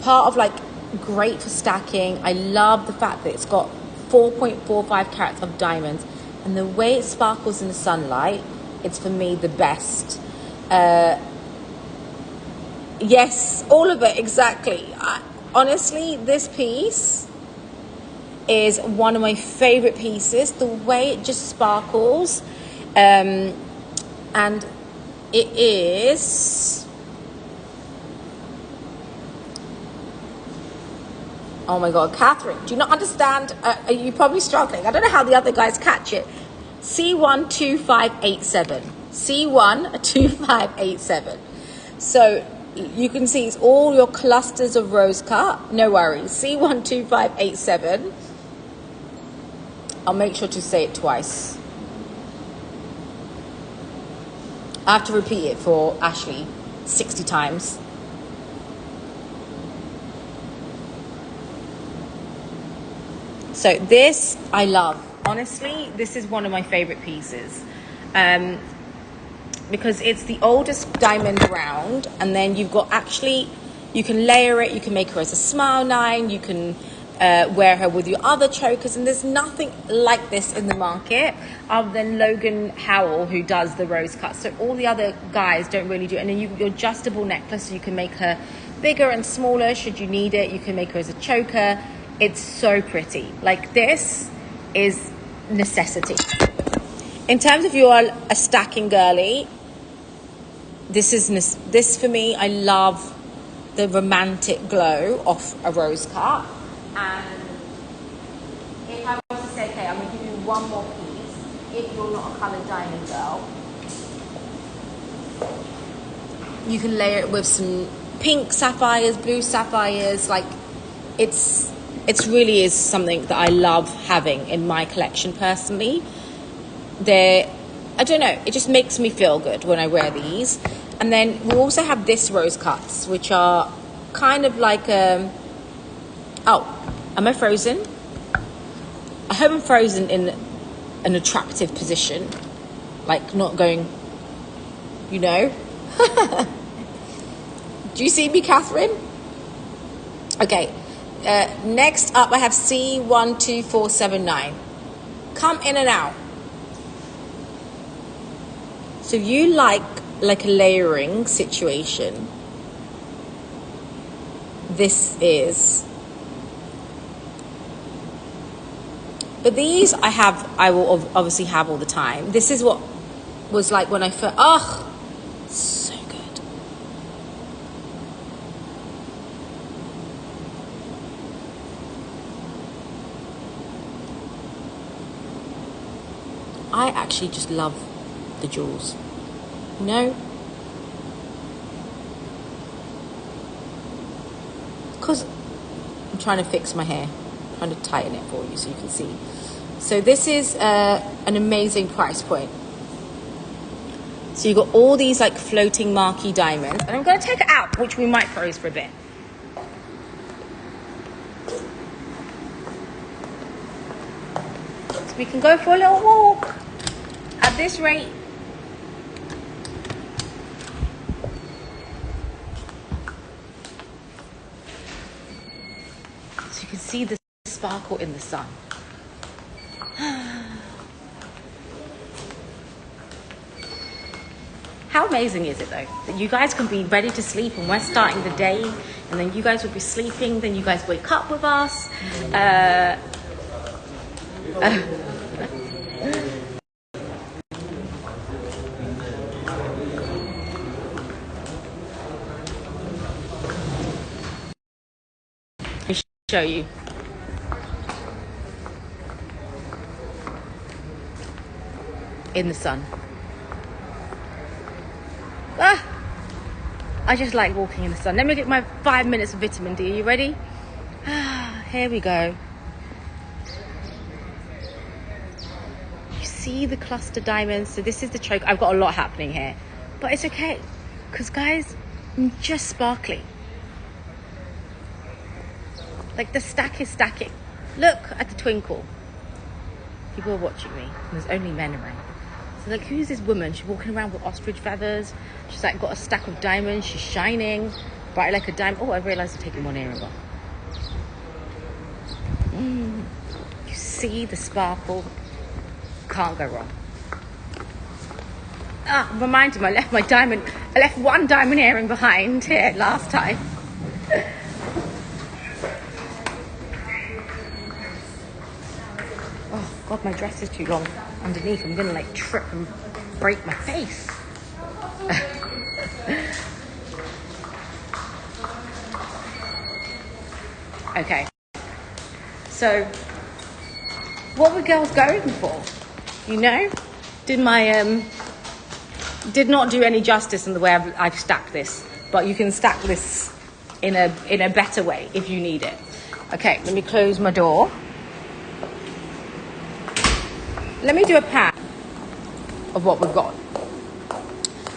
part of like great for stacking. I love the fact that it's got 4.45 carats of diamonds, and the way it sparkles in the sunlight, it's for me the best. Yes, all of it, exactly. Honestly, this piece is one of my favorite pieces. The way it just sparkles, and it is. Oh my God, Catherine, do you not understand? Are you probably struggling? I don't know how the other guys catch it. C12587. C12587. So you can see it's all your clusters of rose cut. No worries. C12587. I'll make sure to say it twice. I have to repeat it for Ashley 60 times. So this I love. Honestly, this is one of my favorite pieces because it's the oldest diamond around, and then you've got actually, you can layer it, you can make her as a smile 9, you can wear her with your other chokers, and there's nothing like this in the market other than Logan Howell, who does the rose cut. So all the other guys don't really do it. And then your adjustable necklace, so you can make her bigger and smaller should you need it. You can make her as a choker. It's so pretty. Like, this is necessity. In terms of you're a stacking girly, this for me, I love the romantic glow of a rose cut. And if I was to say, okay, I'm going to give you one more piece, if you're not a coloured diamond girl, you can layer it with some pink sapphires, blue sapphires. Like, it really is something that I love having in my collection personally. I don't know, it just makes me feel good when I wear these. And then we also have this rose cuts, which are kind of like oh, am I frozen? home and frozen in an attractive position, like not going, you know. Do you see me, Catherine? Okay, next up I have C12479. Come in and out. So you like a layering situation. This is, but these I will obviously have all the time. This is what was like when I first, so good. I actually just love the jewels, you know, because I'm trying to fix my hair, I'm trying to tighten it for you so you can see. So this is an amazing price point. So you've got all these like floating marquee diamonds, and I'm going to take it out, which we might froze for a bit. So we can go for a little walk. At this rate, so you can see the sparkle in the sun. How amazing is it though, that you guys can be ready to sleep and we're starting the day, and then you guys will be sleeping, then you guys wake up with us. Let me show you. In the sun. I just like walking in the sun. Let me get my 5 minutes of vitamin D. Are you ready? Here we go. You see the cluster diamonds? So this is the choke. I've got a lot happening here, but it's okay, because guys, I'm just sparkling. Like the stack is stacking. Look at the twinkle. People are watching me, and there's only men around. So like, who's this woman? She's walking around with ostrich feathers. She's like got a stack of diamonds. She's shining, bright like a diamond. Oh, I realised I'm taking one earring off. You see the sparkle? Can't go wrong. Reminded me, I left one diamond earring behind here last time. Oh God, my dress is too long underneath. I'm gonna like trip and break my face. Okay, so what were girls going for? You know, did not do any justice in the way I've stacked this, but you can stack this in a better way if you need it. Okay, let me close my door. Let me do a pan of what we've got.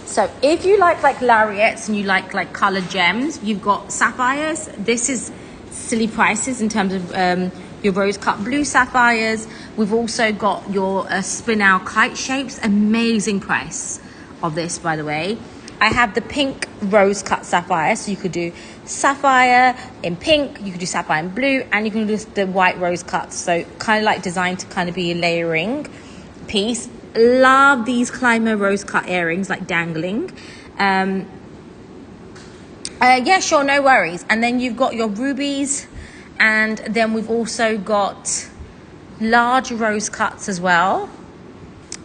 So if you like lariats and you like colored gems, you've got sapphires. This is silly prices in terms of your rose cut blue sapphires. We've also got your spinel kite shapes. Amazing price of this, by the way. I have the pink rose cut sapphire, so you could do sapphire in pink, you could do sapphire in blue, and you can do the white rose cuts. So kind of like designed to kind of be a layering piece. Love these climber rose cut earrings, like dangling. Yeah, sure, no worries. And then you've got your rubies, and then we've also got large rose cuts as well,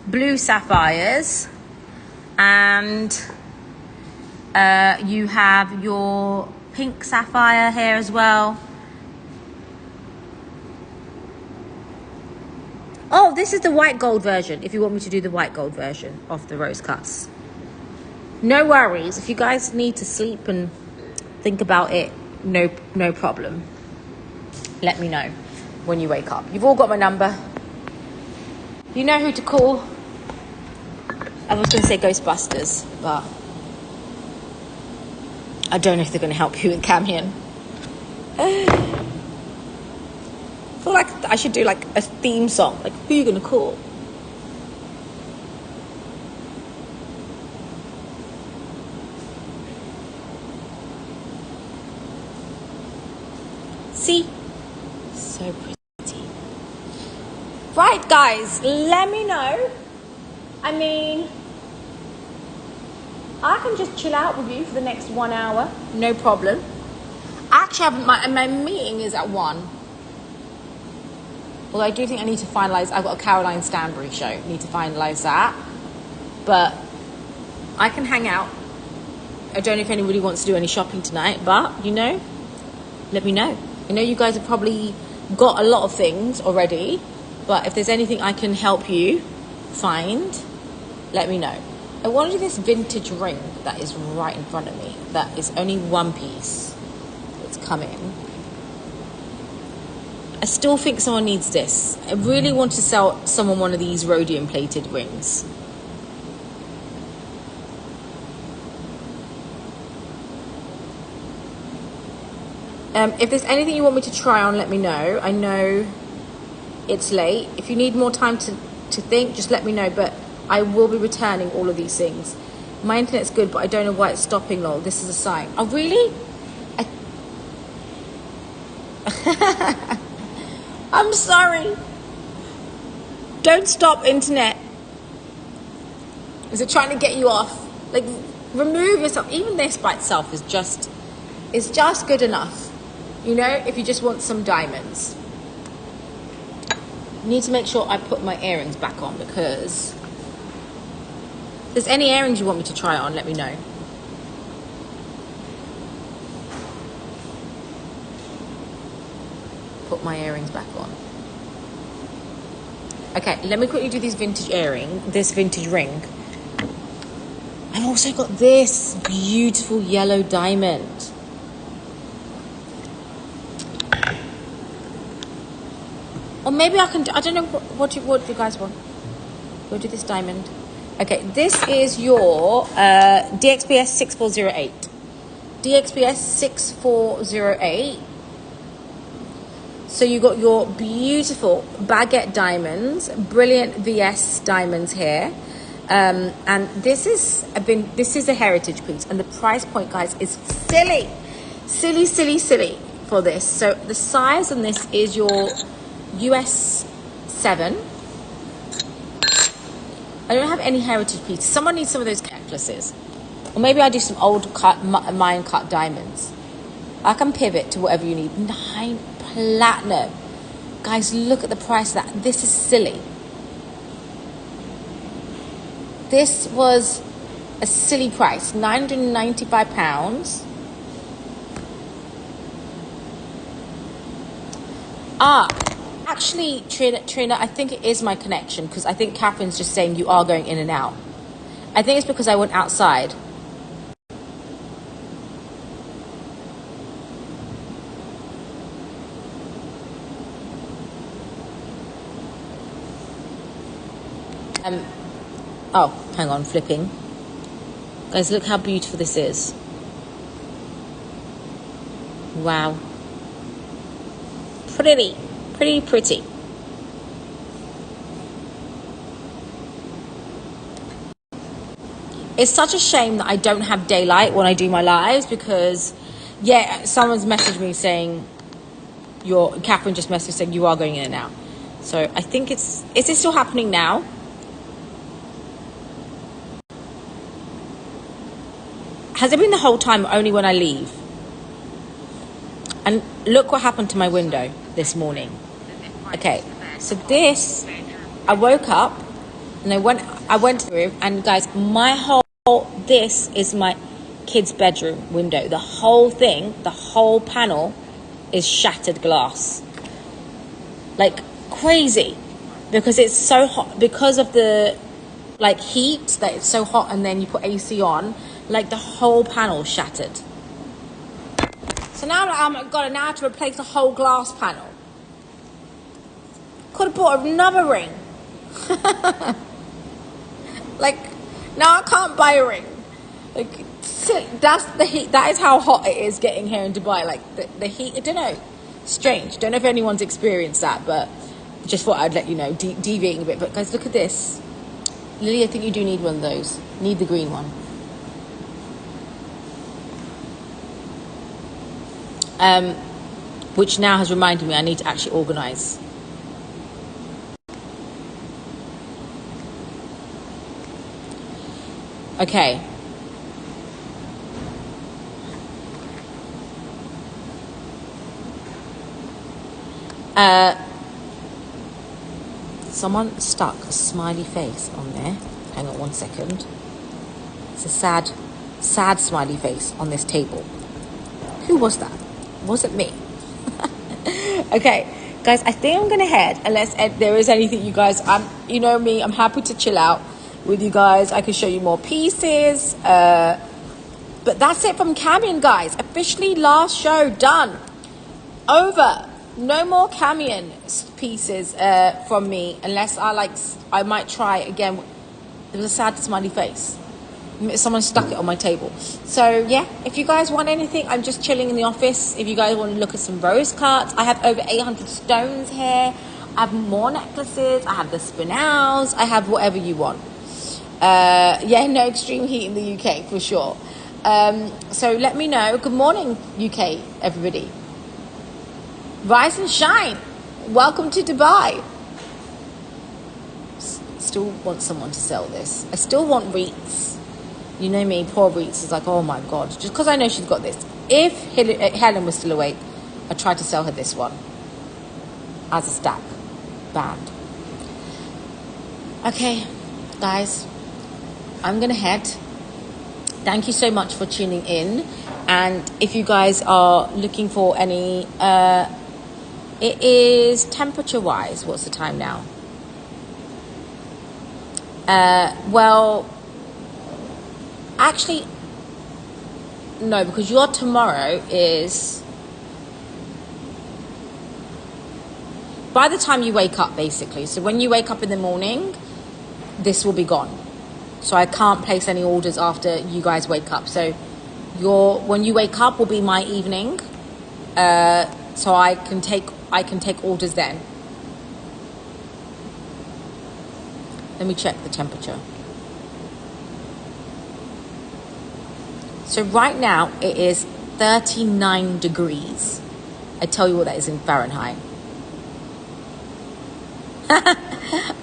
blue sapphires, and you have your pink sapphire here as well. Oh, this is the white gold version, if you want me to do the white gold version of the rose cuts. No worries. If you guys need to sleep and think about it, no problem. Let me know when you wake up. You've all got my number. You know who to call. I was going to say Ghostbusters, but I don't know if they're going to help you with Kamyen. I should do like a theme song. Like, who are you gonna call? See? So pretty. Right, guys, let me know. I mean, I can just chill out with you for the next 1 hour. No problem. Actually, my meeting is at 1. Although I do think I need to finalise. I've got a Caroline Stanbury show. Need to finalise that. But I can hang out. I don't know if anybody wants to do any shopping tonight. But, you know, let me know. I know you guys have probably got a lot of things already. But if there's anything I can help you find, let me know. I want to do this vintage ring that is right in front of me. That is only one piece. It's coming. I still think someone needs this. I really want to sell someone one of these rhodium plated rings. If there's anything you want me to try on, let me know. I know it's late. If you need more time to think, just let me know. But I will be returning all of these things. My internet's good, but I don't know why it's stopping, lol. This is a sign. Oh, really? I'm sorry. Don't stop, internet. Is it trying to get you off? Like, remove yourself. Even this by itself is just good enough. You know, if you just want some diamonds. Need to make sure I put my earrings back on, because if there's any earrings you want me to try on, let me know. Put my earrings back on. Okay, let me quickly do this vintage ring. I've also got this beautiful yellow diamond. Or maybe I can, I don't know, what do you guys want? We'll do this diamond. Okay, this is your DXPS 6408. DXPS 6408. So you got your beautiful baguette diamonds, brilliant VS diamonds here. And this is a heritage piece, and the price point, guys, is silly for this. So the size on this is your US 7. I don't have any heritage pieces. Someone needs some of those necklaces. Or maybe I do some old mine cut diamonds. I can pivot to whatever you need. 9 platinum. Guys, look at the price of that. This is silly. This was a silly price. £995. Actually, Trina, I think it is my connection, because I think Catherine's just saying you are going in and out. I think it's because I went outside. Oh, hang on, flipping. Guys, look how beautiful this is. Wow. Pretty. It's such a shame that I don't have daylight when I do my lives, because, yeah, someone's messaged me saying, Catherine just messaged saying you are going in and out. So I think is it still happening now? Has it been the whole time, only when I leave? And look what happened to my window this morning. Okay, so this, I woke up and I went to the room, and guys, this is my kid's bedroom window. The whole thing, the whole panel is shattered glass. Like crazy, because it's so hot, because of the like heat, that it's so hot, and then you put AC on, like the whole panel shattered. So now now I have to replace the whole glass panel. Could have bought another ring. Like, now I can't buy a ring. Like, that's the heat. That is how hot it is getting here in Dubai. Like the heat, I don't know. Strange. Don't know if anyone's experienced that, but just thought I'd let you know, deviating a bit. But guys, look at this. Lily, I think you do need one of those. Need the green one. Which now has reminded me I need to actually organise. Okay. Someone stuck a smiley face on there. Hang on 1 second. It's a sad smiley face on this table. Who was that? Was it me? Okay, guys, I think I'm gonna head unless there is anything you guys. You know me. I'm happy to chill out with you guys. I can show you more pieces. But that's it from Kamyen, guys. Officially, last show done. Over. No more Kamyen pieces from me unless I might try again. There was a sad smiley face. Someone stuck it on my table. So yeah, if you guys want anything, I'm just chilling in the office. If you guys want to look at some rose cards, I have over 800 stones here. I have more necklaces. I have the spinels. I have whatever you want. Yeah, no extreme heat in the UK for sure. So let me know. Good morning, UK, everybody. Rise and shine. Welcome to Dubai. Still want someone to sell this. I still want Reets. You know me, poor Reets is like, oh my God. Just because I know she's got this. If Helen was still awake, I'd try to sell her this one. As a stack. Band. Okay, guys. I'm going to head. Thank you so much for tuning in. And if you guys are looking for any... it is temperature-wise. What's the time now? Well... Actually, no, because your tomorrow is... By the time you wake up, basically. So when you wake up in the morning, this will be gone. So I can't place any orders after you guys wake up. So when you wake up will be my evening. So I can take orders then. Let me check the temperature. So right now it is 39 degrees. I tell you what that is in Fahrenheit.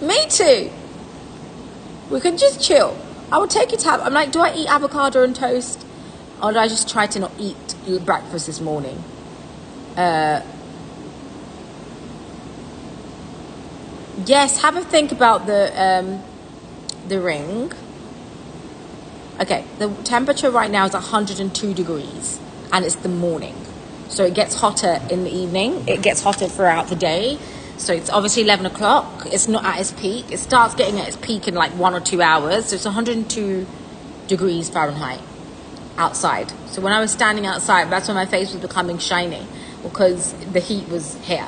Me too. We can just chill. I would take it out. I'm like, do I eat avocado and toast? Or do I just try to not eat breakfast this morning? Yes, have a think about the ring. Okay, the temperature right now is 102 degrees and it's the morning. So it gets hotter in the evening. It gets hotter throughout the day. So it's obviously 11 o'clock. It's not at its peak. It starts getting at its peak in like 1 or 2 hours. So it's 102 degrees Fahrenheit outside. So when I was standing outside, that's when my face was becoming shiny because the heat was here.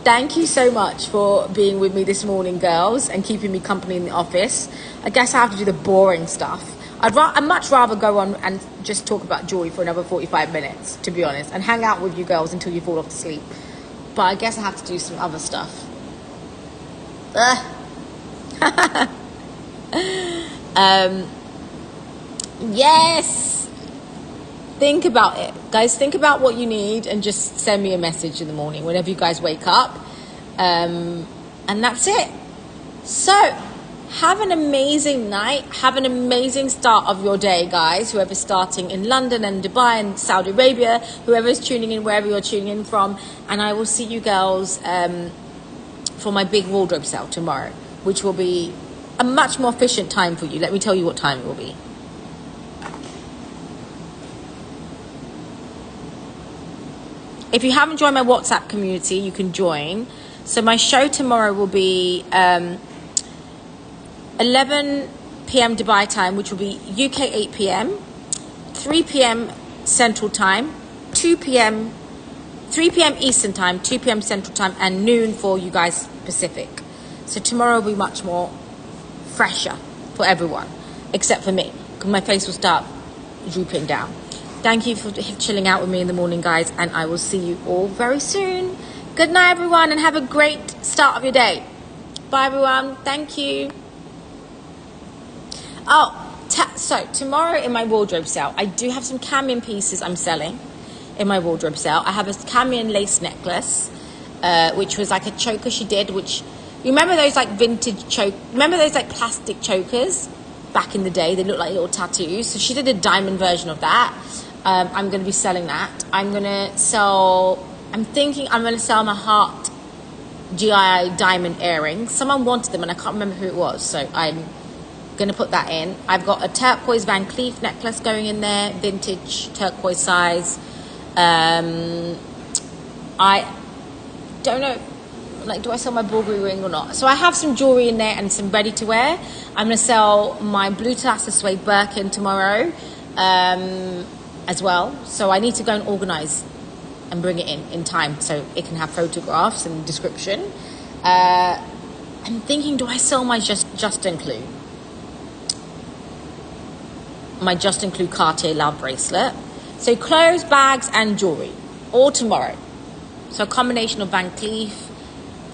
Thank you so much for being with me this morning, girls, and keeping me company in the office. I guess I have to do the boring stuff. I'd much rather go on and just talk about jewelry for another 45 minutes, to be honest, and hang out with you girls until you fall off to sleep. But I guess I have to do some other stuff. Yes! Think about it. Guys, think about what you need and just send me a message in the morning whenever you guys wake up. And that's it. So, have an amazing night. Have an amazing start of your day, guys. Whoever's starting in London and Dubai and Saudi Arabia, whoever's tuning in, wherever you're tuning in from. And I will see you girls for my big wardrobe sale tomorrow, which will be a much more efficient time for you. Let me tell you what time it will be. If you haven't joined my WhatsApp community, you can join. So my show tomorrow will be 11 p.m. Dubai time, which will be UK 8 p.m., 3 p.m. Central Time, 2 p.m., 3 p.m. Eastern Time, 2 p.m. Central Time, and noon for you guys Pacific. So tomorrow will be much more fresher for everyone, except for me, because my face will start drooping down. Thank you for chilling out with me in the morning, guys, and I will see you all very soon. Good night, everyone, and have a great start of your day. Bye, everyone. Thank you. Oh, so tomorrow in my wardrobe sale, I do have some Kamyen pieces I'm selling in my wardrobe sale. I have a Kamyen lace necklace, which was like a choker she did, which, you remember those like vintage remember those like plastic chokers back in the day? They look like little tattoos. So she did a diamond version of that. I'm going to be selling that. I'm thinking I'm going to sell my heart GI diamond earrings. Someone wanted them and I can't remember who it was, so I'm going to put that in. I've got a turquoise Van Cleef necklace going in there, vintage turquoise size. I don't know, like, do I sell my Bulgari ring or not? So I have some jewelry in there and some ready to wear. I'm going to sell my blue Talassa suede Birkin tomorrow as well. So I need to go and organize and bring it in time so it can have photographs and description. I'm thinking, do I sell my Justin Clue? My Justin Clue Cartier love bracelet. So clothes, bags, and jewelry, all tomorrow. So a combination of Van Cleef,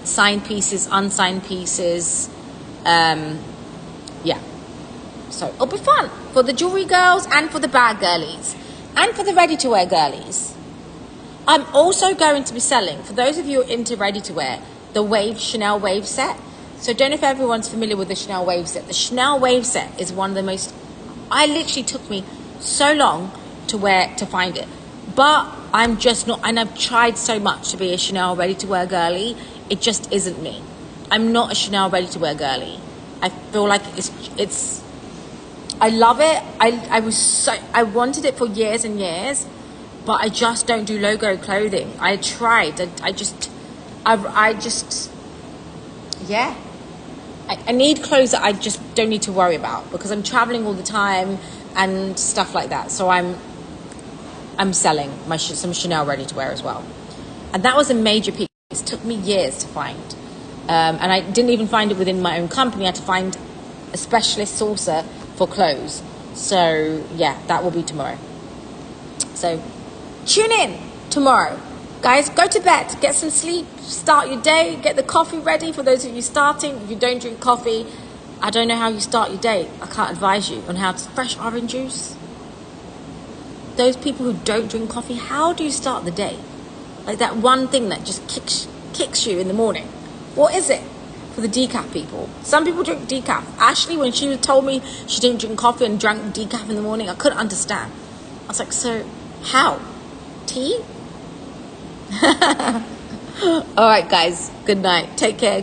signed pieces, unsigned pieces. Yeah. So it'll be fun for the jewelry girls and for the bag girlies and for the ready-to-wear girlies. I'm also going to be selling, for those of you who are into ready-to-wear, the Chanel Wave set. So I don't know if everyone's familiar with the Chanel Wave set. The Chanel Wave set is one of the most, I literally took me so long to find it. But I'm just not, and I've tried so much to be a Chanel ready-to-wear girly. It just isn't me. I'm not a Chanel ready-to-wear girly. I feel like it's I love it. I wanted it for years and years, but I just don't do logo clothing. I tried. Yeah. I need clothes that I just don't need to worry about because I'm traveling all the time and stuff like that. So I'm selling some Chanel ready to wear as well. And that was a major piece. It took me years to find. And I didn't even find it within my own company. I had to find a specialist sourcer for clothes. So yeah, that will be tomorrow. So tune in tomorrow. Guys, go to bed, get some sleep, start your day, get the coffee ready for those of you starting. If you don't drink coffee, I don't know how you start your day. I can't advise you on how to, fresh orange juice. Those people who don't drink coffee, how do you start the day? Like that one thing that just kicks you in the morning. What is it for the decaf people? Some people drink decaf. Ashley, when she told me she didn't drink coffee and drank decaf in the morning, I couldn't understand. I was like, so how? Tea? All right, guys. Good night. Take care.